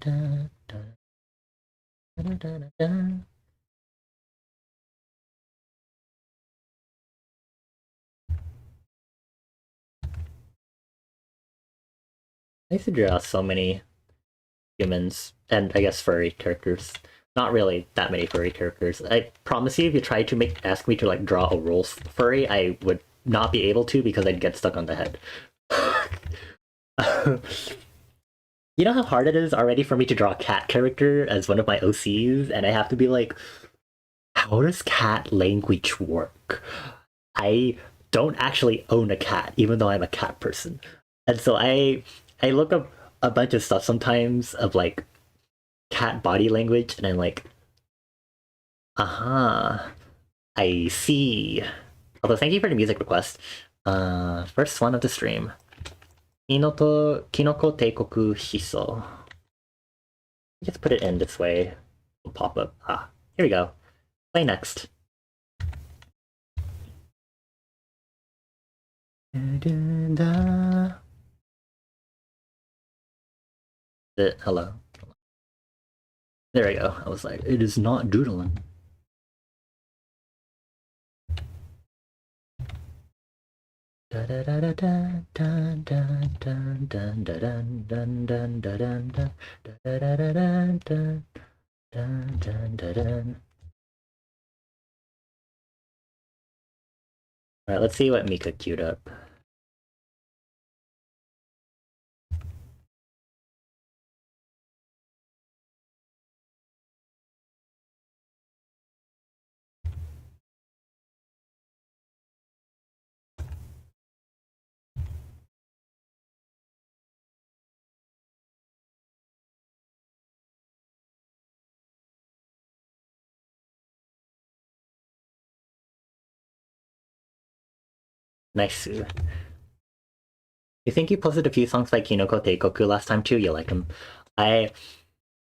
used to draw so many humans and I guess furry characters. Not really that many furry characters. I promise you, if you try to ask me to like draw a role furry, I would not be able to because I'd get stuck on the head. You know how hard it is already for me to draw a cat character as one of my OCs, and I have to be like, how does cat language work? I don't actually own a cat, even though I'm a cat person. And so I look up a bunch of stuff sometimes of like cat body language, and I'm like, uh-huh, I see. Although thank you for the music request. First one of the stream. Kinoko Teikoku Shiso. Just put it in this way. It'll pop up. Ah, here we go. Play next. Hello. There we go. I was like, it is not doodling. Alright, let's see what Mika queued up. Nice. You think you posted a few songs by Kinoko Teikoku last time too? You like him. I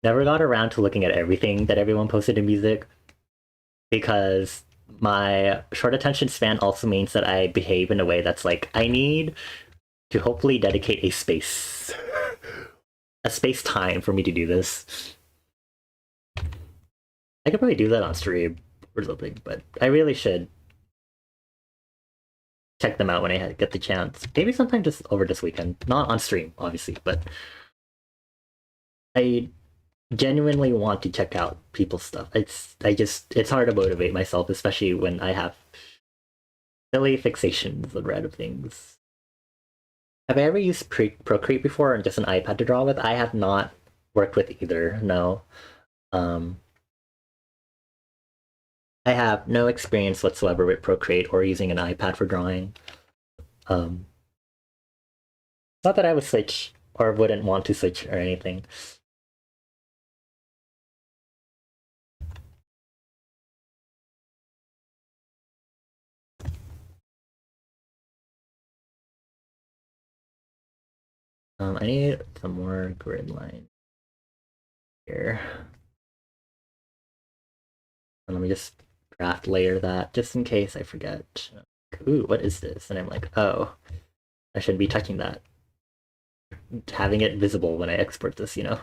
never got around to looking at everything that everyone posted in music because my short attention span also means that I behave in a way that's like, I need to hopefully dedicate a space time for me to do this. I could probably do that on stream or something, but I really should check them out when I get the chance. Maybe sometime just over this weekend. Not on stream, obviously, but I genuinely want to check out people's stuff. It's hard to motivate myself, especially when I have silly fixations on random things. Have I ever used Procreate before and just an iPad to draw with? I have not worked with either, no. I have no experience whatsoever with Procreate or using an iPad for drawing. Not that I would switch or wouldn't want to switch or anything. I need some more grid line here. And let me just draft layer that just in case I forget. Ooh, what is this? And I'm like, oh, I shouldn't be touching that. Having it visible when I export this, you know?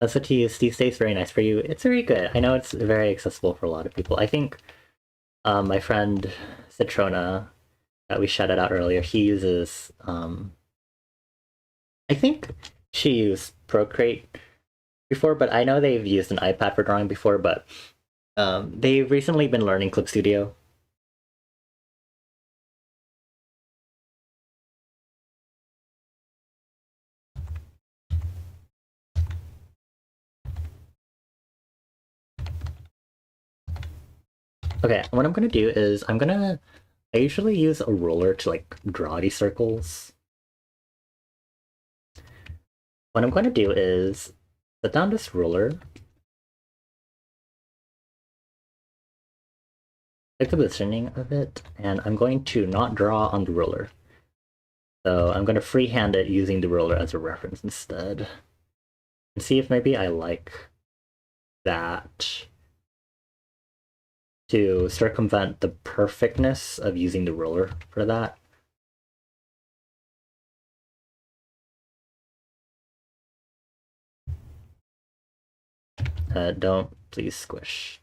That's what to use these days. Very nice for you. It's very good. I know it's very accessible for a lot of people. I think my friend Citrona, that we shouted out earlier, he uses I think she used Procreate before, but I know they've used an iPad for drawing before, but they've recently been learning Clip Studio. Okay, what I'm gonna do is I usually use a ruler to like draw these circles. What I'm going to do is set down this ruler, like the positioning of it, and I'm going to not draw on the ruler. So I'm going to freehand it using the ruler as a reference instead. And see if maybe I like that to circumvent the perfectness of using the ruler for that. Don't please squish.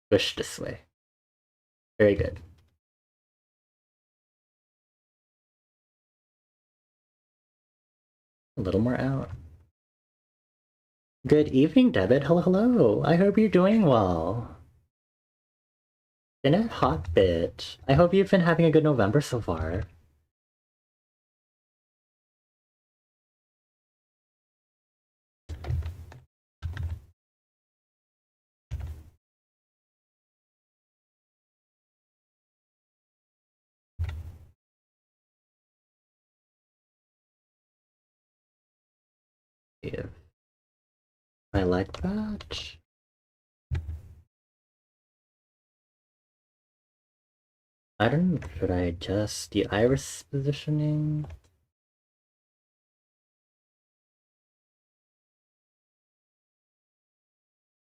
Squish this way. Very good. A little more out. Good evening, David. Hello, hello. I hope you're doing well. Been a hot bit. I hope you've been having a good November so far. Yeah. I like that. I don't know, should I adjust the iris positioning?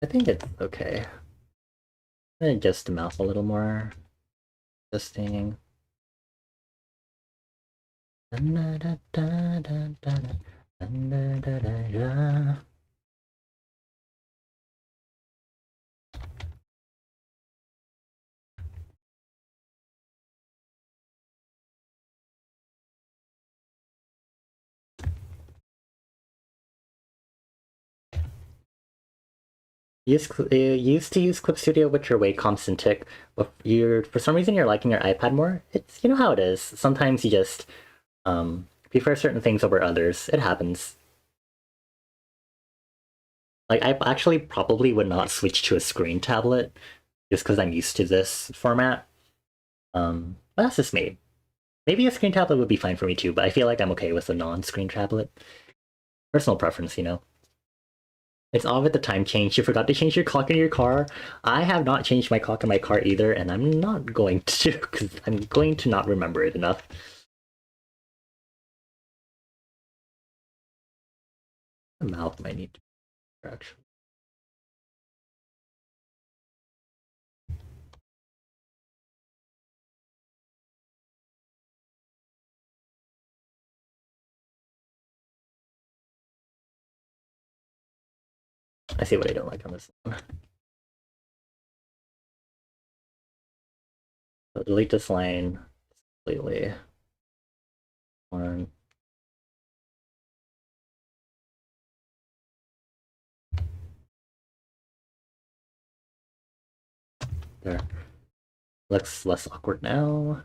I think it's okay. I'm gonna adjust the mouth a little more. Adjusting. You used to use Clip Studio with your Wacom Cintiq, but for some reason you're liking your iPad more. It's, you know how it is. Sometimes you just prefer certain things over others. It happens. Like I actually probably would not switch to a screen tablet just because I'm used to this format. But that's just me. Maybe a screen tablet would be fine for me too, but I feel like I'm okay with a non-screen tablet. Personal preference, you know. It's all with the time change. You forgot to change your clock in your car. I have not changed my clock in my car either, and I'm not going to, because I'm going to not remember it enough. The mouth might need to actually. I see what I don't like on this one. So delete this line completely. One. There. Looks less awkward now.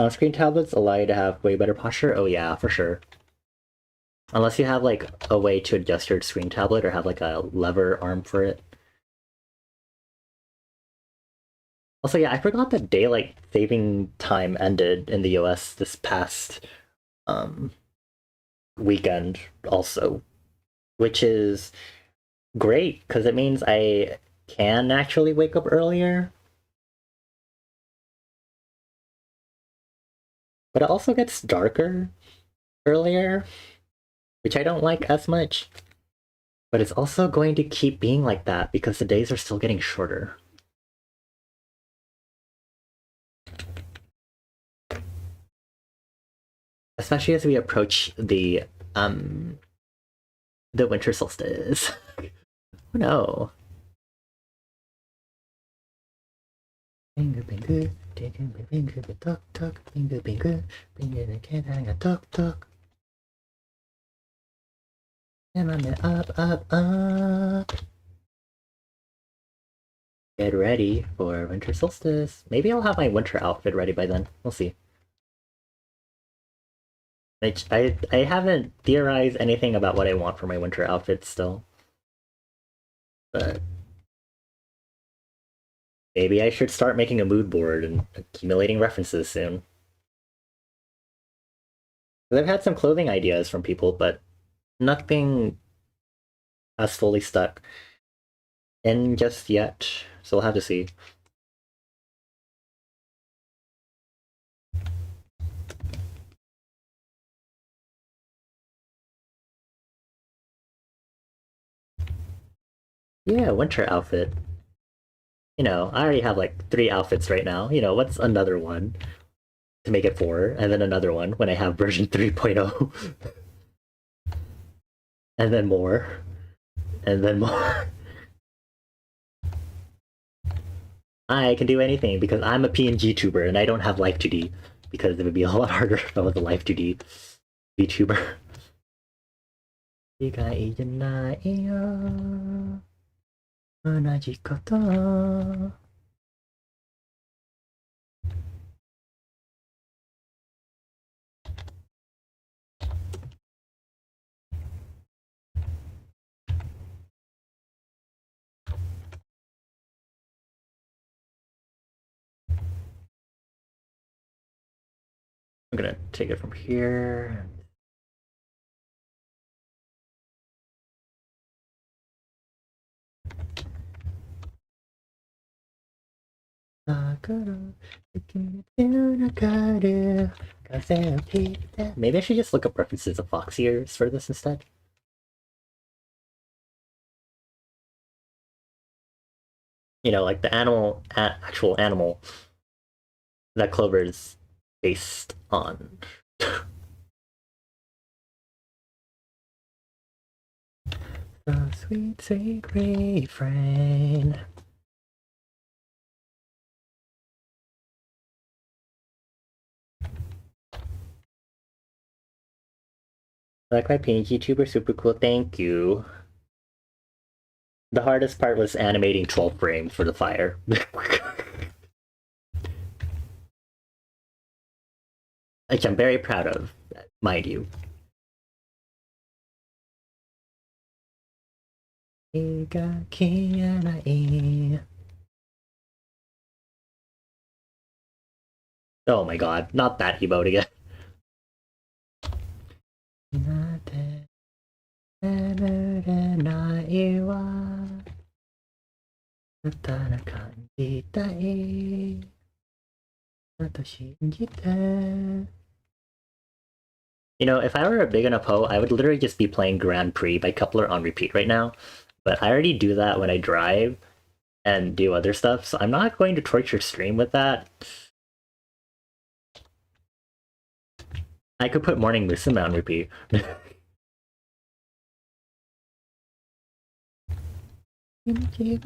Screen tablets allow you to have way better posture. Oh yeah, for sure. Unless you have like a way to adjust your screen tablet or have like a lever arm for it. Also, yeah, I forgot that daylight saving time ended in the US this past um, weekend also, which is great because it means I can actually wake up earlier. But it also gets darker earlier, which I don't like as much. But it's also going to keep being like that because the days are still getting shorter. Especially as we approach the um the winter solstice. Oh no. 빙글빙글 빙글빙글 톡톡 빙글빙글 빙글을 계단가 톡톡 내 맘에 up. Get ready for winter solstice. Maybe I'll have my winter outfit ready by then. We'll see. I haven't theorized anything about what I want for my winter outfit still. But maybe I should start making a mood board and accumulating references soon. I've had some clothing ideas from people, but nothing has fully stuck in just yet. So we'll have to see. Yeah, winter outfit. You know, I already have like 3 outfits right now. You know, what's another one to make it 4, and then another one when I have version 3.0. And then more. And then more. I can do anything because I'm a PNG tuber and I don't have Life 2D because it would be a lot harder if I was a Life 2D VTuber. 意外じゃないよ同じこと I'm gonna take it from here. Maybe I should just look up references of fox ears for this instead. You know, like the actual animal that Clover's based on. The sweet, sweet refrain. Like my PNG tuber, super cool, thank you. The hardest part was animating 12 frames for the fire. Which I'm very proud of, mind you. Oh my god, not that emote again. You know, if I were a big enough hoe, I would literally just be playing Grand Prix by Coupler on repeat right now. But I already do that when I drive and do other stuff, so I'm not going to torture stream with that. I could put Morning Musume on repeat. 心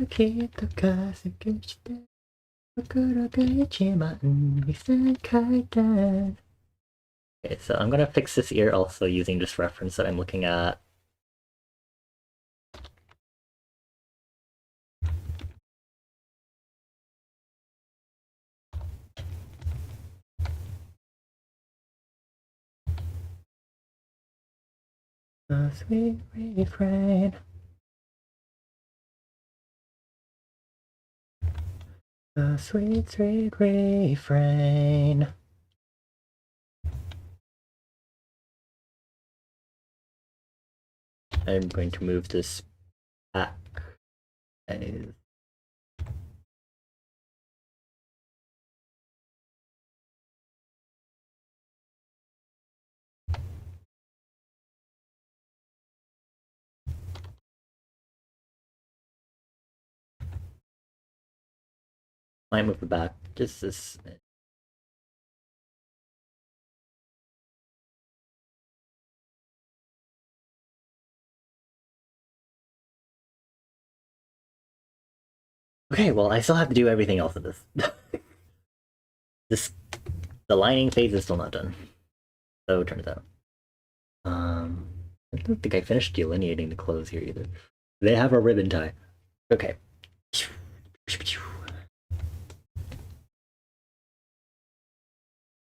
が一番に世界で Okay, so I'm gonna fix this ear also using this reference that I'm looking at. The sweet refrain. The sweet, sweet refrain. I'm going to move this back. Might move it back. Just this. Okay, well, I still have to do everything else in this. This, the lining phase is still not done. So turns out. I don't think I finished delineating the clothes here either. They have a ribbon tie. Okay.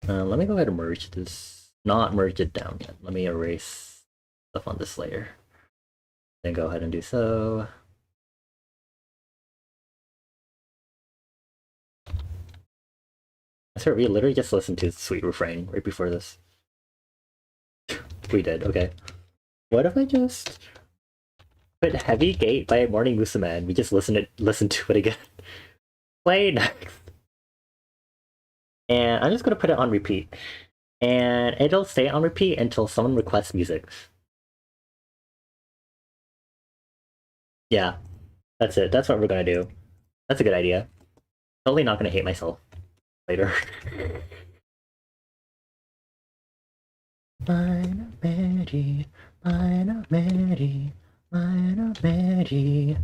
Let me go ahead and merge this. Not merge it down yet. Let me erase stuff on this layer. Then go ahead and do so. I swear, we literally just listened to Sweet Refrain right before this. We did, okay. What if I just put Heavy Gate by Morning Musume and we just listen to it again? Play next. And I'm just gonna put it on repeat. And it'll stay on repeat until someone requests music. Yeah, that's it. That's what we're gonna do. That's a good idea. Totally not gonna hate myself later. Mine Mary, mine Mary, mine Mary.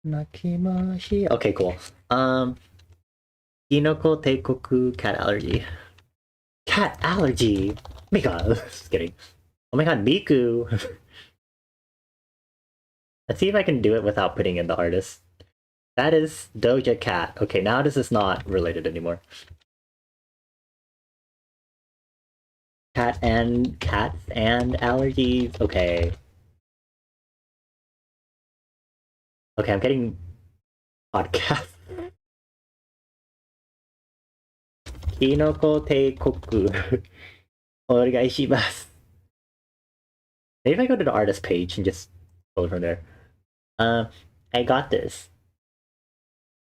Nakimashi. Okay, cool. Kinoko Teikoku cat allergy. Cat allergy? Oh my god, just kidding. Oh my god, Miku! Let's see if I can do it without putting in the artist. That is Doja Cat. Okay, now this is not related anymore. Cats and allergies. Okay. Okay, I'm getting podcast. Kinoko Teikoku. Onegaishimasu. Maybe if I go to the artist page and just go from there. I got this.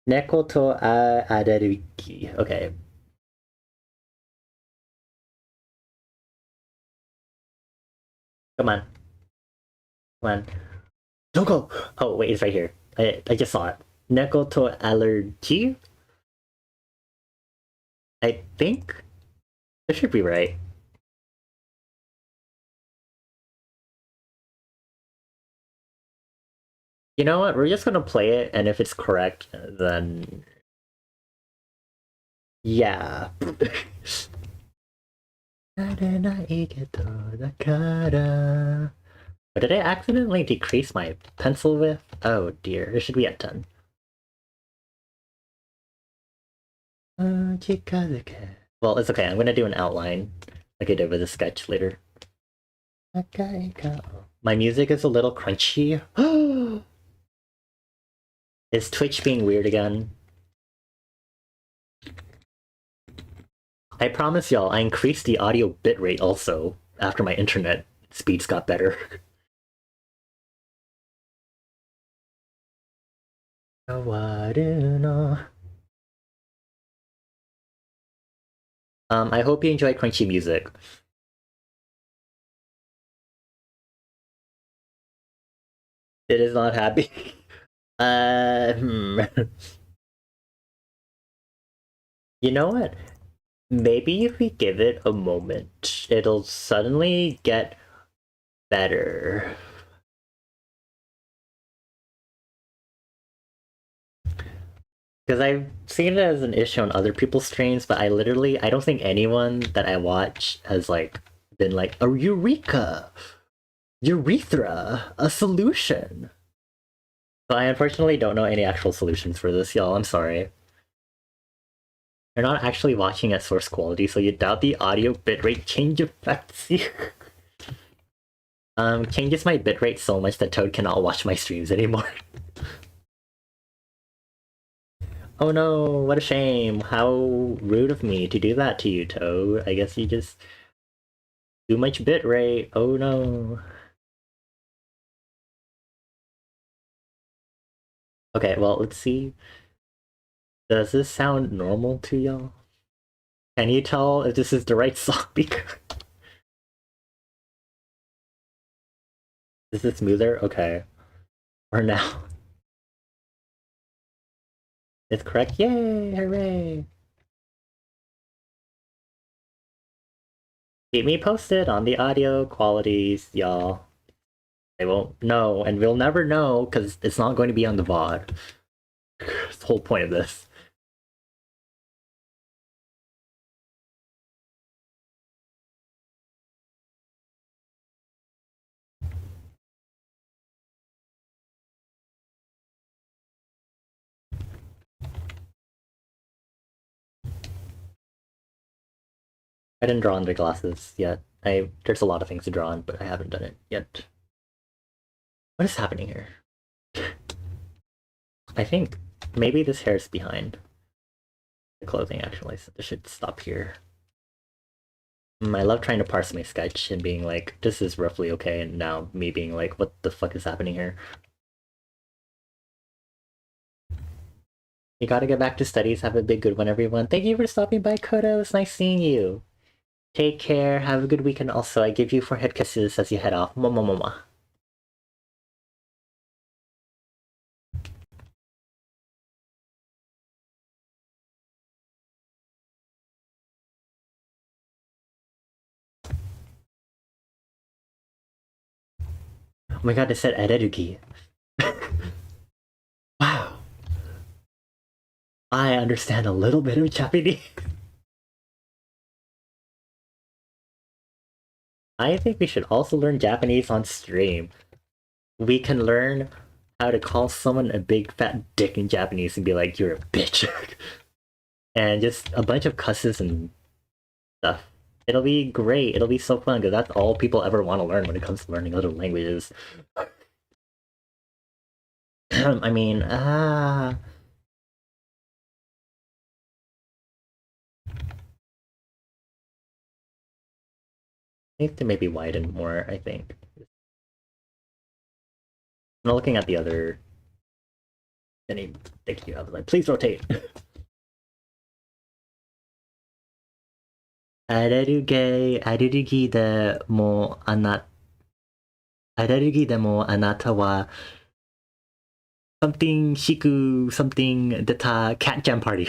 Neko to aderuki. Okay. Come on. Come on. Don't go! Oh, wait, it's right here. I just saw it. Neko to allergy? I think this should be right. You know what? We're just gonna play it, and if it's correct, then yeah. But did I accidentally decrease my pencil width? Oh dear, it should be at 10. Well, it's okay, I'm gonna do an outline like I did with a sketch later. My music is a little crunchy. Is Twitch being weird again? I promise y'all, I increased the audio bitrate also after my internet speeds got better. I hope you enjoy crunchy music. It is not happy. You know what? Maybe if we give it a moment, it'll suddenly get better. Because I've seen it as an issue on other people's streams, but I don't think anyone that I watch has like been like a eureka, urethra, a solution. So I unfortunately don't know any actual solutions for this, y'all. I'm sorry. You're not actually watching at source quality, so you doubt the audio bitrate change effects. Changes my bitrate so much that Toad cannot watch my streams anymore. Oh no, what a shame. How rude of me to do that to you, Toad. I guess you just too much bitrate. Oh no. Okay, well, let's see. Does this sound normal to y'all? Can you tell if this is the right song? Is it smoother? Okay. Or now? It's correct. Yay! Hooray! Keep me posted on the audio qualities, y'all. I won't know, and we'll never know because it's not going to be on the VOD. the whole point of this. I didn't draw on the glasses yet. There's a lot of things to draw on, but I haven't done it yet. What is happening here? I think maybe this hair's behind the clothing actually, so this should stop here. I love trying to parse my sketch and being like, this is roughly okay, and now me being like, what the fuck is happening here? You gotta get back to studies. Have a big good one, everyone. Thank you for stopping by, Koda. It was nice seeing you. Take care. Have a good weekend also. I give you forehead kisses as you head off. Mama mama. Oh my god, they said Ererugi. Wow. I understand a little bit of Japanese. I think we should also learn Japanese on stream. We can learn how to call someone a big fat dick in Japanese and be like, you're a bitch. And just a bunch of cusses and stuff. It'll be great. It'll be so fun because that's all people ever want to learn when it comes to learning other languages. I mean, I need to maybe widen more, I think. I'm looking at the other. Thank you. I was like, please rotate. アレルギーでもあなたは something shiku something data cat jam party.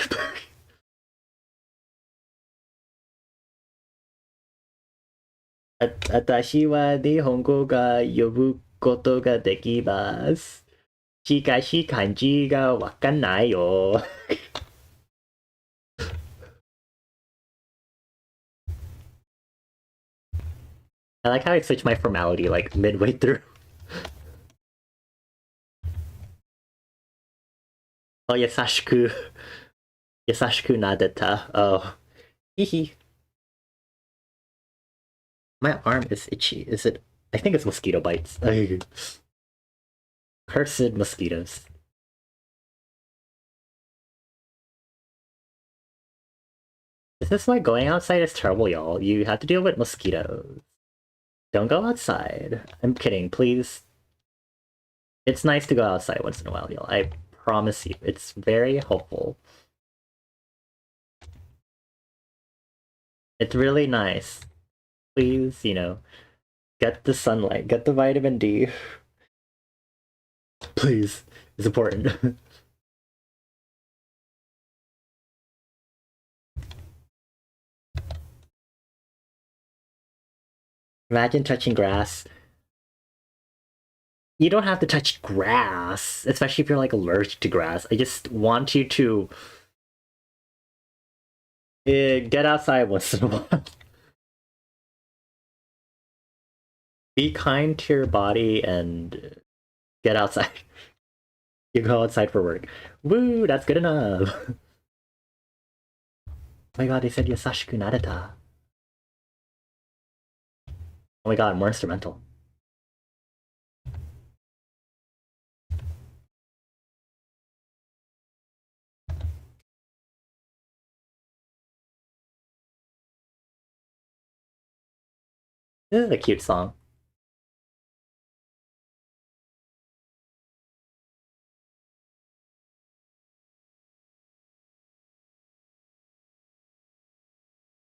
私は日本語が呼ぶことができます。しかし漢字がわかんないよ。I like how I switch my formality like midway through. Oh, yasashiku. Yasashiku nadeta. Oh. Hehe. My arm is itchy. Is it? I think it's mosquito bites. Cursed mosquitoes. This is why going outside is terrible, y'all. You have to deal with mosquitoes. Don't go outside. I'm kidding, please. It's nice to go outside once in a while, y'all. I promise you. It's very helpful. It's really nice. Please, get the sunlight, get the vitamin D. Please. It's important. Imagine touching grass. You don't have to touch grass, especially if you're like allergic to grass. I just want you to get outside once in a while. Be kind to your body and get outside. You go outside for work. Woo, that's good enough. Oh my god, they said yasashiku nareta. Oh my god, more instrumental. This is a cute song.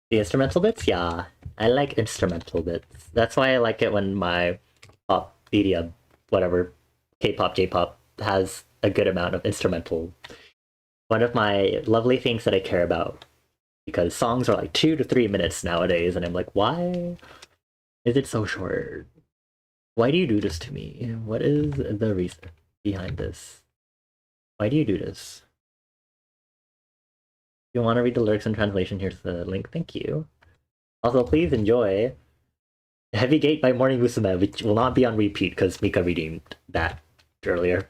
The instrumental bits? Yeah. I like instrumental bits. That's why I like it when my pop, media, whatever, K-pop, J-pop has a good amount of instrumental. One of my lovely things that I care about, because songs are like 2 to 3 minutes nowadays, and I'm like, why is it so short? Why do you do this to me? What is the reason behind this? Why do you do this? you want to read the lyrics and translation, here's the link. Thank you. Also, please enjoy Heavy Gate by Morning Musume, which will not be on repeat because Mika redeemed that earlier.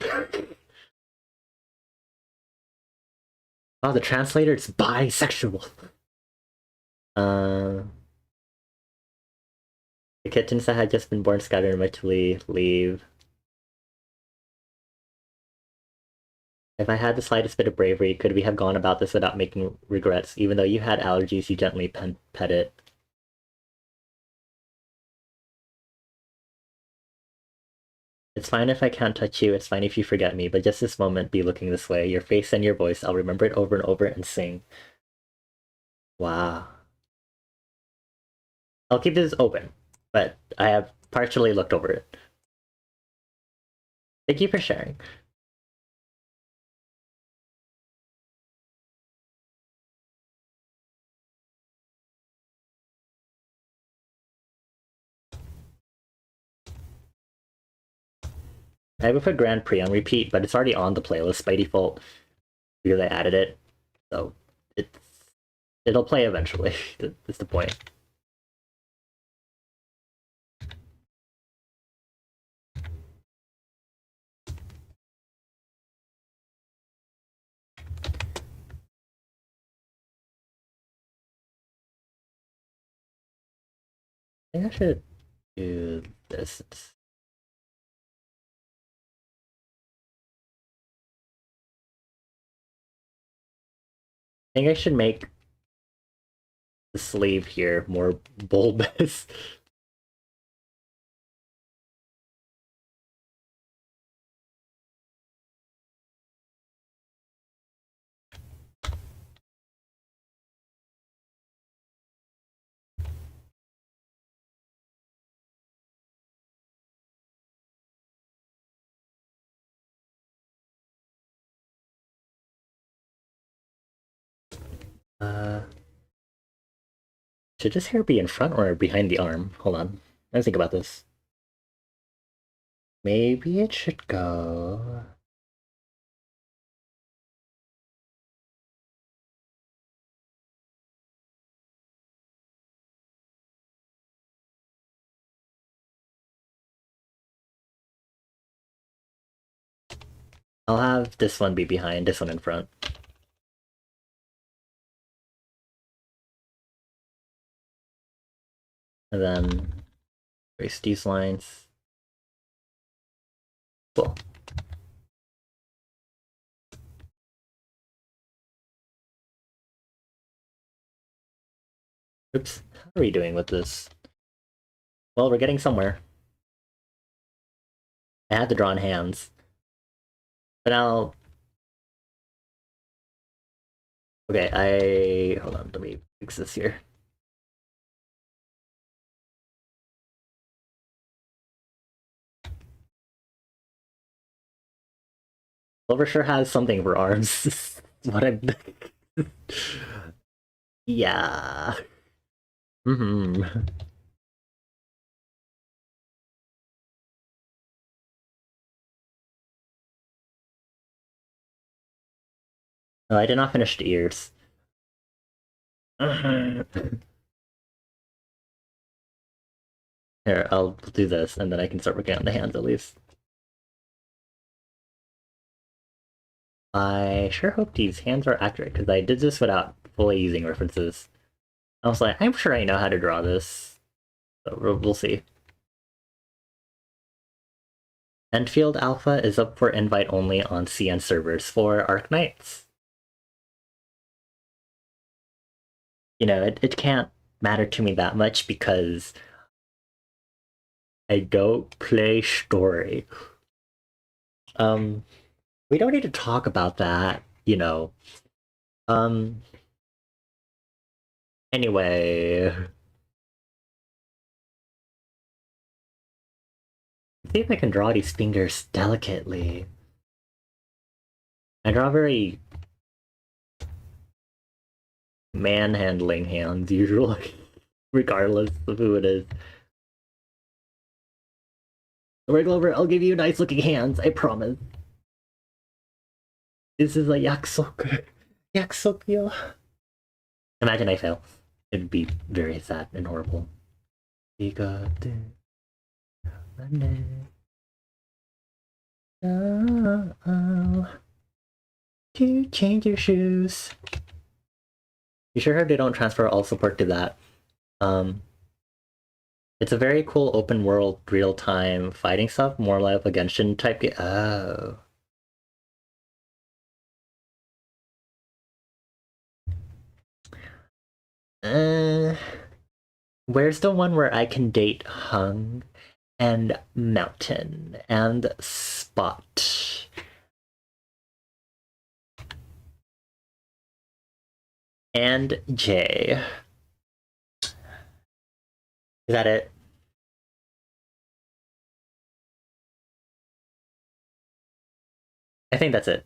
Oh, the translator is bisexual. The kittens that had just been born scattered eventually leave. If I had the slightest bit of bravery, could we have gone about this without making regrets? Even though you had allergies, you gently pet it. It's fine if I can't touch you, it's fine if you forget me, but just this moment, be looking this way. Your face and your voice, I'll remember it over and over and sing. Wow. I'll keep this open, but I have partially looked over it. Thank you for sharing. I would put Grand Prix on repeat, but it's already on the playlist by default because I added it, so it'll play eventually. That's the point. I think I should do this. I think I should make the sleeve here more bulbous. Should this hair be in front or behind the arm? Hold on. Let's think about this. Maybe it should go... I'll have this one be behind, this one in front. And then erase these lines. Cool. Oops, how are we doing with this? Well, we're getting somewhere. I had the drawn hands. But now... Okay, hold on, let me fix this here. Silver sure has something for arms. What I'm... Yeah. Mm-hmm. No, I did not finish the ears. Here, I'll do this, and then I can start working on the hands at least. I sure hope these hands are accurate, because I did this without fully using references. I was like, I'm sure I know how to draw this. So we'll see. Enfield Alpha is up for invite only on CN servers for Arknights. You know, it can't matter to me that much because I don't play story. We don't need to talk about that, you know. Anyway. See if I can draw these fingers delicately. I draw very manhandling hands usually, regardless of who it is. Lord Glover, I'll give you nice looking hands, I promise. This is a yakusok. Yakusok yo. Imagine I fail. It'd be very sad and horrible. We got the money. Oh, to change your shoes. You sure they don't transfer all support to that? It's a very cool open world, real time fighting stuff, more like a Genshin type game. Oh. Where's the one where I can date Hung and Mountain and Spot? And Jay. Is that it? I think that's it.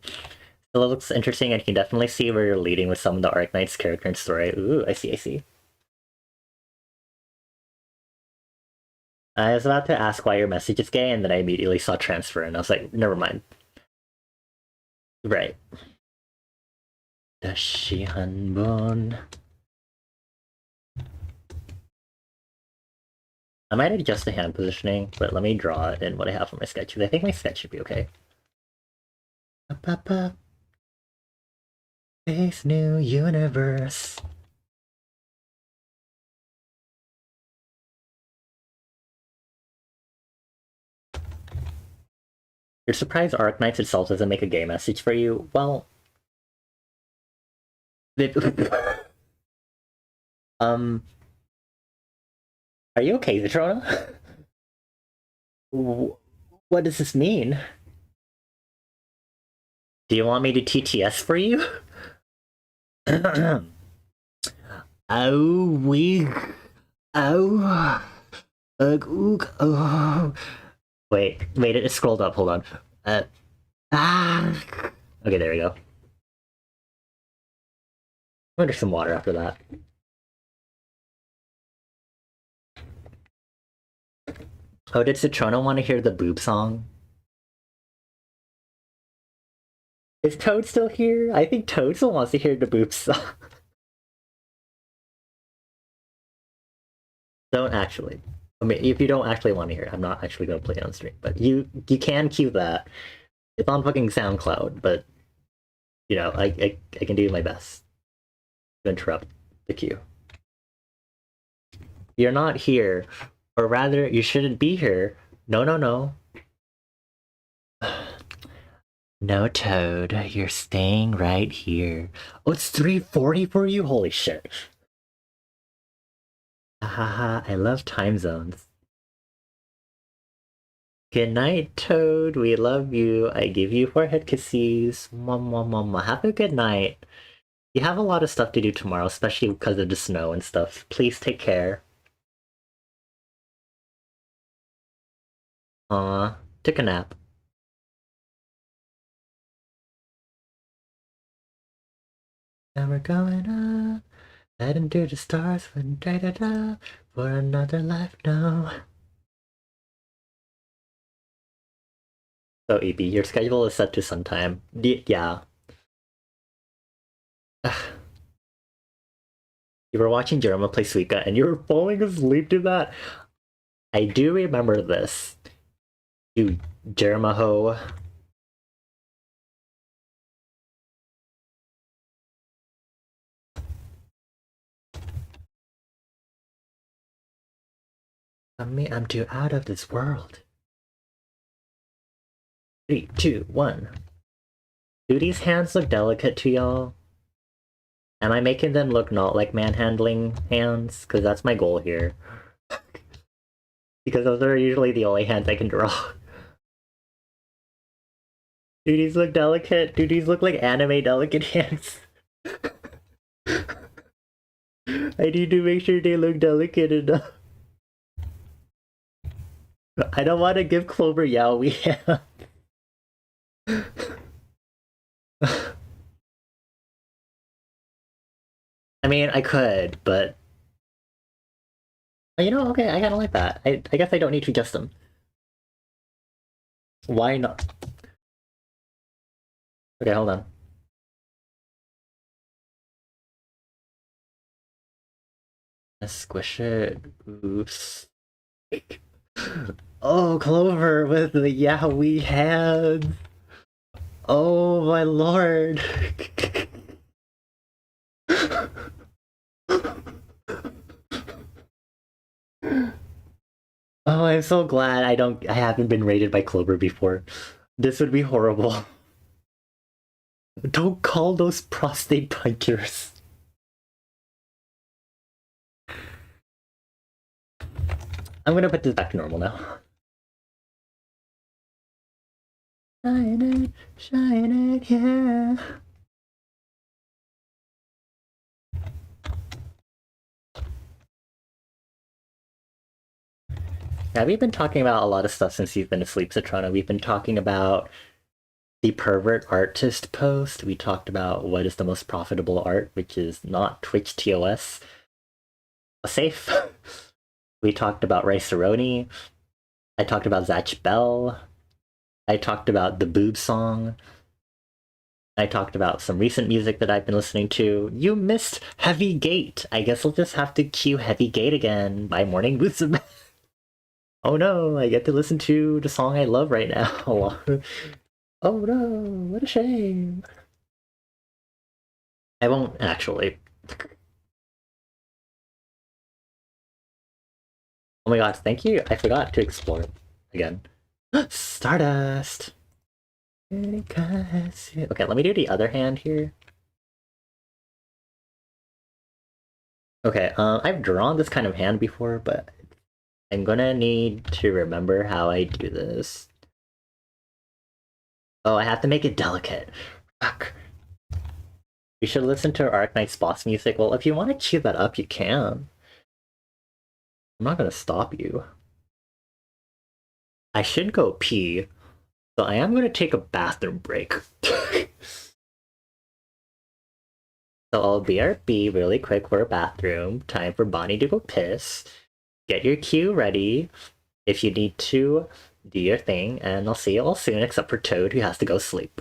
It looks interesting, and you can definitely see where you're leading with some of the Arknight's character and story. Ooh, I see, I see. I was about to ask why your message is gay, and then I immediately saw transfer, and I was like, never mind. Right. Dashi Hanbon. I might adjust the hand positioning, but let me draw it in what I have for my sketch, because I think my sketch should be okay. Face new universe. You're surprised Arknights itself doesn't make a gay message for you? Well, are you okay, Zatrona? What does this mean? Do you want me to TTS for you? Oh, we. Oh. Oh. Wait, it scrolled up. Hold on. Okay, there we go. I'm gonna drink some water after that. Oh, did Citrona want to hear the boob song? Is Toad still here? I think Toad still wants to hear the boob song. Don't actually. I mean, if you don't actually want to hear it, I'm not actually going to play it on stream. But you can cue that. It's on fucking SoundCloud, but you know, I can do my best to interrupt the queue. You're not here, or rather, you shouldn't be here. No, no, no. No, Toad, you're staying right here. Oh, it's 3:40 for you? Holy shit. Haha, I love time zones. Good night, Toad. We love you. I give you forehead kisses. Mwah, mwah, mwah. Have a good night. You have a lot of stuff to do tomorrow, especially because of the snow and stuff. Please take care. Take a nap. And we're going up, heading to the stars for da-da-da, for another life now. So, EP, your schedule is set to sometime. Yeah. You were watching Jerome play Suika and you were falling asleep to that. I do remember this. You Jeremaho. I'm too out of this world. 3, 2, 1. Do these hands look delicate to y'all? Am I making them look not like manhandling hands? Because that's my goal here. Because those are usually the only hands I can draw. Do these look delicate? Do these look like anime delicate hands? I need to make sure they look delicate enough. I don't want to give Clover Yaoi hands. I mean, I could, but you know, okay, I kind of like that. I guess I don't need to adjust them. Why not? Okay, hold on. Squish it. Ooh. Oh, Clover with the Yahweh hands. Oh my lord. Oh, I'm so glad I haven't been raided by Clover before. This would be horrible. Don't call those prostate punkers. I'm gonna put this back to normal now. Shine it, yeah. Yeah, we've been talking about a lot of stuff since you've been asleep, Citrona. We've been talking about the pervert artist post. We talked about what is the most profitable art, which is not Twitch TOS. Safe. We talked about Rice-A-Roni. I talked about Zatch Bell. I talked about the Boob song. I talked about some recent music that I've been listening to. You missed Heavy Gate. I guess I'll just have to cue Heavy Gate again by Morning Musume. Oh no, I get to listen to the song I love right now. Oh no, what a shame. I won't actually. Oh my god, thank you. I forgot to explore it again. Stardust. Okay, let me do the other hand here. Okay, I've drawn this kind of hand before, but I'm gonna need to remember how I do this. Oh, I have to make it delicate. Fuck. You should listen to Arknight's boss music. Well, if you want to chew that up, you can. I'm not gonna stop you. I should go pee, so I am gonna take a bathroom break. So I'll BRB really quick for a bathroom. Time for Bonnie to go piss. Get your cue ready if you need to do your thing, and I'll see you all soon, except for Toad, who has to go sleep.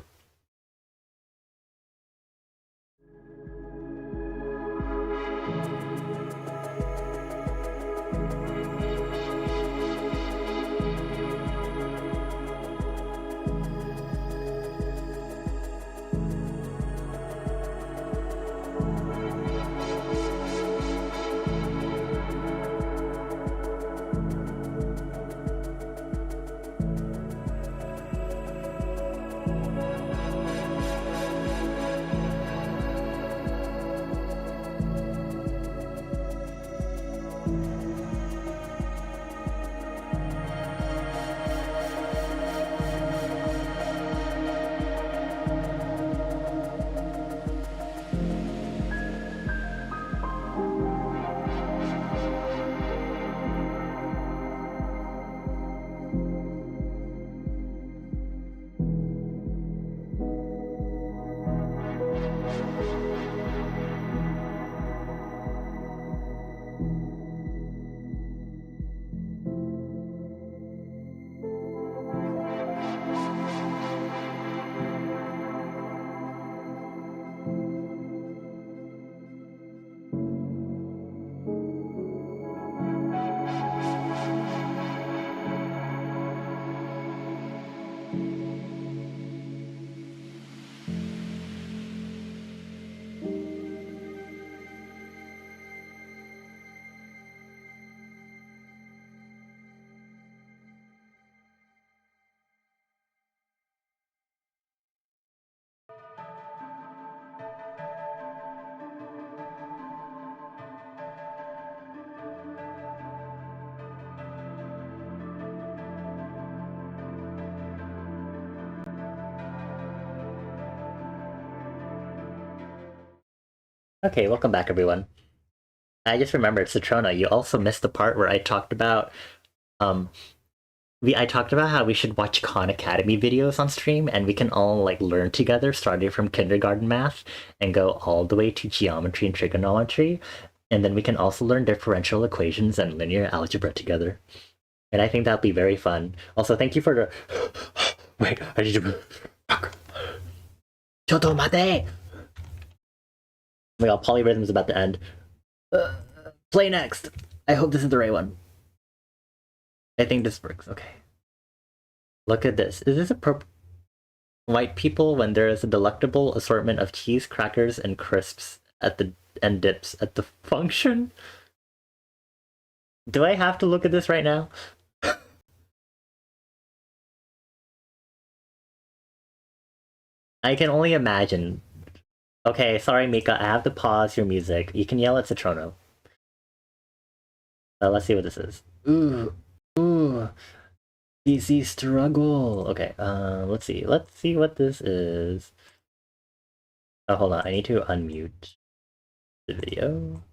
Okay, welcome back, everyone. I just remembered, Citrona, you also missed the part where I talked about, I talked about how we should watch Khan Academy videos on stream, and we can all like learn together, starting from kindergarten math and go all the way to geometry and trigonometry, and then we can also learn differential equations and linear algebra together. And I think that'll be very fun. Also, thank you for the. Wait, I need to. Chotomate! Oh my god, polyrhythm is about to end. Play next! I hope this is the right one. I think this works, okay. Look at this. Is this appropriate? White people when there is a delectable assortment of cheese, crackers, and crisps at the and dips at the function? Do I have to look at this right now? I can only imagine. Okay, sorry, Mika. I have to pause your music. You can yell at Citrono. Let's see what this is. Ooh, ooh, easy struggle. Okay, let's see. Let's see what this is. Oh, hold on. I need to unmute the video.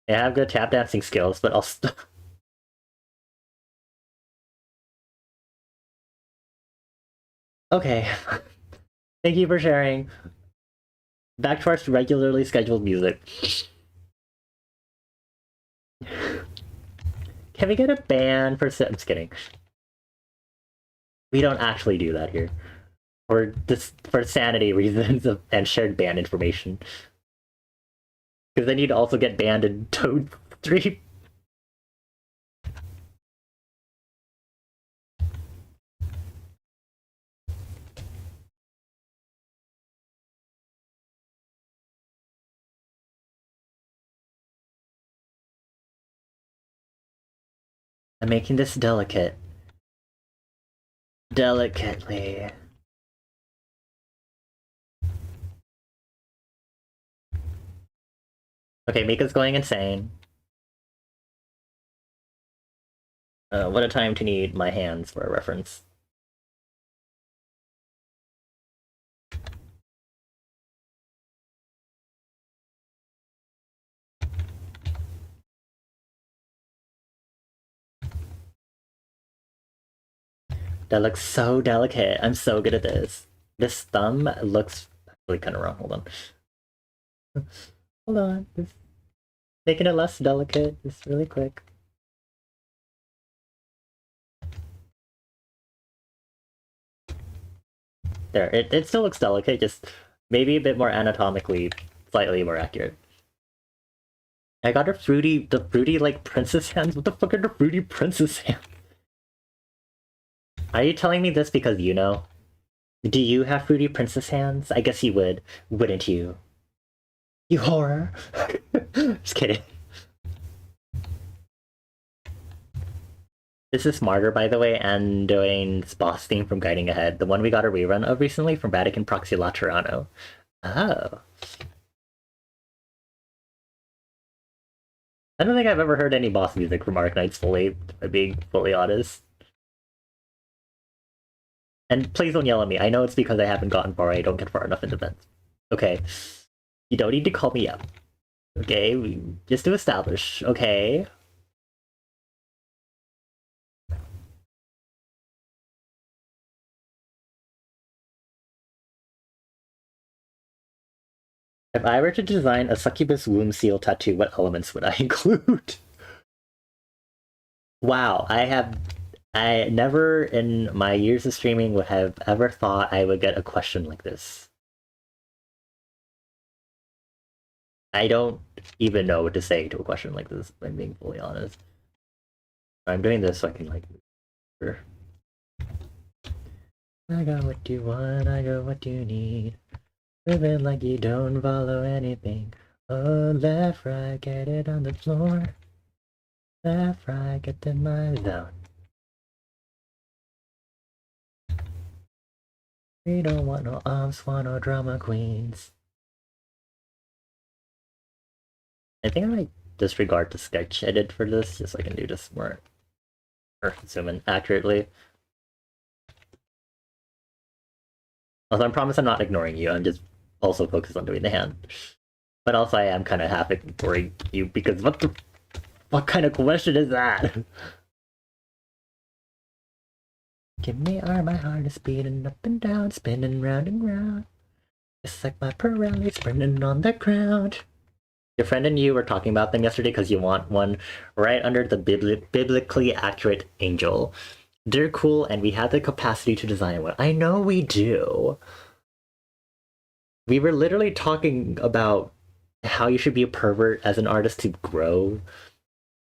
I have good tap dancing skills, but I'll Okay. Thank you for sharing. Back to our regularly scheduled music. Can we get a ban for... I'm just kidding. We don't actually do that here. For sanity reasons and shared ban information. Because then you'd also get banned in Toad 3. I'm making this delicate. Delicately. Okay, Mika's going insane. What a time to need my hands for a reference. That looks so delicate. I'm so good at this. This thumb looks actually kind of wrong. Hold on. Hold on. Just making it less delicate. Just really quick. There. It still looks delicate. Just maybe a bit more anatomically, slightly more accurate. I got her the fruity like princess hands. What the fuck are the fruity princess hands? Are you telling me this because you know? Do you have fruity princess hands? I guess you would, wouldn't you? You whore! Just kidding. This is Smarter, by the way, and Dwayne's boss theme from Guiding Ahead, the one we got a rerun of recently from Vatican Proxy Laterano. Oh. I don't think I've ever heard any boss music from Arknights fully, if I'm being fully honest. And please don't yell at me. I know it's because I haven't gotten far. I don't get far enough in defense. Okay. You don't need to call me up. Okay? Just to establish. Okay? If I were to design a succubus womb seal tattoo, what elements would I include? Wow, I never in my years of streaming would have ever thought I would get a question like this. I don't even know what to say to a question like this, if I'm being fully honest. I'm doing this so I can, like, sure. I got what you want, I got what you need. Living like you don't follow anything. Oh, left, right, get it on the floor. Left, right, get in my zone. We don't want no arms, want no drama queens. I think I might disregard the sketch I did for this, just so I can do this more, or zoom in accurately. Also, I promise I'm not ignoring you, I'm just also focused on doing the hand. But also I am kind of half ignoring you, because what kind of question is that? Give me all my heart is beating up and down, spinning round and round. Just like my Pirelli spinning on the ground. Your friend and you were talking about them yesterday because you want one right under the biblically accurate angel. They're cool, and we had the capacity to design one. I know we do. We were literally talking about how you should be a pervert as an artist to grow,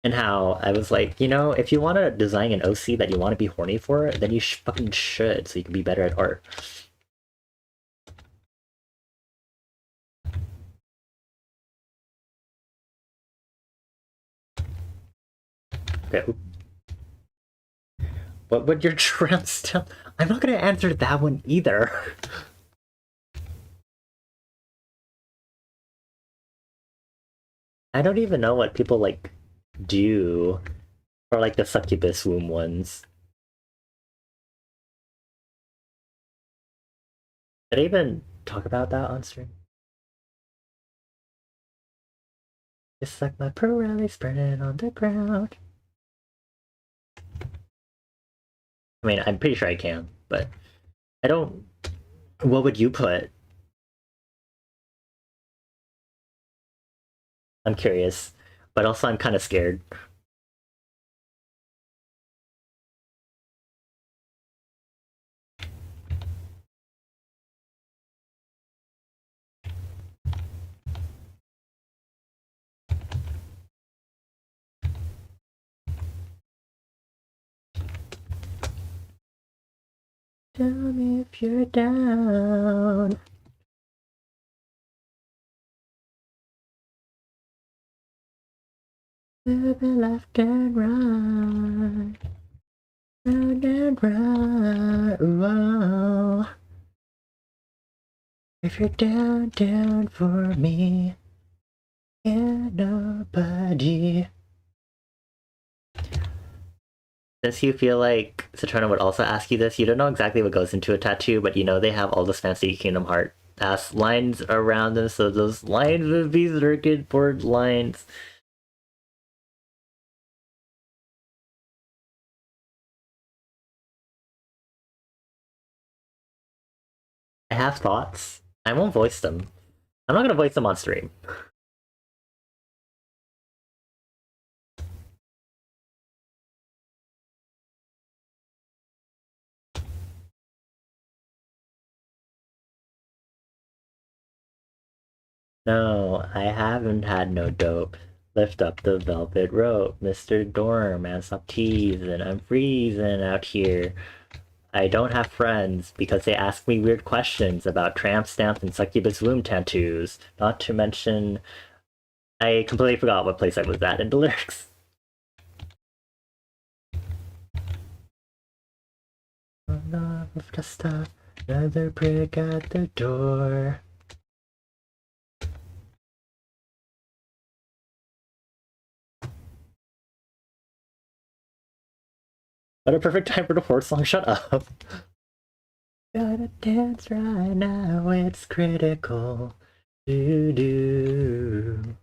and how I was like, you know, if you want to design an OC that you want to be horny for, then you fucking should, so you can be better at art. Okay. What would your trans tell? I'm not gonna answer that one either. I don't even know what people like do for like the succubus womb ones. Did I even talk about that on stream? It's like my Pirelli spreading on the ground. I mean, I'm pretty sure I can, but I don't. What would you put? I'm curious, but also I'm kind of scared. Tell me if you're down. Living left and right. Round and right. Whoa. If you're down, down for me. Yeah, nobody. Since you feel like Saturna would also ask you this, you don't know exactly what goes into a tattoo, but you know they have all those fancy Kingdom Hearts lines around them, so those lines would be circuit board lines. I have thoughts. I won't voice them. I'm not gonna voice them on stream. No, I haven't had no dope. Lift up the velvet rope, Mr. Dorm, and stop teasing. I'm freezing out here. I don't have friends because they ask me weird questions about tramp stamps and succubus womb tattoos. Not to mention, I completely forgot what place I was at in the lyrics. Just another prick at the door. What a perfect time for the fourth song, shut up. Gotta dance right now, it's critical. Do.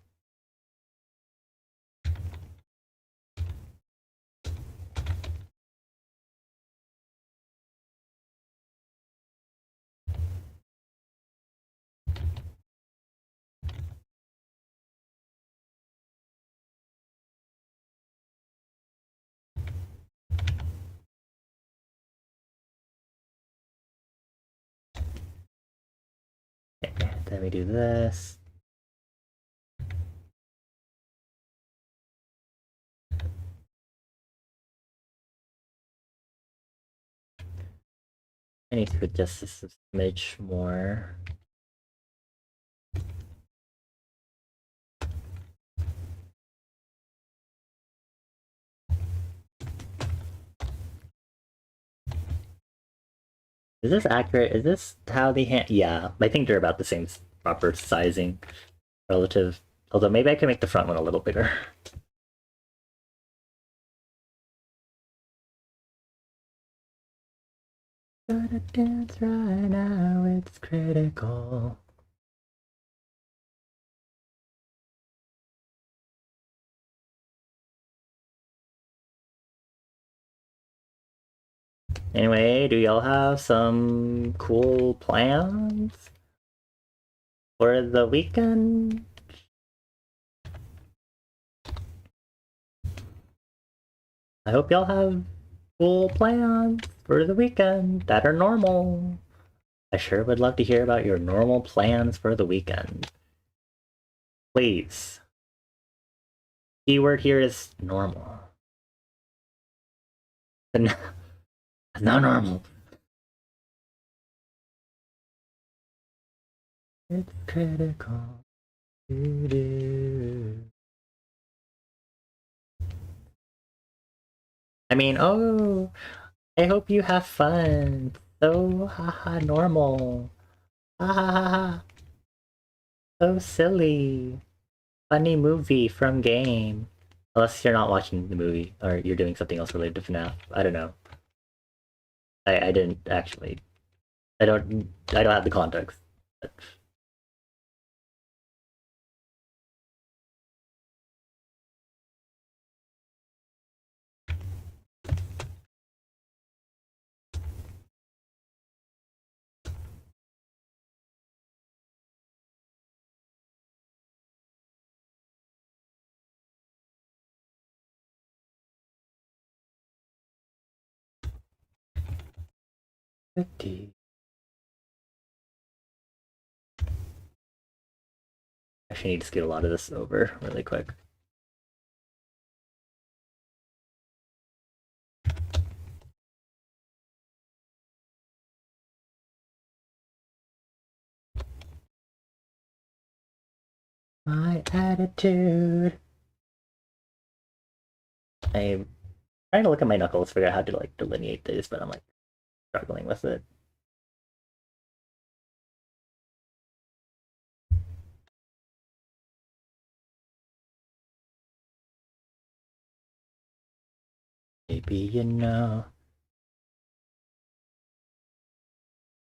Okay, then we do this. I need to adjust this a smidge more. Is this accurate? Is this how they hand? Yeah, I think they're about the same proper sizing relative. Although maybe I can make the front one a little bigger. Gotta dance right now, it's critical. Anyway, do y'all have some cool plans for the weekend? I hope y'all have cool plans for the weekend that are normal. I sure would love to hear about your normal plans for the weekend. Please. Keyword here is normal. It's not normal. It's critical. I mean, oh, I hope you have fun. So, haha, normal. Ha ha ha ha. So silly. Funny movie from game. Unless you're not watching the movie, or you're doing something else related to FNAF. I don't know. I didn't actually. I don't have the context. But... Actually, need to scoot a lot of this over really quick. My attitude. I'm trying to look at my knuckles, figure out how to like delineate this, but I'm like struggling with it. Maybe you know.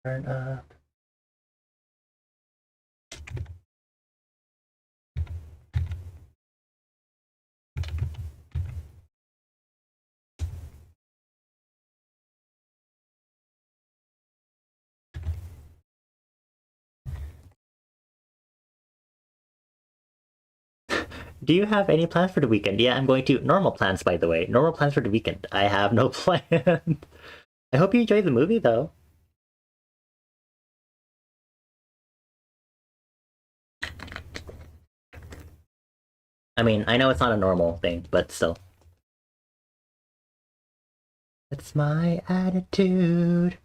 Turn up. Do you have any plans for the weekend? Yeah, I'm going to normal plans, by the way. Normal plans for the weekend. I have no plan. I hope you enjoy the movie though. I mean, I know it's not a normal thing, but still. It's my attitude.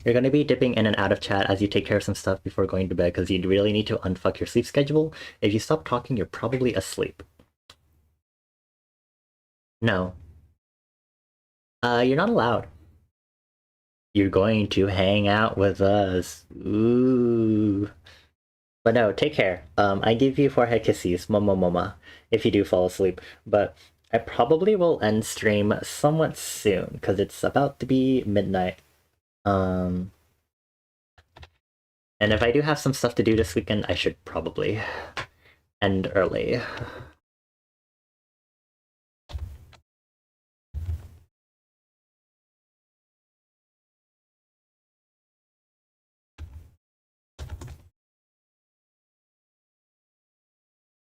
You're going to be dipping in and out of chat as you take care of some stuff before going to bed because you really need to unfuck your sleep schedule. If you stop talking, you're probably asleep. No. You're not allowed. You're going to hang out with us. Ooh. But no, take care. I give you forehead kisses, mama mama, if you do fall asleep. But I probably will end stream somewhat soon because it's about to be midnight. And if I do have some stuff to do this weekend, I should probably end early.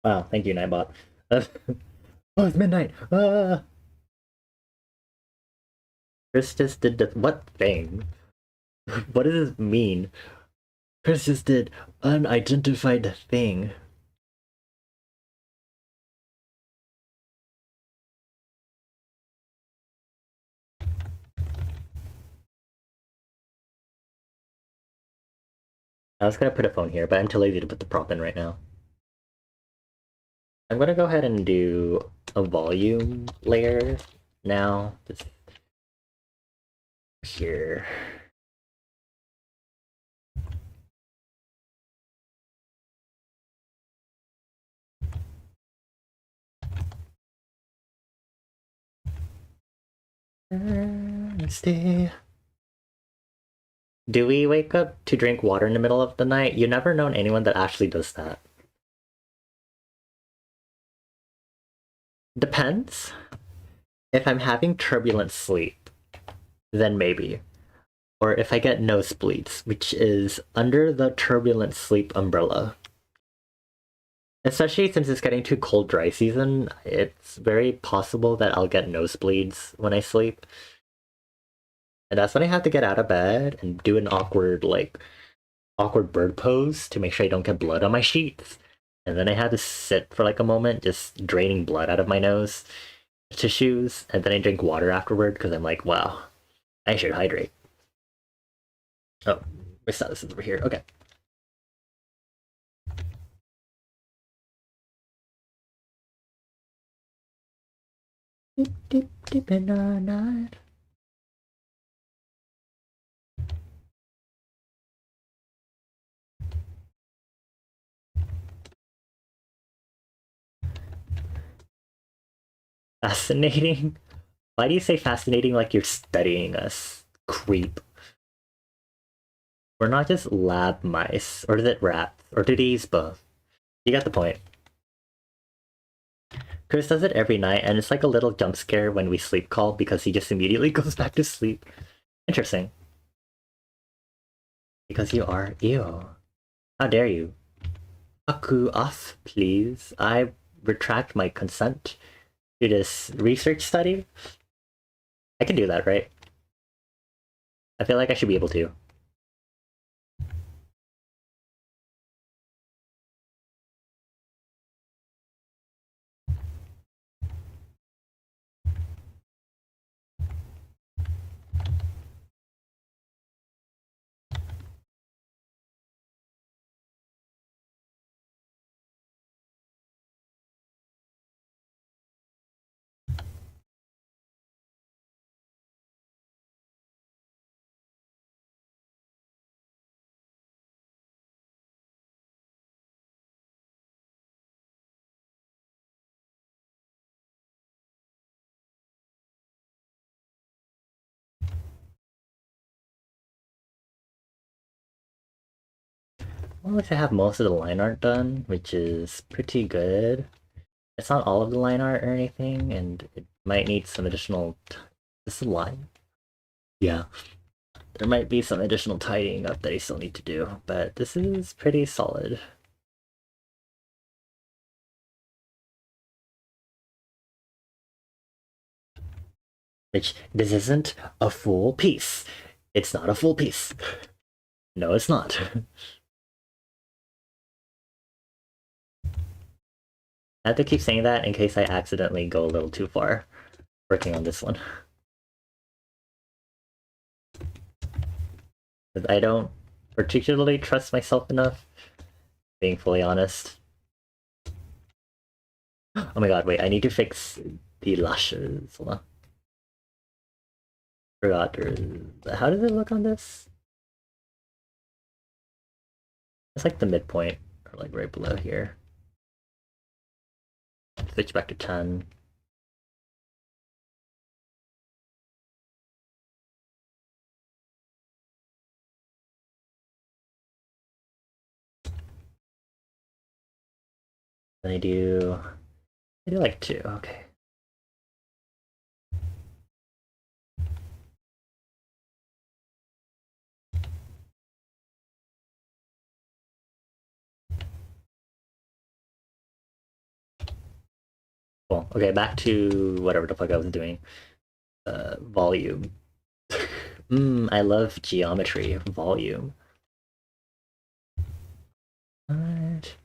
Wow, thank you, Nightbot. Oh, it's midnight! Ah! Chris just did the what thing? What does this mean? Chris just did unidentified thing. I was gonna put a phone here, but I'm too lazy to put the prop in right now. I'm gonna go ahead and do a volume layer now. Just here. Stay. Do we wake up to drink water in the middle of the night? You never known anyone that actually does that. Depends. If I'm having turbulent sleep, then maybe. Or if I get nosebleeds, which is under the turbulent sleep umbrella. Especially since it's getting to cold dry season, it's very possible that I'll get nosebleeds when I sleep. And that's when I have to get out of bed and do an awkward bird pose to make sure I don't get blood on my sheets. And then I had to sit for like a moment, just draining blood out of my nose tissues, and then I drink water afterward because I'm like, wow, I should hydrate. Oh, my status is over here. Okay. Deep, deep, deep in the night. Fascinating? Why do you say fascinating like you're studying us? Creep. We're not just lab mice, or is it rats, or do these both? You got the point. Chris does it every night, and it's like a little jump scare when we sleep call because he just immediately goes back to sleep. Interesting. Because you are ew. How dare you? Aku off, please. I retract my consent to this research study. I can do that, right? I feel like I should be able to. Well, at least I have most of the line art done, which is pretty good. It's not all of the line art or anything, and it might need some additional. This is a line. Yeah, there might be some additional tidying up that I still need to do, but this is pretty solid. Which this isn't a full piece. It's not a full piece. No, it's not. I have to keep saying that in case I accidentally go a little too far working on this one. I don't particularly trust myself enough, being fully honest. Oh my god, wait, I need to fix the lashes. Hold on. Forgot how does it look on this? It's like the midpoint, or like right below here. Switch back to 10. Then I do like 2, okay. Cool. Okay, back to whatever the fuck I was doing. Volume. I love geometry. Volume. Alright.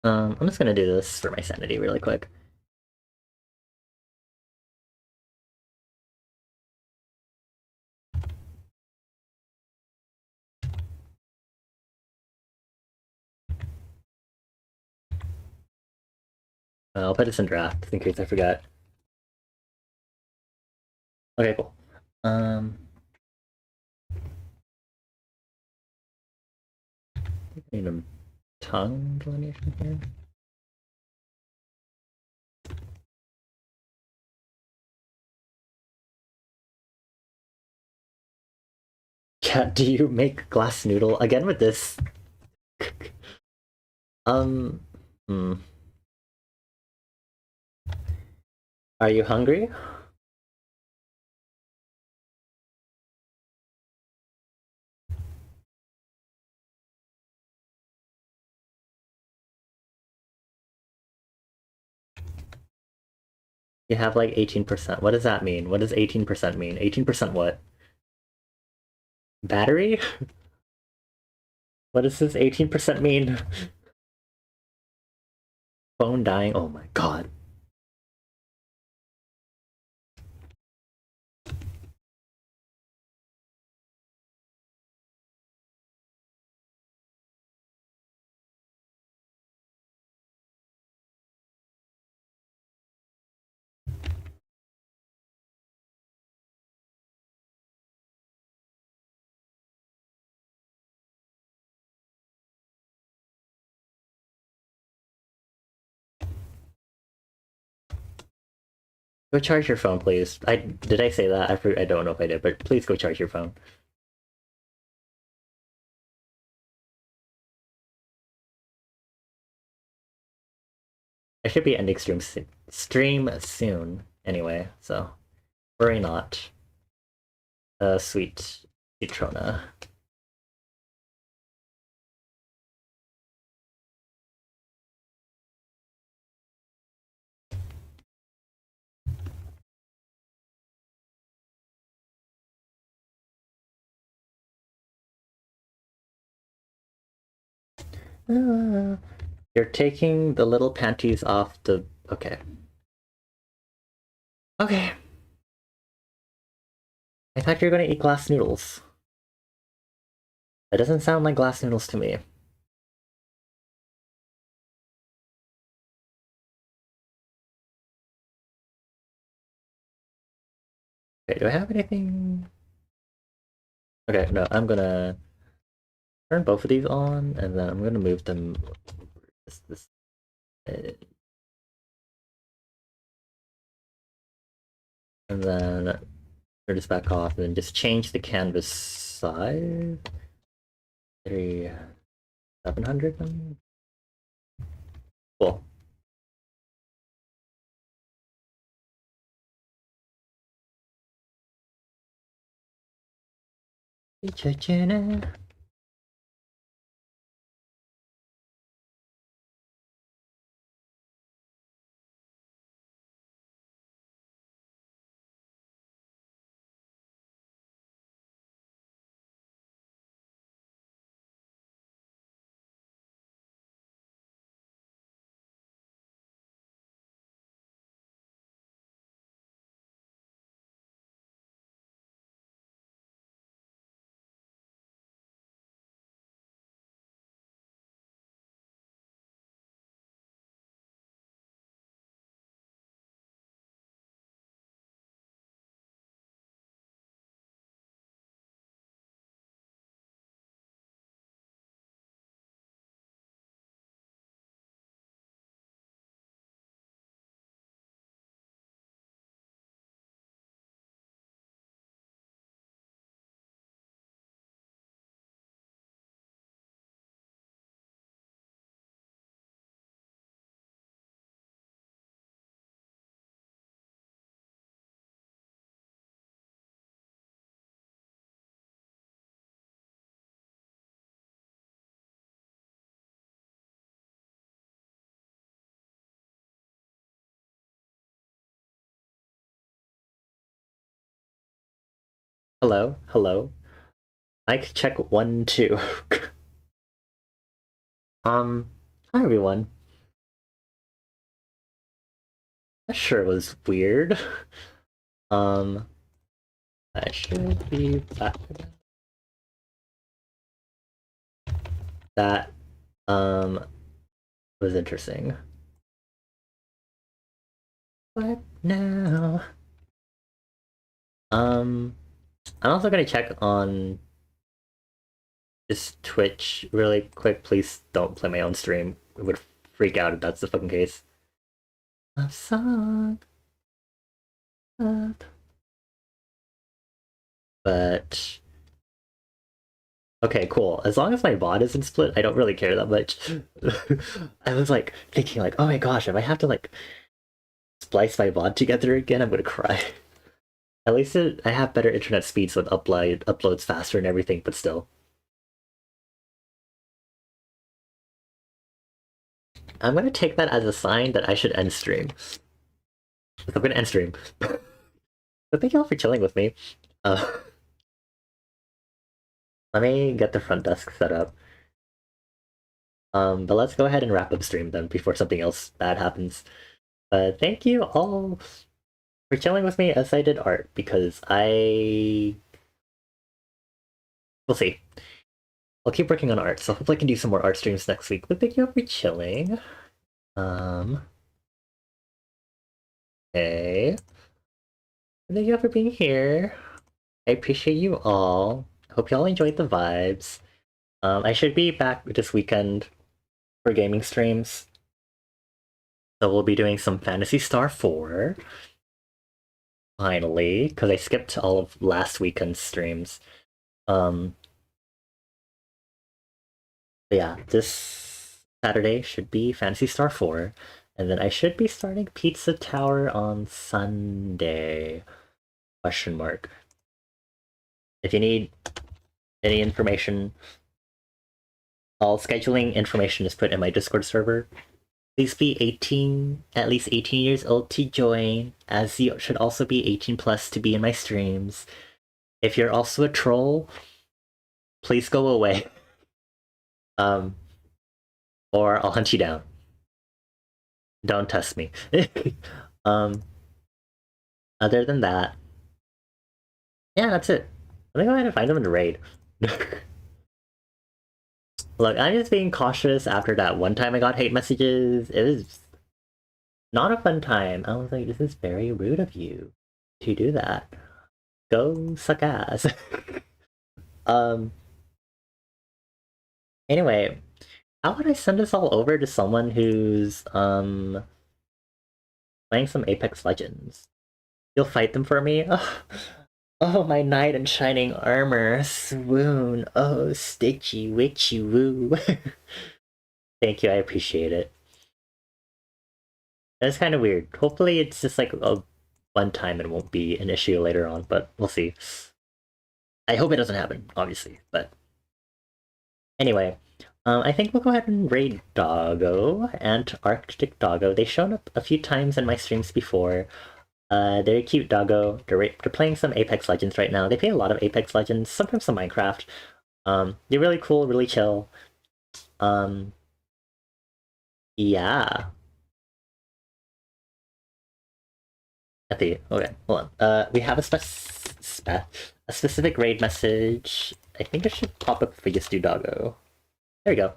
I'm just gonna do this for my sanity really quick. I'll put this in draft in case I forgot. Okay, cool. Need a tongue delineation here. Cat, do you make glass noodle again with this? um, hmm. Are you hungry? You have like 18%. What does that mean? What does 18% mean? 18% what? Battery? What does this 18% mean? Phone dying? Oh my god. Go charge your phone, please. Did I say that? I don't know if I did, but please go charge your phone. I should be ending stream soon anyway, so worry not. Sweet Trona. You're taking the little panties off the. Okay. Okay. I thought you were gonna eat glass noodles. That doesn't sound like glass noodles to me. Okay, do I have anything? Okay, no, I'm gonna turn both of these on, and then I'm gonna move them. This. And then turn this back off, and then just change the canvas size. 700. Cool. Hello, hello. Mic check 1, 2. Hi everyone. That sure was weird. Um, I should be back. That, was interesting. What now? I'm also gonna check on this Twitch really quick. Please don't play my own stream. It would freak out if that's the fucking case. Love song. Up. But okay, cool. As long as my VOD isn't split, I don't really care that much. I was like thinking like, oh my gosh, if I have to like splice my VOD together again, I'm gonna cry. At least I have better internet speeds, so it uploads faster and everything, but still. I'm gonna take that as a sign that I should end stream. I'm gonna end stream. But thank you all for chilling with me. Let me get the front desk set up. But let's go ahead and wrap up stream then before something else bad happens. Thank you all for chilling with me as I did art, because we'll see. I'll keep working on art, so hopefully I can do some more art streams next week. But thank you all for chilling. Okay. Thank you all for being here. I appreciate you all. Hope y'all enjoyed the vibes. I should be back this weekend for gaming streams. So we'll be doing some Phantasy Star 4. Finally, because I skipped all of last weekend's streams. Yeah, this Saturday should be Phantasy Star 4. And then I should be starting Pizza Tower on Sunday. Question mark. If you need any information, all scheduling information is put in my Discord server. Please be 18, at least 18 years old to join, as you should also be 18 plus to be in my streams. If you're also a troll, please go away. Or I'll hunt you down. Don't test me. Other than that, yeah, that's it. Let me go ahead and find them in the raid. Look, I'm just being cautious after that one time I got hate messages. It was not a fun time. I was like, this is very rude of you to do that. Go suck ass. Anyway, how would I send this all over to someone who's playing some Apex Legends? You'll fight them for me? Oh, my knight in shining armor, swoon, oh, stitchy, witchy, woo. Thank you, I appreciate it. That's kind of weird. Hopefully it's just like a one time and won't be an issue later on, but we'll see. I hope it doesn't happen, obviously, but... Anyway, I think we'll go ahead and raid Doggo and Arctic Doggo. They've shown up a few times in my streams before. They're a cute doggo. They're playing some Apex Legends right now. They play a lot of Apex Legends, sometimes some Minecraft. They're really cool, really chill. Yeah. Okay, hold on. We have a specific raid message. I think it should pop up if we just do Doggo. There we go.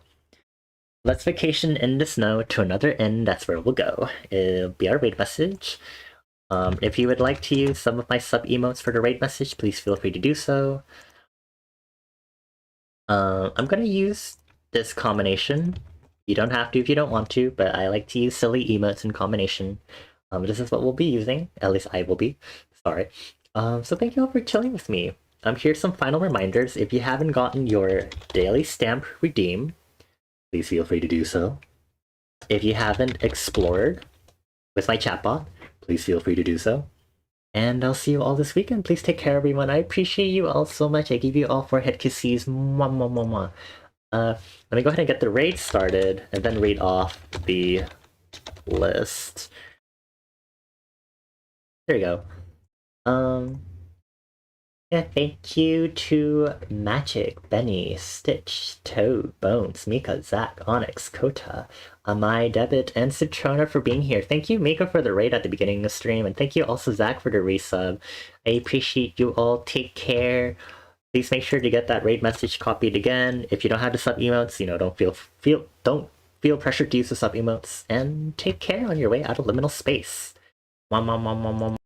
Let's vacation in the snow to another inn. That's where we'll go. It'll be our raid message. If you would like to use some of my sub emotes for the raid message, please feel free to do so. I'm gonna use this combination. You don't have to if you don't want to, but I like to use silly emotes in combination. This is what we'll be using. At least I will be. Sorry. So thank you all for chilling with me. Here's some final reminders. If you haven't gotten your daily stamp redeem, please feel free to do so. If you haven't explored with my chatbot, please feel free to do so. And I'll see you all this weekend. Please take care, everyone. I appreciate you all so much. I give you all 4 head kisses. Mwah, mwah, mwah, mwah. Let me go ahead and get the raid started, and then read off the list. There you go. Yeah, thank you to Magic, Benny, Stitch, Toad, Bones, Mika, Zach, Onyx, Kota, Amai, Debit, and Citrona for being here. Thank you, Mika, for the raid at the beginning of the stream, and thank you also, Zach, for the resub. I appreciate you all. Take care. Please make sure to get that raid message copied again. If you don't have the sub emotes, you know, don't feel pressured to use the sub emotes. And take care on your way out of liminal space. Mwah, mwah, mwah, mwah, mwah.